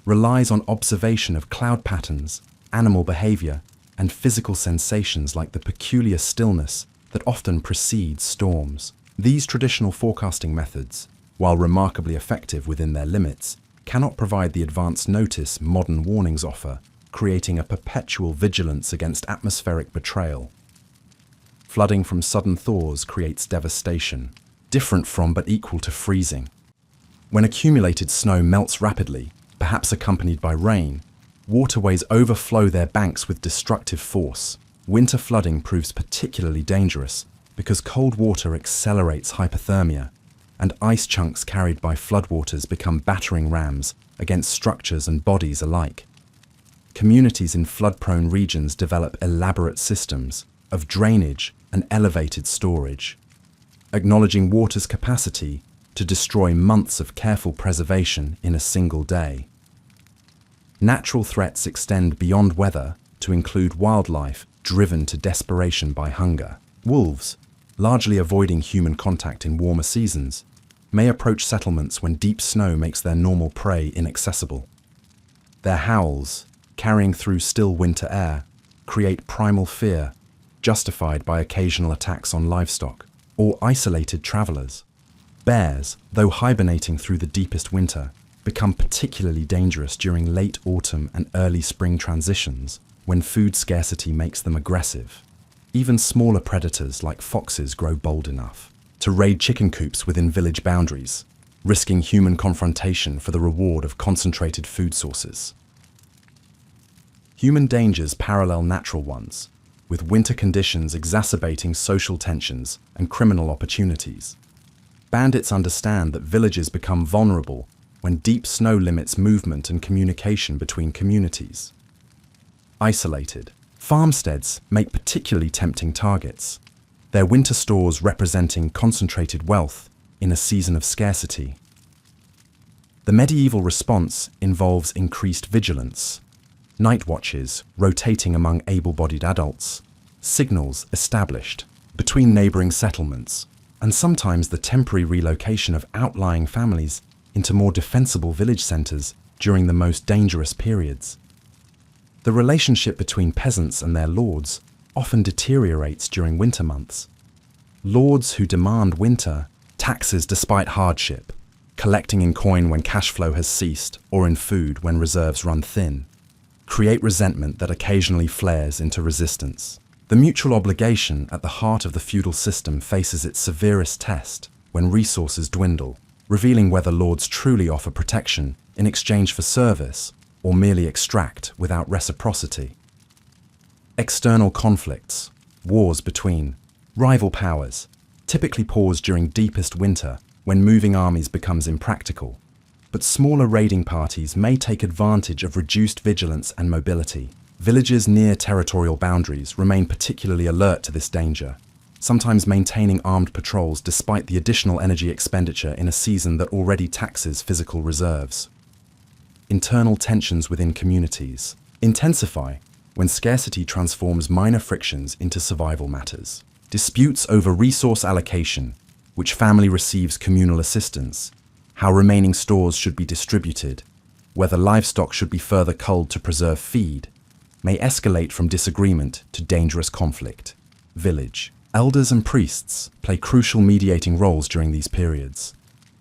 Speaker 1: relies on observation of cloud patterns, animal behavior, and physical sensations like the peculiar stillness that often precedes storms. These traditional forecasting methods, while remarkably effective within their limits, cannot provide the advance notice modern warnings offer, creating a perpetual vigilance against atmospheric betrayal. Flooding from sudden thaws creates devastation, different from but equal to freezing. When accumulated snow melts rapidly, perhaps accompanied by rain, waterways overflow their banks with destructive force. Winter flooding proves particularly dangerous because cold water accelerates hypothermia, and ice chunks carried by floodwaters become battering rams against structures and bodies alike. Communities in flood-prone regions develop elaborate systems of drainage and elevated storage, acknowledging water's capacity to destroy months of careful preservation in a single day. Natural threats extend beyond weather to include wildlife driven to desperation by hunger. Wolves, largely avoiding human contact in warmer seasons, may approach settlements when deep snow makes their normal prey inaccessible. Their howls, carrying through still winter air, create primal fear, justified by occasional attacks on livestock or isolated travelers. Bears, though hibernating through the deepest winter, become particularly dangerous during late autumn and early spring transitions when food scarcity makes them aggressive. Even smaller predators like foxes grow bold enough to raid chicken coops within village boundaries, risking human confrontation for the reward of concentrated food sources. Human dangers parallel natural ones, with winter conditions exacerbating social tensions and criminal opportunities. Bandits understand that villages become vulnerable when deep snow limits movement and communication between communities. Isolated, farmsteads make particularly tempting targets, their winter stores representing concentrated wealth in a season of scarcity. The medieval response involves increased vigilance, night watches rotating among able-bodied adults, signals established between neighboring settlements, and sometimes the temporary relocation of outlying families into more defensible village centers during the most dangerous periods. The relationship between peasants and their lords often deteriorates during winter months. Lords who demand winter taxes despite hardship, collecting in coin when cash flow has ceased or in food when reserves run thin, create resentment that occasionally flares into resistance. The mutual obligation at the heart of the feudal system faces its severest test when resources dwindle, revealing whether lords truly offer protection in exchange for service or merely extract without reciprocity. External conflicts, wars between rival powers, typically pause during deepest winter when moving armies becomes impractical. But smaller raiding parties may take advantage of reduced vigilance and mobility. Villages near territorial boundaries remain particularly alert to this danger, sometimes maintaining armed patrols despite the additional energy expenditure in a season that already taxes physical reserves. Internal tensions within communities intensify when scarcity transforms minor frictions into survival matters. Disputes over resource allocation, which family receives communal assistance, how remaining stores should be distributed, whether livestock should be further culled to preserve feed, may escalate from disagreement to dangerous conflict. Village. Elders and priests play crucial mediating roles during these periods,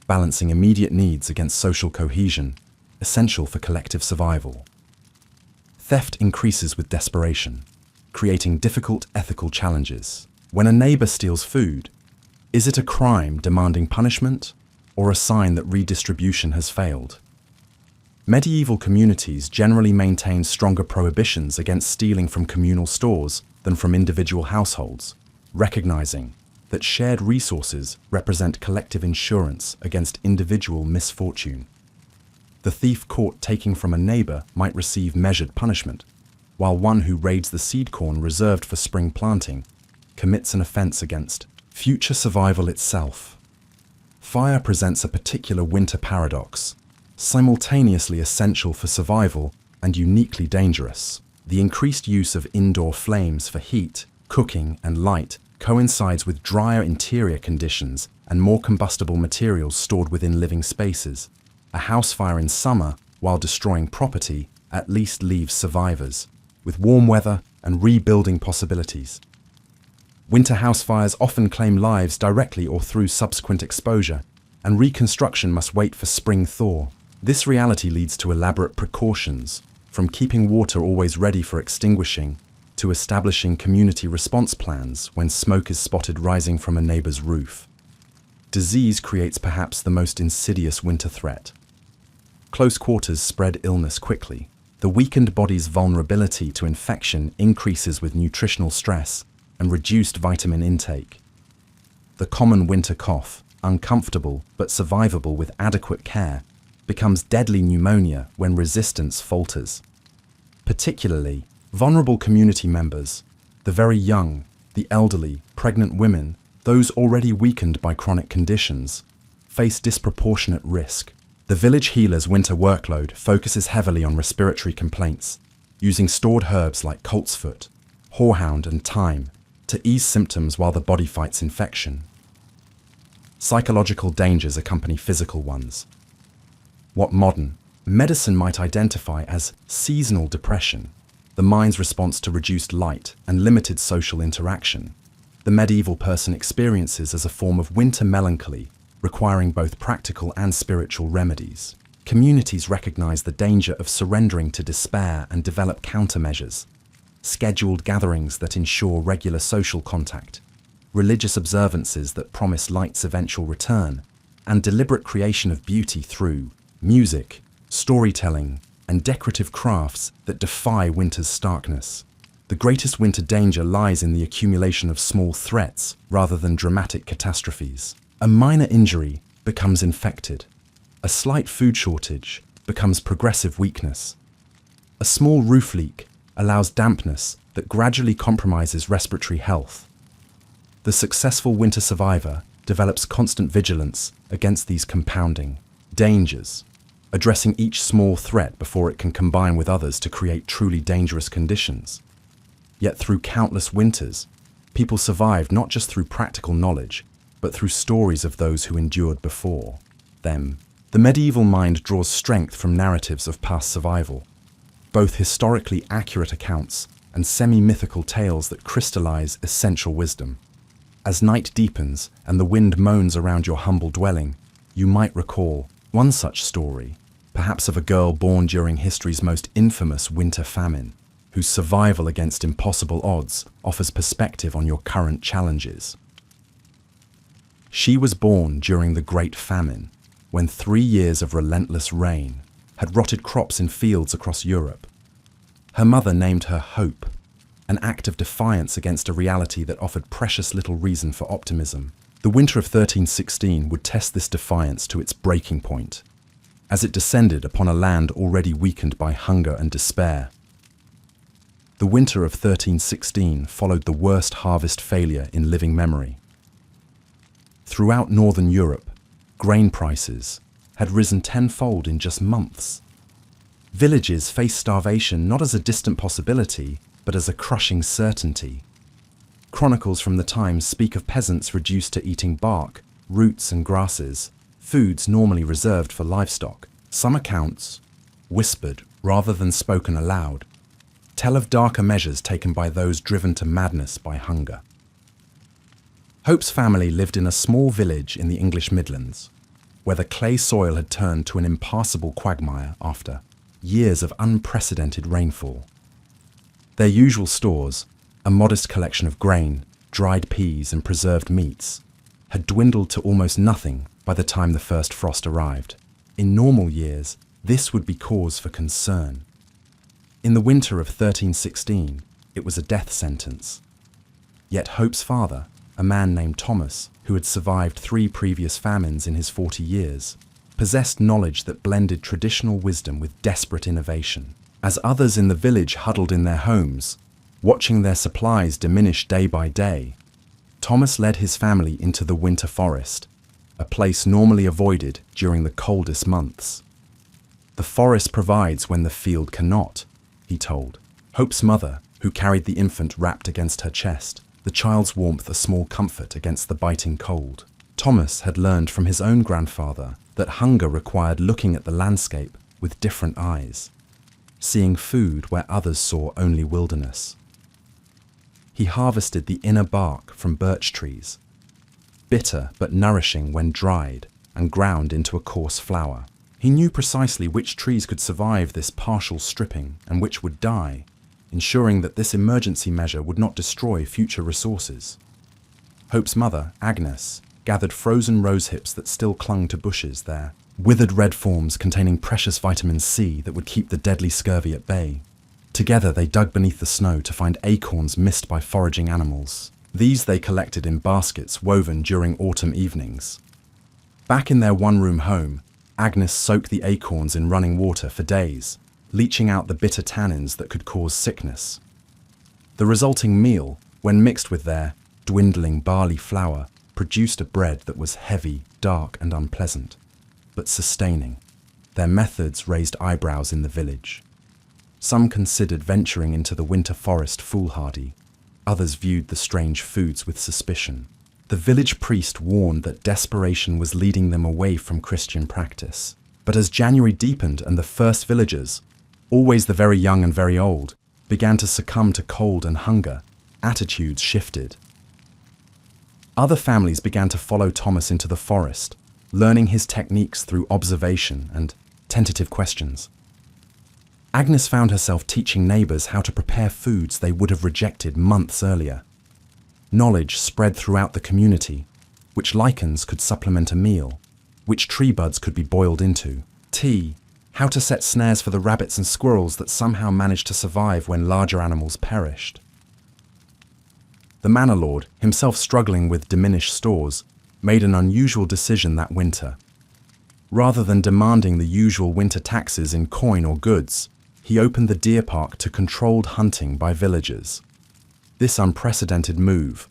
Speaker 1: balancing immediate needs against social cohesion, essential for collective survival. Theft increases with desperation, creating difficult ethical challenges. When a neighbor steals food, is it a crime demanding punishment or a sign that redistribution has failed? Medieval communities generally maintain stronger prohibitions against stealing from communal stores than from individual households, recognizing that shared resources represent collective insurance against individual misfortune. The thief caught taking from a neighbor might receive measured punishment, while one who raids the seed corn reserved for spring planting commits an offense against future survival itself. Fire presents a particular winter paradox, simultaneously essential for survival and uniquely dangerous. The increased use of indoor flames for heat, cooking, and light coincides with drier interior conditions and more combustible materials stored within living spaces. A house fire in summer, while destroying property, at least leaves survivors, with warm weather and rebuilding possibilities. Winter house fires often claim lives directly or through subsequent exposure, and reconstruction must wait for spring thaw. This reality leads to elaborate precautions, from keeping water always ready for extinguishing to establishing community response plans when smoke is spotted rising from a neighbor's roof. Disease creates perhaps the most insidious winter threat. Close quarters spread illness quickly. The weakened body's vulnerability to infection increases with nutritional stress and reduced vitamin intake. The common winter cough, uncomfortable but survivable with adequate care, becomes deadly pneumonia when resistance falters. Particularly, vulnerable community members, the very young, the elderly, pregnant women, those already weakened by chronic conditions, face disproportionate risk. The village healer's winter workload focuses heavily on respiratory complaints, using stored herbs like coltsfoot, horehound, and thyme to ease symptoms while the body fights infection. Psychological dangers accompany physical ones. What modern medicine might identify as seasonal depression, the mind's response to reduced light and limited social interaction, the medieval person experiences as a form of winter melancholy, requiring both practical and spiritual remedies. Communities recognize the danger of surrendering to despair and develop countermeasures. Scheduled gatherings that ensure regular social contact, religious observances that promise light's eventual return, and deliberate creation of beauty through music, storytelling, and decorative crafts that defy winter's starkness. The greatest winter danger lies in the accumulation of small threats rather than dramatic catastrophes. A minor injury becomes infected. A slight food shortage becomes progressive weakness. A small roof leak allows dampness that gradually compromises respiratory health. The successful winter survivor develops constant vigilance against these compounding dangers, addressing each small threat before it can combine with others to create truly dangerous conditions. Yet through countless winters, people survived not just through practical knowledge, but through stories of those who endured before them. The medieval mind draws strength from narratives of past survival, both historically accurate accounts and semi-mythical tales that crystallize essential wisdom. As night deepens and the wind moans around your humble dwelling, you might recall one such story, perhaps of a girl born during history's most infamous winter famine, whose survival against impossible odds offers perspective on your current challenges. She was born during the Great Famine, when 3 years of relentless rain had rotted crops in fields across Europe. Her mother named her Hope, an act of defiance against a reality that offered precious little reason for optimism. The winter of 1316 would test this defiance to its breaking point. as it descended upon a land already weakened by hunger and despair. The winter of 1316 followed the worst harvest failure in living memory. Throughout northern Europe, grain prices had risen tenfold in just months. Villages faced starvation not as a distant possibility, but as a crushing certainty. Chronicles from the times speak of peasants reduced to eating bark, roots and grasses, foods normally reserved for livestock. Some accounts, whispered rather than spoken aloud, tell of darker measures taken by those driven to madness by hunger. Hope's family lived in a small village in the English Midlands, where the clay soil had turned to an impassable quagmire after years of unprecedented rainfall. Their usual stores, a modest collection of grain, dried peas and preserved meats, had dwindled to almost nothing by the time the first frost arrived. In normal years, this would be cause for concern. In the winter of 1316, it was a death sentence. Yet Hope's father, a man named Thomas, who had survived 3 previous famines in his 40 years, possessed knowledge that blended traditional wisdom with desperate innovation. As others in the village huddled in their homes, watching their supplies diminish day by day, Thomas led his family into the winter forest, a place normally avoided during the coldest months. "The forest provides when the field cannot," he told. Hope's mother, who carried the infant wrapped against her chest, the child's warmth a small comfort against the biting cold. Thomas had learned from his own grandfather that hunger required looking at the landscape with different eyes, seeing food where others saw only wilderness. He harvested the inner bark from birch trees, bitter but nourishing when dried and ground into a coarse flour. He knew precisely which trees could survive this partial stripping and which would die, ensuring that this emergency measure would not destroy future resources. Hope's mother, Agnes, gathered frozen rose hips that still clung to bushes there, withered red forms containing precious vitamin C that would keep the deadly scurvy at bay. Together they dug beneath the snow to find acorns missed by foraging animals. These they collected in baskets woven during autumn evenings. Back in their one-room home, Agnes soaked the acorns in running water for days, leaching out the bitter tannins that could cause sickness. The resulting meal, when mixed with their dwindling barley flour, produced a bread that was heavy, dark and unpleasant, but sustaining. Their methods raised eyebrows in the village. Some considered venturing into the winter forest foolhardy. Others viewed the strange foods with suspicion. The village priest warned that desperation was leading them away from Christian practice. But as January deepened and the first villagers, always the very young and very old, began to succumb to cold and hunger, attitudes shifted. Other families began to follow Thomas into the forest, learning his techniques through observation and tentative questions. Agnes found herself teaching neighbours how to prepare foods they would have rejected months earlier. Knowledge spread throughout the community, which lichens could supplement a meal, which tree buds could be boiled into, tea, how to set snares for the rabbits and squirrels that somehow managed to survive when larger animals perished. The manor lord, himself struggling with diminished stores, made an unusual decision that winter. Rather than demanding the usual winter taxes in coin or goods, he opened the deer park to controlled hunting by villagers. This unprecedented move,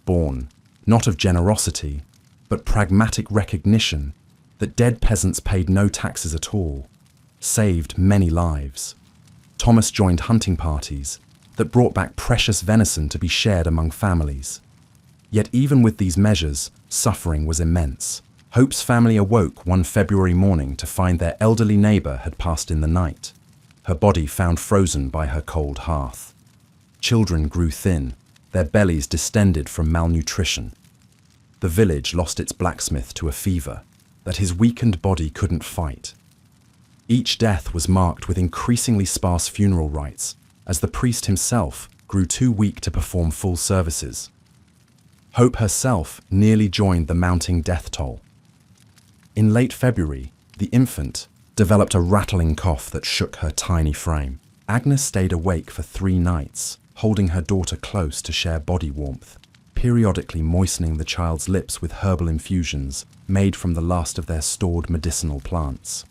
Speaker 1: born not of generosity, but pragmatic recognition that dead peasants paid no taxes at all, saved many lives. Thomas joined hunting parties that brought back precious venison to be shared among families. Yet even with these measures, suffering was immense. Hope's family awoke one February morning to find their elderly neighbour had passed in the night, her body found frozen by her cold hearth. Children grew thin, their bellies distended from malnutrition. The village lost its blacksmith to a fever that his weakened body couldn't fight. Each death was marked with increasingly sparse funeral rites, as the priest himself grew too weak to perform full services. Hope herself nearly joined the mounting death toll. In late February, the infant developed a rattling cough that shook her tiny frame. Agnes stayed awake for 3 nights, holding her daughter close to share body warmth, periodically moistening the child's lips with herbal infusions made from the last of their stored medicinal plants.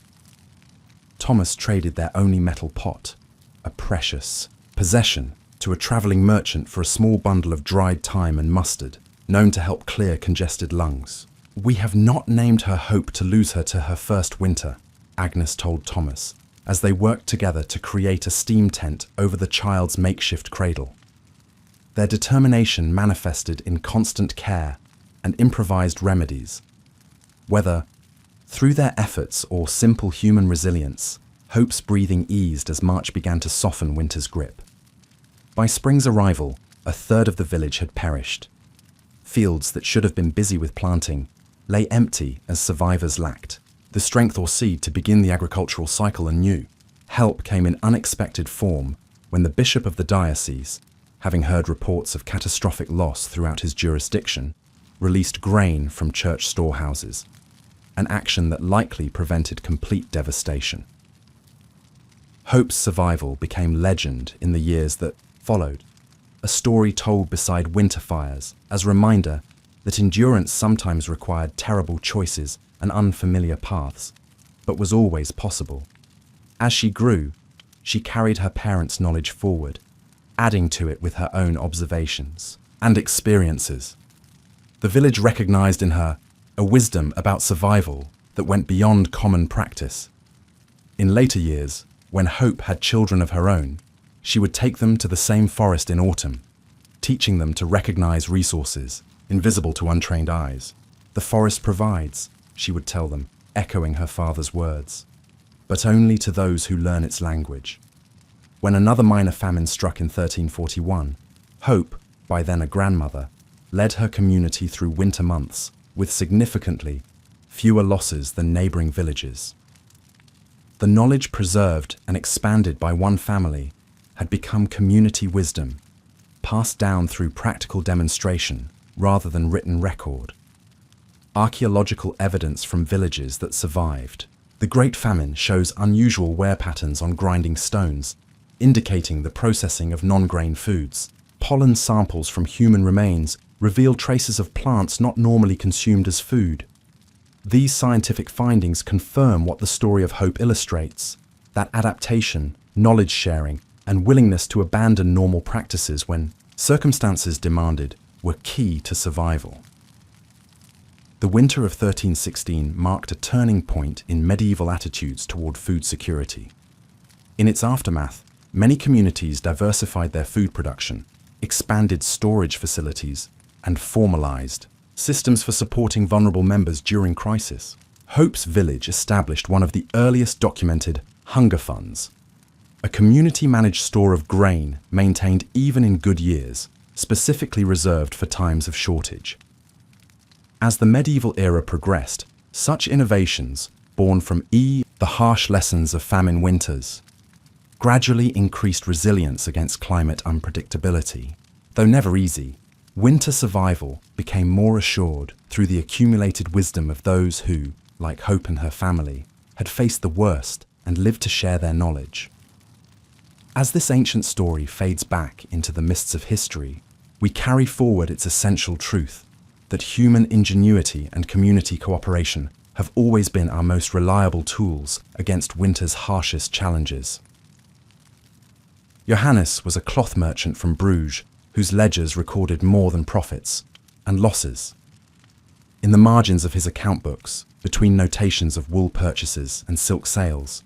Speaker 1: Thomas traded their only metal pot, a precious possession, to a travelling merchant for a small bundle of dried thyme and mustard, known to help clear congested lungs. "We have not named her Hope to lose her to her first winter," Agnes told Thomas, as they worked together to create a steam tent over the child's makeshift cradle. Their determination manifested in constant care and improvised remedies. Whether through their efforts or simple human resilience, Hope's breathing eased as March began to soften winter's grip. By spring's arrival, a third of the village had perished. Fields that should have been busy with planting lay empty as survivors lacked the strength or seed to begin the agricultural cycle anew. Help came in unexpected form when the bishop of the diocese, having heard reports of catastrophic loss throughout his jurisdiction, released grain from church storehouses, an action that likely prevented complete devastation. Hope's survival became legend in the years that followed, a story told beside winter fires as a reminder that endurance sometimes required terrible choices and unfamiliar paths, but was always possible. As she grew, she carried her parents' knowledge forward, adding to it with her own observations and experiences. The village recognized in her a wisdom about survival that went beyond common practice. In later years, when Hope had children of her own, she would take them to the same forest in autumn, teaching them to recognize resources invisible to untrained eyes. "The forest provides," she would tell them, echoing her father's words, "but only to those who learn its language." When another minor famine struck in 1341, Hope, by then a grandmother, led her community through winter months with significantly fewer losses than neighboring villages. The knowledge preserved and expanded by one family had become community wisdom, passed down through practical demonstration rather than written record. Archaeological evidence from villages that survived. The Great Famine shows unusual wear patterns on grinding stones, indicating the processing of non-grain foods. Pollen samples from human remains reveal traces of plants not normally consumed as food. These scientific findings confirm what the story of Hope illustrates, that adaptation, knowledge sharing, and willingness to abandon normal practices when circumstances demanded were key to survival. The winter of 1316 marked a turning point in medieval attitudes toward food security. In its aftermath, many communities diversified their food production, expanded storage facilities, and formalized systems for supporting vulnerable members during crisis. Hope's village established one of the earliest documented hunger funds, a community-managed store of grain maintained even in good years, specifically reserved for times of shortage. As the medieval era progressed, such innovations, born from the harsh lessons of famine winters, gradually increased resilience against climate unpredictability. Though never easy, winter survival became more assured through the accumulated wisdom of those who, like Hope and her family, had faced the worst and lived to share their knowledge. As this ancient story fades back into the mists of history, we carry forward its essential truth that human ingenuity and community cooperation have always been our most reliable tools against winter's harshest challenges. Johannes was a cloth merchant from Bruges whose ledgers recorded more than profits and losses. In the margins of his account books, between notations of wool purchases and silk sales,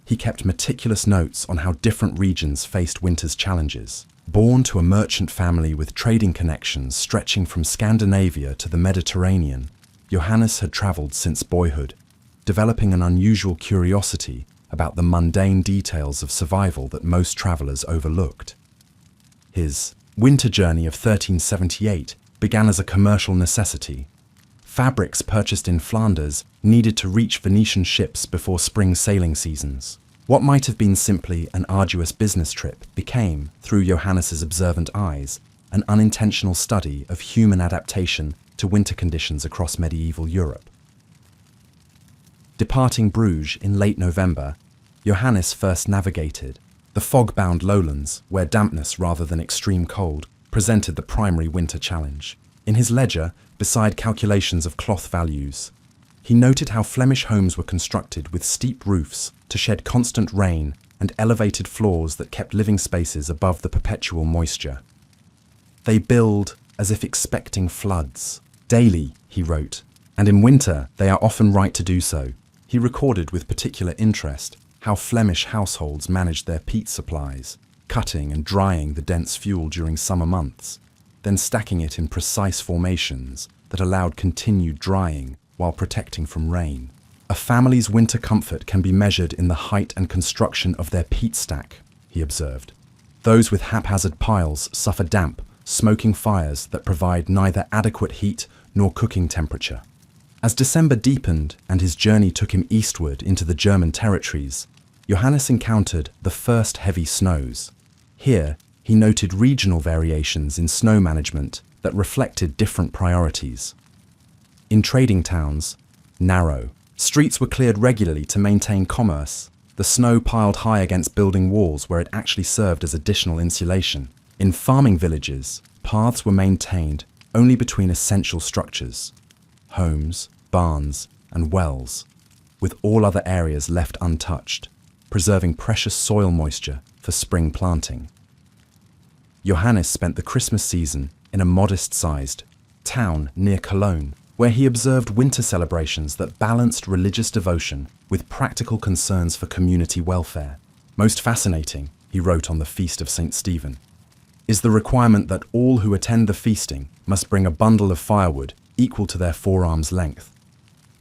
Speaker 1: he kept meticulous notes on how different regions faced winter's challenges. Born to a merchant family with trading connections stretching from Scandinavia to the Mediterranean, Johannes had travelled since boyhood, developing an unusual curiosity about the mundane details of survival that most travellers overlooked. His winter journey of 1378 began as a commercial necessity. Fabrics purchased in Flanders needed to reach Venetian ships before spring sailing seasons. What might have been simply an arduous business trip became, through Johannes's observant eyes, an unintentional study of human adaptation to winter conditions across medieval Europe. Departing Bruges in late November, Johannes first navigated the fog-bound lowlands, where dampness rather than extreme cold presented the primary winter challenge. In his ledger, beside calculations of cloth values, He noted how Flemish homes were constructed with steep roofs to shed constant rain and elevated floors that kept living spaces above the perpetual moisture. They build as if expecting floods. Daily, he wrote, and in winter they are often right to do so. He recorded with particular interest how Flemish households managed their peat supplies, cutting and drying the dense fuel during summer months, then stacking it in precise formations that allowed continued drying while protecting from rain. A family's winter comfort can be measured in the height and construction of their peat stack, he observed. Those with haphazard piles suffer damp, smoking fires that provide neither adequate heat nor cooking temperature. As December deepened and his journey took him eastward into the German territories, Johannes encountered the first heavy snows. Here, he noted regional variations in snow management that reflected different priorities. In trading towns, narrow streets were cleared regularly to maintain commerce, the snow piled high against building walls where it actually served as additional insulation. In farming villages, paths were maintained only between essential structures, homes, barns, and wells, with all other areas left untouched, preserving precious soil moisture for spring planting. Johannes spent the Christmas season in a modest-sized town near Cologne, where he observed winter celebrations that balanced religious devotion with practical concerns for community welfare. Most fascinating, he wrote on the Feast of St. Stephen, is the requirement that all who attend the feasting must bring a bundle of firewood equal to their forearm's length.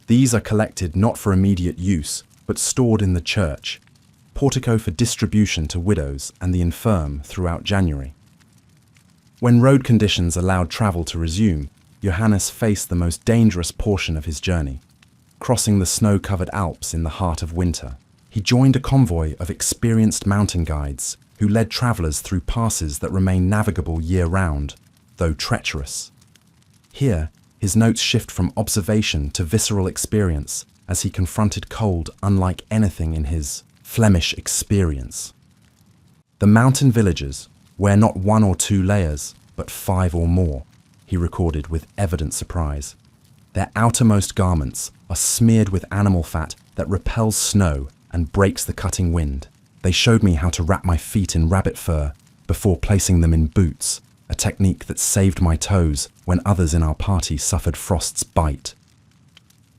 Speaker 1: These are collected not for immediate use, but stored in the church, portico for distribution to widows and the infirm throughout January. When road conditions allowed travel to resume, Johannes faced the most dangerous portion of his journey. Crossing the snow-covered Alps in the heart of winter, he joined a convoy of experienced mountain guides who led travelers through passes that remain navigable year-round, though treacherous. Here, his notes shift from observation to visceral experience as he confronted cold unlike anything in his Flemish experience. The mountain villages wear not 1 or 2 layers, but 5 or more, he recorded with evident surprise. Their outermost garments are smeared with animal fat that repels snow and breaks the cutting wind. They showed me how to wrap my feet in rabbit fur before placing them in boots, a technique that saved my toes when others in our party suffered frost's bite.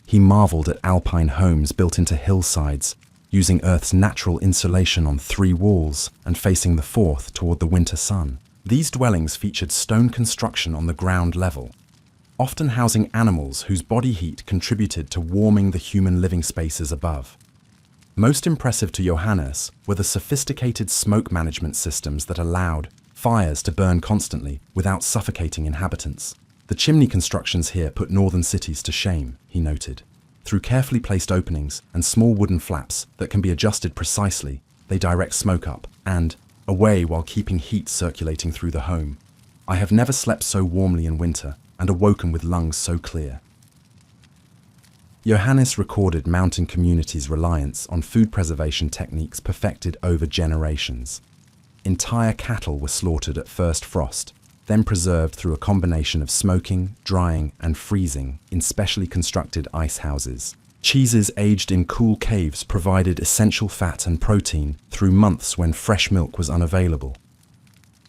Speaker 1: He marveled at alpine homes built into hillsides, using Earth's natural insulation on 3 walls and facing the 4th toward the winter sun. These dwellings featured stone construction on the ground level, often housing animals whose body heat contributed to warming the human living spaces above. Most impressive to Johannes were the sophisticated smoke management systems that allowed fires to burn constantly without suffocating inhabitants. The chimney constructions here put northern cities to shame, he noted. Through carefully placed openings and small wooden flaps that can be adjusted precisely, they direct smoke up and away while keeping heat circulating through the home. I have never slept so warmly in winter and awoken with lungs so clear. Johannes recorded mountain communities' reliance on food preservation techniques perfected over generations. Entire cattle were slaughtered at first frost, then preserved through a combination of smoking, drying, and freezing in specially constructed ice houses. Cheeses aged in cool caves provided essential fat and protein through months when fresh milk was unavailable.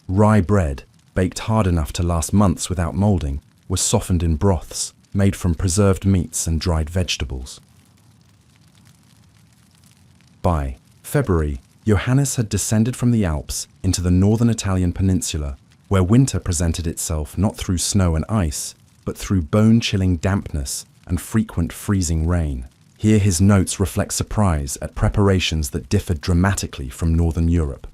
Speaker 1: Rye bread, baked hard enough to last months without molding, was softened in broths made from preserved meats and dried vegetables. By February, Johannes had descended from the Alps into the northern Italian peninsula, where winter presented itself not through snow and ice, but through bone-chilling dampness and frequent freezing rain. Here his notes reflect surprise at preparations that differed dramatically from northern Europe.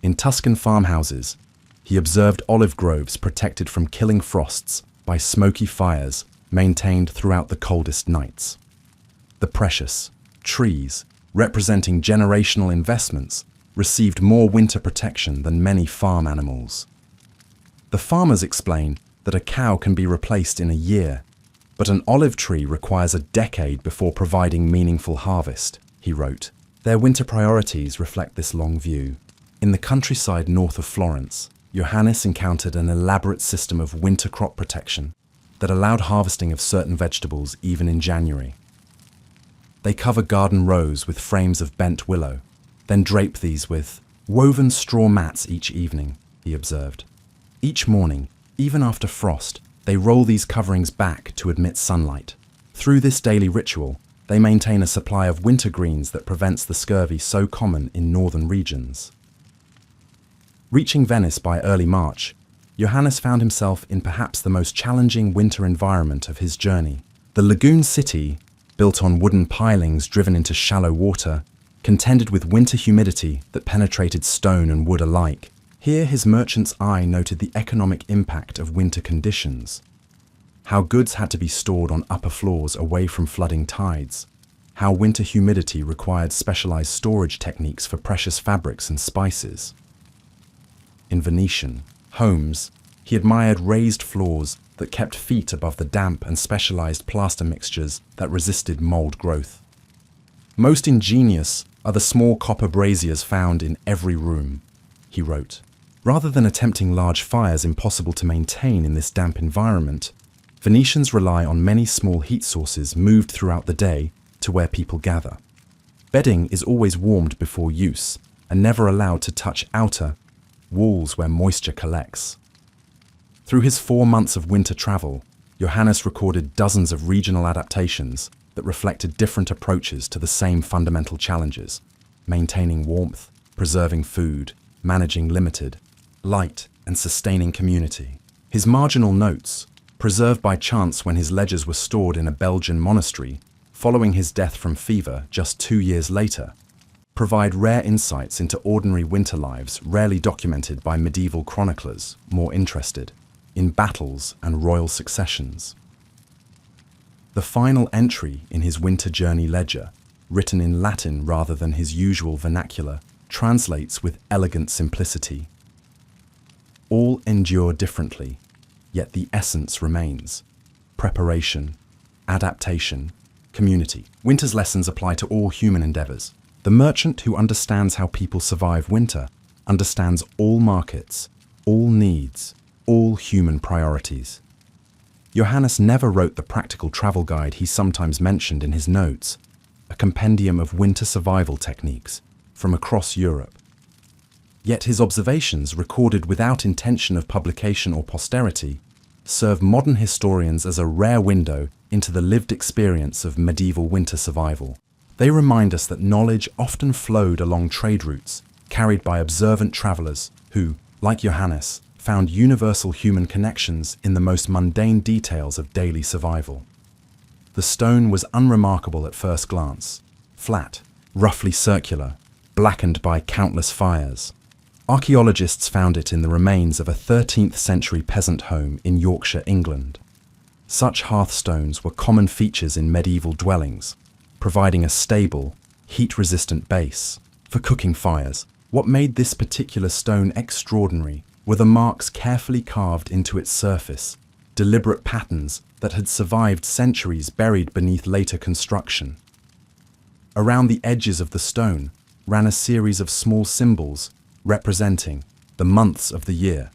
Speaker 1: In Tuscan farmhouses, he observed olive groves protected from killing frosts by smoky fires maintained throughout the coldest nights. The precious trees, representing generational investments, received more winter protection than many farm animals. The farmers explain that a cow can be replaced in a year, but an olive tree requires a decade before providing meaningful harvest, he wrote. Their winter priorities reflect this long view. In the countryside north of Florence, Johannes encountered an elaborate system of winter crop protection. that allowed harvesting of certain vegetables even in January. They cover garden rows with frames of bent willow, then drape these with woven straw mats each evening, he observed. Each morning, even after frost, they roll these coverings back to admit sunlight. Through this daily ritual, they maintain a supply of winter greens that prevents the scurvy so common in northern regions. Reaching Venice by early March, Johannes found himself in perhaps the most challenging winter environment of his journey. The lagoon city, built on wooden pilings driven into shallow water, contended with winter humidity that penetrated stone and wood alike. Here his merchant's eye noted the economic impact of winter conditions. How goods had to be stored on upper floors away from flooding tides. How winter humidity required specialized storage techniques for precious fabrics and spices. In Venetian homes, he admired raised floors that kept feet above the damp and specialized plaster mixtures that resisted mold growth. Most ingenious are the small copper braziers found in every room, he wrote. Rather than attempting large fires impossible to maintain in this damp environment, Venetians rely on many small heat sources moved throughout the day to where people gather. Bedding is always warmed before use and never allowed to touch outer walls where moisture collects. Through his 4 months of winter travel, Johannes recorded dozens of regional adaptations that reflected different approaches to the same fundamental challenges: maintaining warmth, preserving food, managing limited light, and sustaining community. His marginal notes, preserved by chance when his ledgers were stored in a Belgian monastery following his death from fever just 2 years later, provide rare insights into ordinary winter lives rarely documented by medieval chroniclers more interested in battles and royal successions. The final entry in his winter journey ledger, written in Latin rather than his usual vernacular, translates with elegant simplicity. All endure differently, yet the essence remains: preparation, adaptation, community. Winter's lessons apply to all human endeavors. The merchant who understands how people survive winter understands all markets, all needs, all human priorities. Johannes never wrote the practical travel guide he sometimes mentioned in his notes, a compendium of winter survival techniques from across Europe. Yet his observations, recorded without intention of publication or posterity, serve modern historians as a rare window into the lived experience of medieval winter survival. They remind us that knowledge often flowed along trade routes, carried by observant travelers who, like Johannes, found universal human connections in the most mundane details of daily survival. The stone was unremarkable at first glance: flat, roughly circular, blackened by countless fires. Archaeologists found it in the remains of a 13th century peasant home in Yorkshire, England. Such hearthstones were common features in medieval dwellings, providing a stable, heat-resistant base for cooking fires. What made this particular stone extraordinary were the marks carefully carved into its surface, deliberate patterns that had survived centuries buried beneath later construction. Around the edges of the stone ran a series of small symbols representing the months of the year,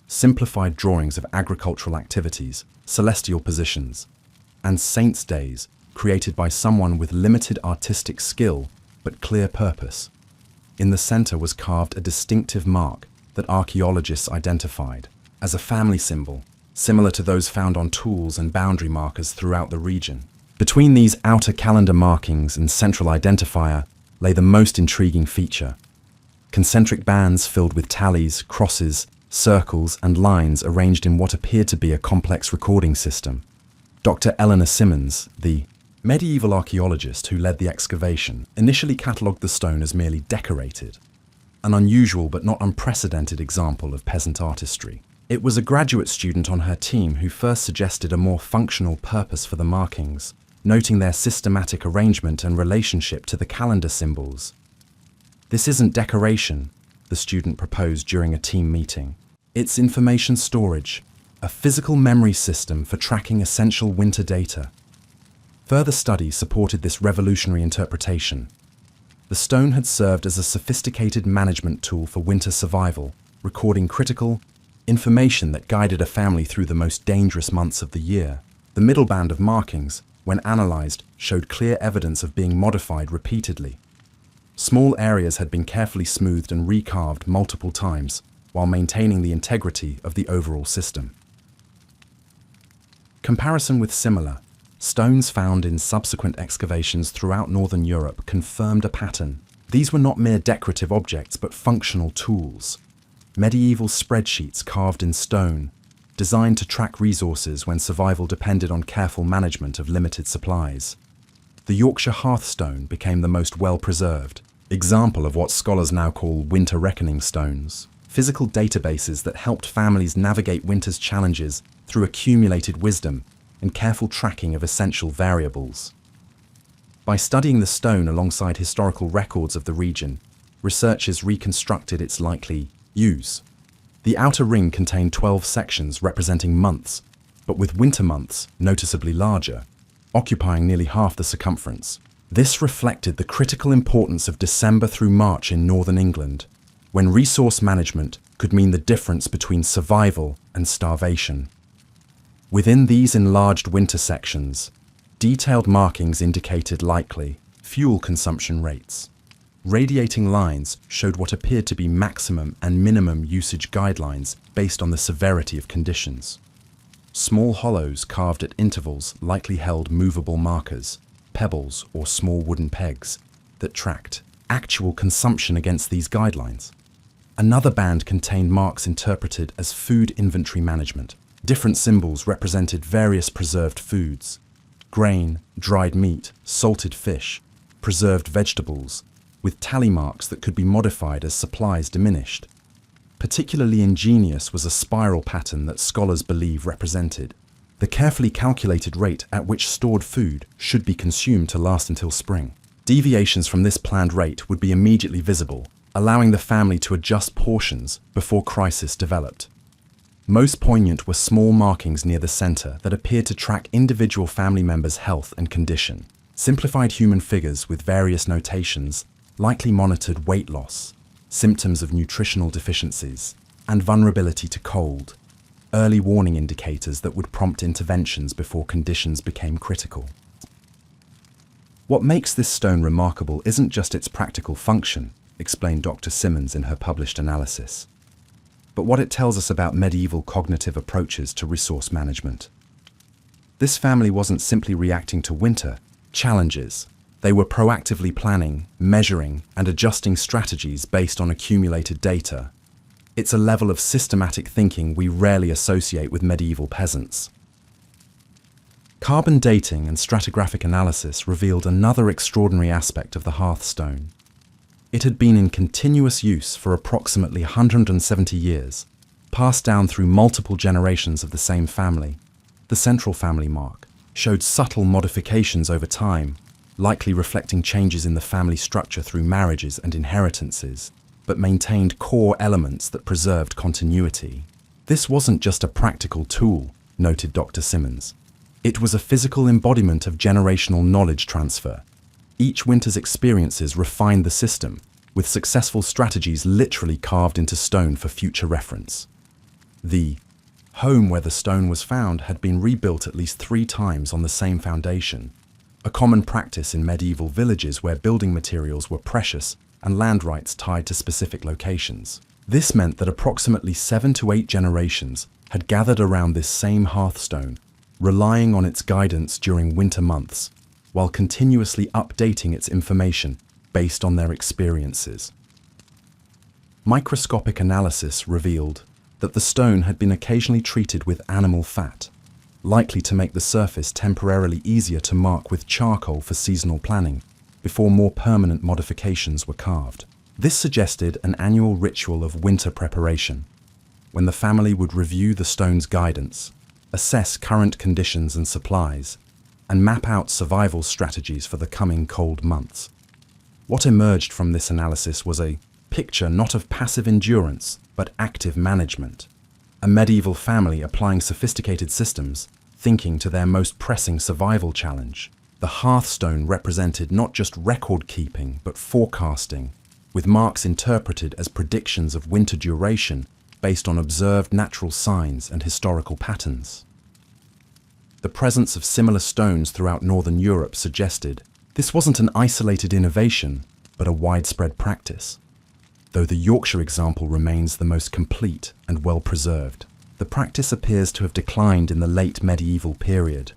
Speaker 1: simplified drawings of agricultural activities, celestial positions, and saints' days created by someone with limited artistic skill but clear purpose. In the center was carved a distinctive mark that archaeologists identified as a family symbol, similar to those found on tools and boundary markers throughout the region. Between these outer calendar markings and central identifier lay the most intriguing feature: concentric bands filled with tallies, crosses, circles, and lines arranged in what appeared to be a complex recording system. Dr. Eleanor Simmons, the medieval archaeologist who led the excavation, initially catalogued the stone as merely decorated, an unusual but not unprecedented example of peasant artistry. It was a graduate student on her team who first suggested a more functional purpose for the markings, noting their systematic arrangement and relationship to the calendar symbols. "This isn't decoration," the student proposed during a team meeting. "It's information storage, a physical memory system for tracking essential winter data." Further study supported this revolutionary interpretation. The stone had served as a sophisticated management tool for winter survival, recording critical, information that guided a family through the most dangerous months of the year. The middle band of markings, when analysed, showed clear evidence of being modified repeatedly. Small areas had been carefully smoothed and recarved multiple times, while maintaining the integrity of the overall system. Comparison with similar stones found in subsequent excavations throughout Northern Europe confirmed a pattern. These were not mere decorative objects, but functional tools. Medieval spreadsheets carved in stone, designed to track resources when survival depended on careful management of limited supplies. The Yorkshire hearthstone became the most well-preserved example of what scholars now call winter reckoning stones, physical databases that helped families navigate winter's challenges through accumulated wisdom and careful tracking of essential variables. By studying the stone alongside historical records of the region, researchers reconstructed its likely use. The outer ring contained 12 sections representing months, but with winter months noticeably larger, occupying nearly half the circumference. This reflected the critical importance of December through March in northern England, when resource management could mean the difference between survival and starvation. Within these enlarged winter sections, detailed markings indicated likely fuel consumption rates. Radiating lines showed what appeared to be maximum and minimum usage guidelines based on the severity of conditions. Small hollows carved at intervals likely held movable markers, pebbles or small wooden pegs, that tracked actual consumption against these guidelines. Another band contained marks interpreted as food inventory management. Different symbols represented various preserved foods: grain, dried meat, salted fish, preserved vegetables, with tally marks that could be modified as supplies diminished. Particularly ingenious was a spiral pattern that scholars believe represented the carefully calculated rate at which stored food should be consumed to last until spring. Deviations from this planned rate would be immediately visible, allowing the family to adjust portions before crisis developed. Most poignant were small markings near the center that appeared to track individual family members' health and condition. Simplified human figures with various notations likely monitored weight loss, symptoms of nutritional deficiencies, and vulnerability to cold, early warning indicators that would prompt interventions before conditions became critical. What makes this stone remarkable isn't just its practical function, explained Dr. Simmons in her published analysis, but what it tells us about medieval cognitive approaches to resource management. This family wasn't simply reacting to winter challenges. They were proactively planning, measuring, and adjusting strategies based on accumulated data. It's a level of systematic thinking we rarely associate with medieval peasants. Carbon dating and stratigraphic analysis revealed another extraordinary aspect of the hearthstone. It had been in continuous use for approximately 170 years, passed down through multiple generations of the same family. The central family mark showed subtle modifications over time, likely reflecting changes in the family structure through marriages and inheritances, but maintained core elements that preserved continuity. This wasn't just a practical tool, noted Dr. Simmons. It was a physical embodiment of generational knowledge transfer. Each winter's experiences refined the system, with successful strategies literally carved into stone for future reference. The home where the stone was found had been rebuilt at least 3 times on the same foundation, a common practice in medieval villages where building materials were precious and land rights tied to specific locations. This meant that approximately 7 to 8 generations had gathered around this same hearthstone, relying on its guidance during winter months, while continuously updating its information based on their experiences. Microscopic analysis revealed that the stone had been occasionally treated with animal fat, likely to make the surface temporarily easier to mark with charcoal for seasonal planning, before more permanent modifications were carved. This suggested an annual ritual of winter preparation, when the family would review the stone's guidance, assess current conditions and supplies, and map out survival strategies for the coming cold months. What emerged from this analysis was a picture not of passive endurance, but active management. A medieval family applying sophisticated systems, thinking to their most pressing survival challenge. The hearthstone represented not just record-keeping, but forecasting, with marks interpreted as predictions of winter duration based on observed natural signs and historical patterns. The presence of similar stones throughout Northern Europe suggested this wasn't an isolated innovation, but a widespread practice. Though the Yorkshire example remains the most complete and well-preserved, the practice appears to have declined in the late medieval period,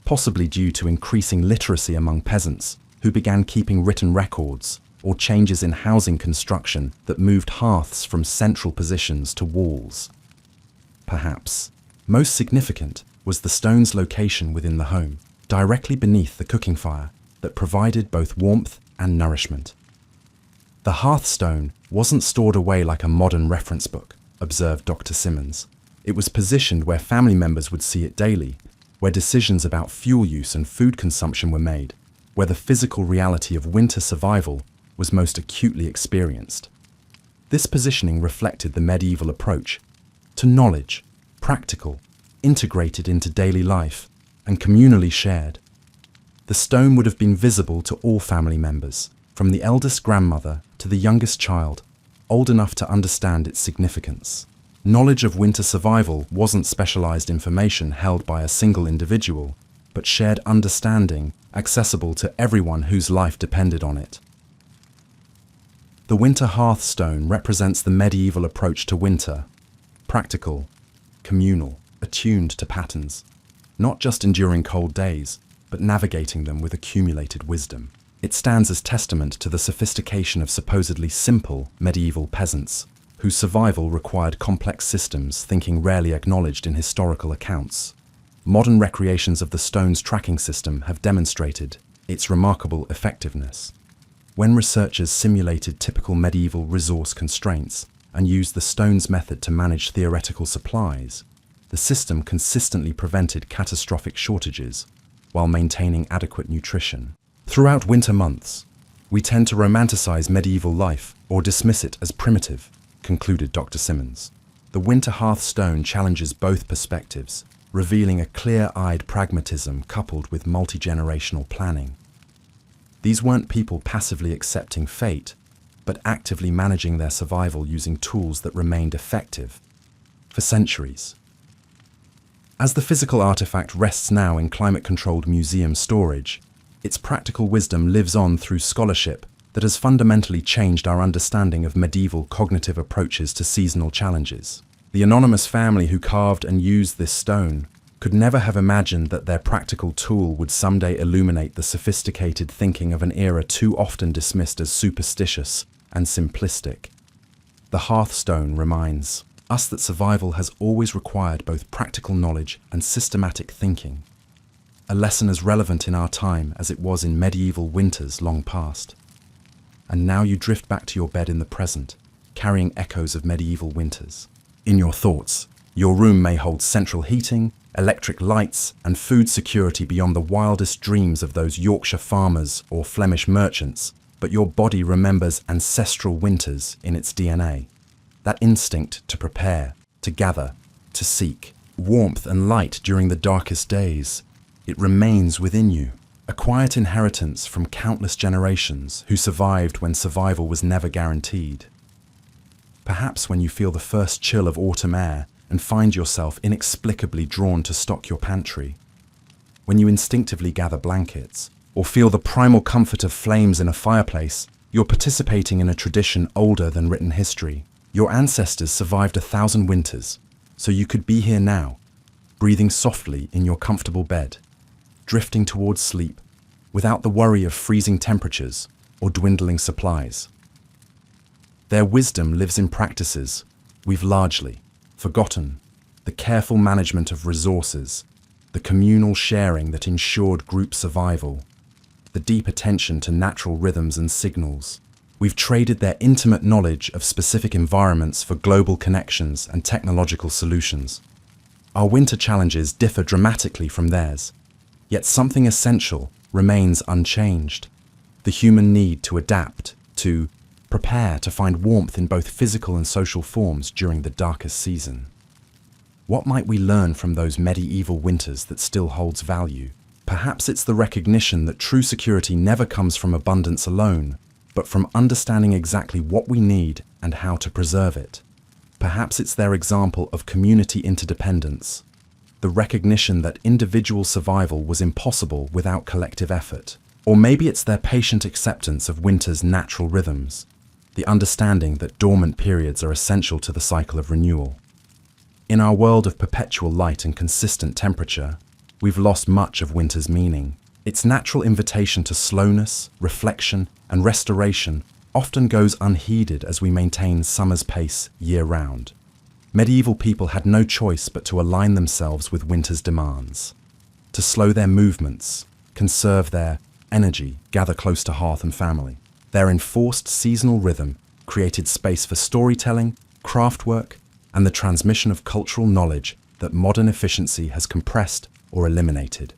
Speaker 1: possibly due to increasing literacy among peasants who began keeping written records, or changes in housing construction that moved hearths from central positions to walls. Perhaps most significant was the stone's location within the home, directly beneath the cooking fire, that provided both warmth and nourishment. The hearthstone wasn't stored away like a modern reference book, observed Dr. Simmons. It was positioned where family members would see it daily, where decisions about fuel use and food consumption were made, where the physical reality of winter survival was most acutely experienced. This positioning reflected the medieval approach to knowledge, practical, integrated into daily life, and communally shared. The stone would have been visible to all family members, from the eldest grandmother to the youngest child, old enough to understand its significance. Knowledge of winter survival wasn't specialized information held by a single individual, but shared understanding accessible to everyone whose life depended on it. The winter hearthstone represents the medieval approach to winter: practical, communal, attuned to patterns, not just enduring cold days, but navigating them with accumulated wisdom. It stands as testament to the sophistication of supposedly simple medieval peasants, whose survival required complex systems thinking rarely acknowledged in historical accounts. Modern recreations of the stone's tracking system have demonstrated its remarkable effectiveness. When researchers simulated typical medieval resource constraints and used the stone's method to manage theoretical supplies, the system consistently prevented catastrophic shortages while maintaining adequate nutrition. Throughout winter months, we tend to romanticize medieval life or dismiss it as primitive, concluded Dr. Simmons. The winter hearthstone challenges both perspectives, revealing a clear-eyed pragmatism coupled with multi-generational planning. These weren't people passively accepting fate, but actively managing their survival using tools that remained effective for centuries. As the physical artifact rests now in climate-controlled museum storage, its practical wisdom lives on through scholarship that has fundamentally changed our understanding of medieval cognitive approaches to seasonal challenges. The anonymous family who carved and used this stone could never have imagined that their practical tool would someday illuminate the sophisticated thinking of an era too often dismissed as superstitious and simplistic. The hearthstone reminds us that survival has always required both practical knowledge and systematic thinking, a lesson as relevant in our time as it was in medieval winters long past. And now you drift back to your bed in the present, carrying echoes of medieval winters. In your thoughts, your room may hold central heating, electric lights, and food security beyond the wildest dreams of those Yorkshire farmers or Flemish merchants, but your body remembers ancestral winters in its DNA. That instinct to prepare, to gather, to seek warmth and light during the darkest days. It remains within you, a quiet inheritance from countless generations who survived when survival was never guaranteed. Perhaps when you feel the first chill of autumn air and find yourself inexplicably drawn to stock your pantry, when you instinctively gather blankets, or feel the primal comfort of flames in a fireplace, you're participating in a tradition older than written history. Your ancestors survived 1,000 winters, so you could be here now, breathing softly in your comfortable bed, drifting towards sleep, without the worry of freezing temperatures or dwindling supplies. Their wisdom lives in practices we've largely forgotten: the careful management of resources, the communal sharing that ensured group survival, the deep attention to natural rhythms and signals. We've traded their intimate knowledge of specific environments for global connections and technological solutions. Our winter challenges differ dramatically from theirs, yet something essential remains unchanged: the human need to adapt, to prepare to find warmth in both physical and social forms during the darkest season. What might we learn from those medieval winters that still holds value? Perhaps it's the recognition that true security never comes from abundance alone, but from understanding exactly what we need and how to preserve it. Perhaps it's their example of community interdependence, the recognition that individual survival was impossible without collective effort. Or maybe it's their patient acceptance of winter's natural rhythms, the understanding that dormant periods are essential to the cycle of renewal. In our world of perpetual light and consistent temperature, we've lost much of winter's meaning. Its natural invitation to slowness, reflection, and restoration often goes unheeded as we maintain summer's pace year-round. Medieval people had no choice but to align themselves with winter's demands, to slow their movements, conserve their energy, gather close to hearth and family. Their enforced seasonal rhythm created space for storytelling, craftwork, and the transmission of cultural knowledge that modern efficiency has compressed or eliminated.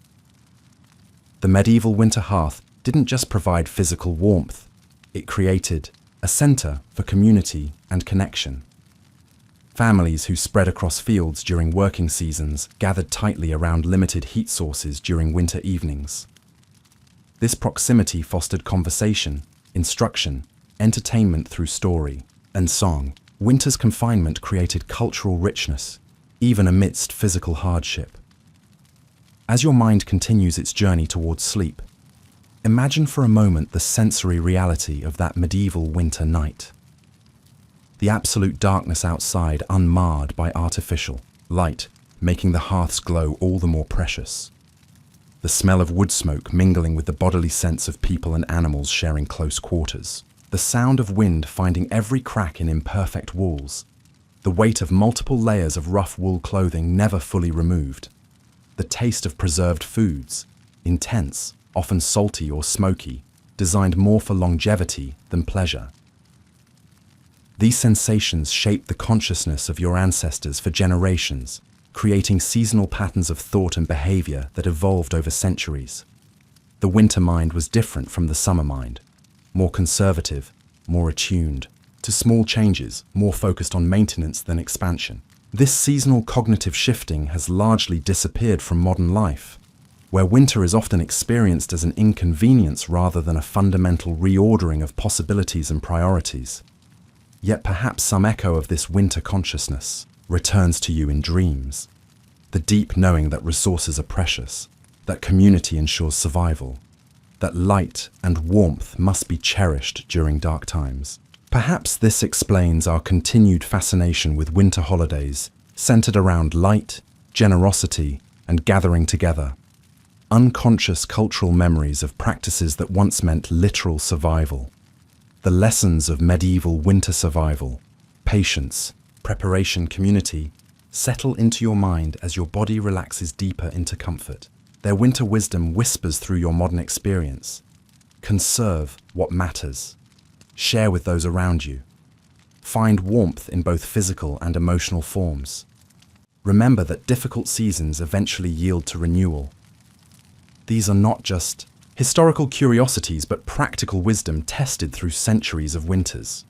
Speaker 1: The medieval winter hearth didn't just provide physical warmth, it created a center for community and connection. Families who spread across fields during working seasons gathered tightly around limited heat sources during winter evenings. This proximity fostered conversation, instruction, entertainment through story and song. Winter's confinement created cultural richness, even amidst physical hardship. As your mind continues its journey towards sleep, imagine for a moment the sensory reality of that medieval winter night. The absolute darkness outside unmarred by artificial light, making the hearth's glow all the more precious. The smell of wood smoke mingling with the bodily sense of people and animals sharing close quarters. The sound of wind finding every crack in imperfect walls. The weight of multiple layers of rough wool clothing never fully removed. The taste of preserved foods, intense, often salty or smoky, designed more for longevity than pleasure. These sensations shaped the consciousness of your ancestors for generations, creating seasonal patterns of thought and behavior that evolved over centuries. The winter mind was different from the summer mind, more conservative, more attuned to small changes, more focused on maintenance than expansion. This seasonal cognitive shifting has largely disappeared from modern life, where winter is often experienced as an inconvenience rather than a fundamental reordering of possibilities and priorities. Yet perhaps some echo of this winter consciousness returns to you in dreams. The deep knowing that resources are precious, that community ensures survival, that light and warmth must be cherished during dark times. Perhaps this explains our continued fascination with winter holidays, centered around light, generosity, and gathering together. Unconscious cultural memories of practices that once meant literal survival. The lessons of medieval winter survival, patience, preparation, community, settle into your mind as your body relaxes deeper into comfort. Their winter wisdom whispers through your modern experience. Conserve what matters. Share with those around you. Find warmth in both physical and emotional forms. Remember that difficult seasons eventually yield to renewal. These are not just historical curiosities, but practical wisdom tested through centuries of winters.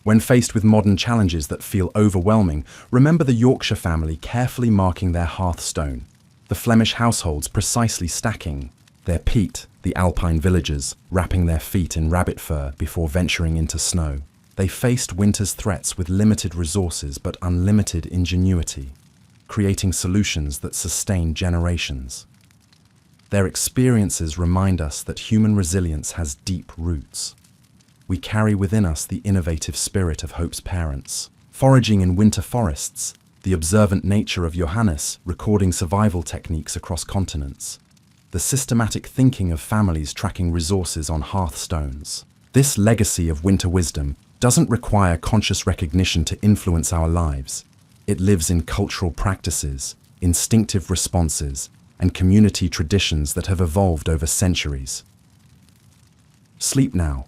Speaker 1: When faced with modern challenges that feel overwhelming, remember the Yorkshire family carefully marking their hearthstone, the Flemish households precisely stacking their peat, the Alpine villagers wrapping their feet in rabbit fur before venturing into snow. They faced winter's threats with limited resources but unlimited ingenuity, creating solutions that sustain generations. Their experiences remind us that human resilience has deep roots. We carry within us the innovative spirit of Hope's parents. Foraging in winter forests, the observant nature of Johannes recording survival techniques across continents, the systematic thinking of families tracking resources on hearthstones. This legacy of winter wisdom doesn't require conscious recognition to influence our lives. It lives in cultural practices, instinctive responses, and community traditions that have evolved over centuries. Sleep now,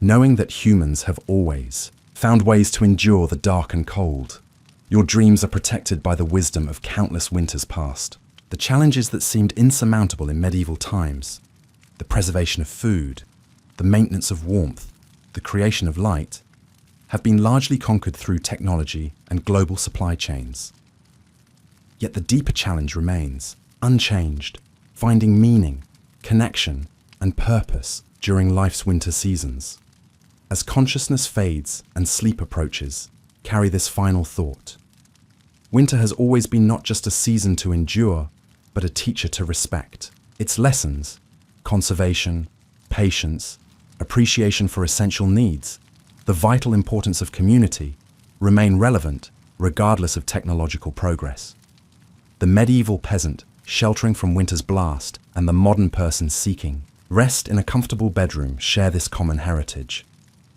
Speaker 1: knowing that humans have always found ways to endure the dark and cold. Your dreams are protected by the wisdom of countless winters past. The challenges that seemed insurmountable in medieval times, the preservation of food, the maintenance of warmth, the creation of light, have been largely conquered through technology and global supply chains. Yet the deeper challenge remains, unchanged, finding meaning, connection, and purpose during life's winter seasons. As consciousness fades and sleep approaches, carry this final thought. Winter has always been not just a season to endure, but a teacher to respect. Its lessons, conservation, patience, appreciation for essential needs, the vital importance of community, remain relevant regardless of technological progress. The medieval peasant, sheltering from winter's blast, and the modern person seeking rest in a comfortable bedroom share this common heritage.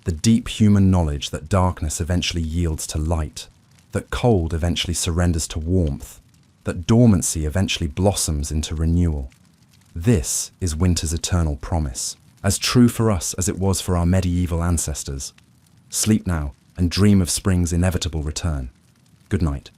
Speaker 1: The deep human knowledge that darkness eventually yields to light, that cold eventually surrenders to warmth, that dormancy eventually blossoms into renewal. This is winter's eternal promise, as true for us as it was for our medieval ancestors. Sleep now and dream of spring's inevitable return. Good night.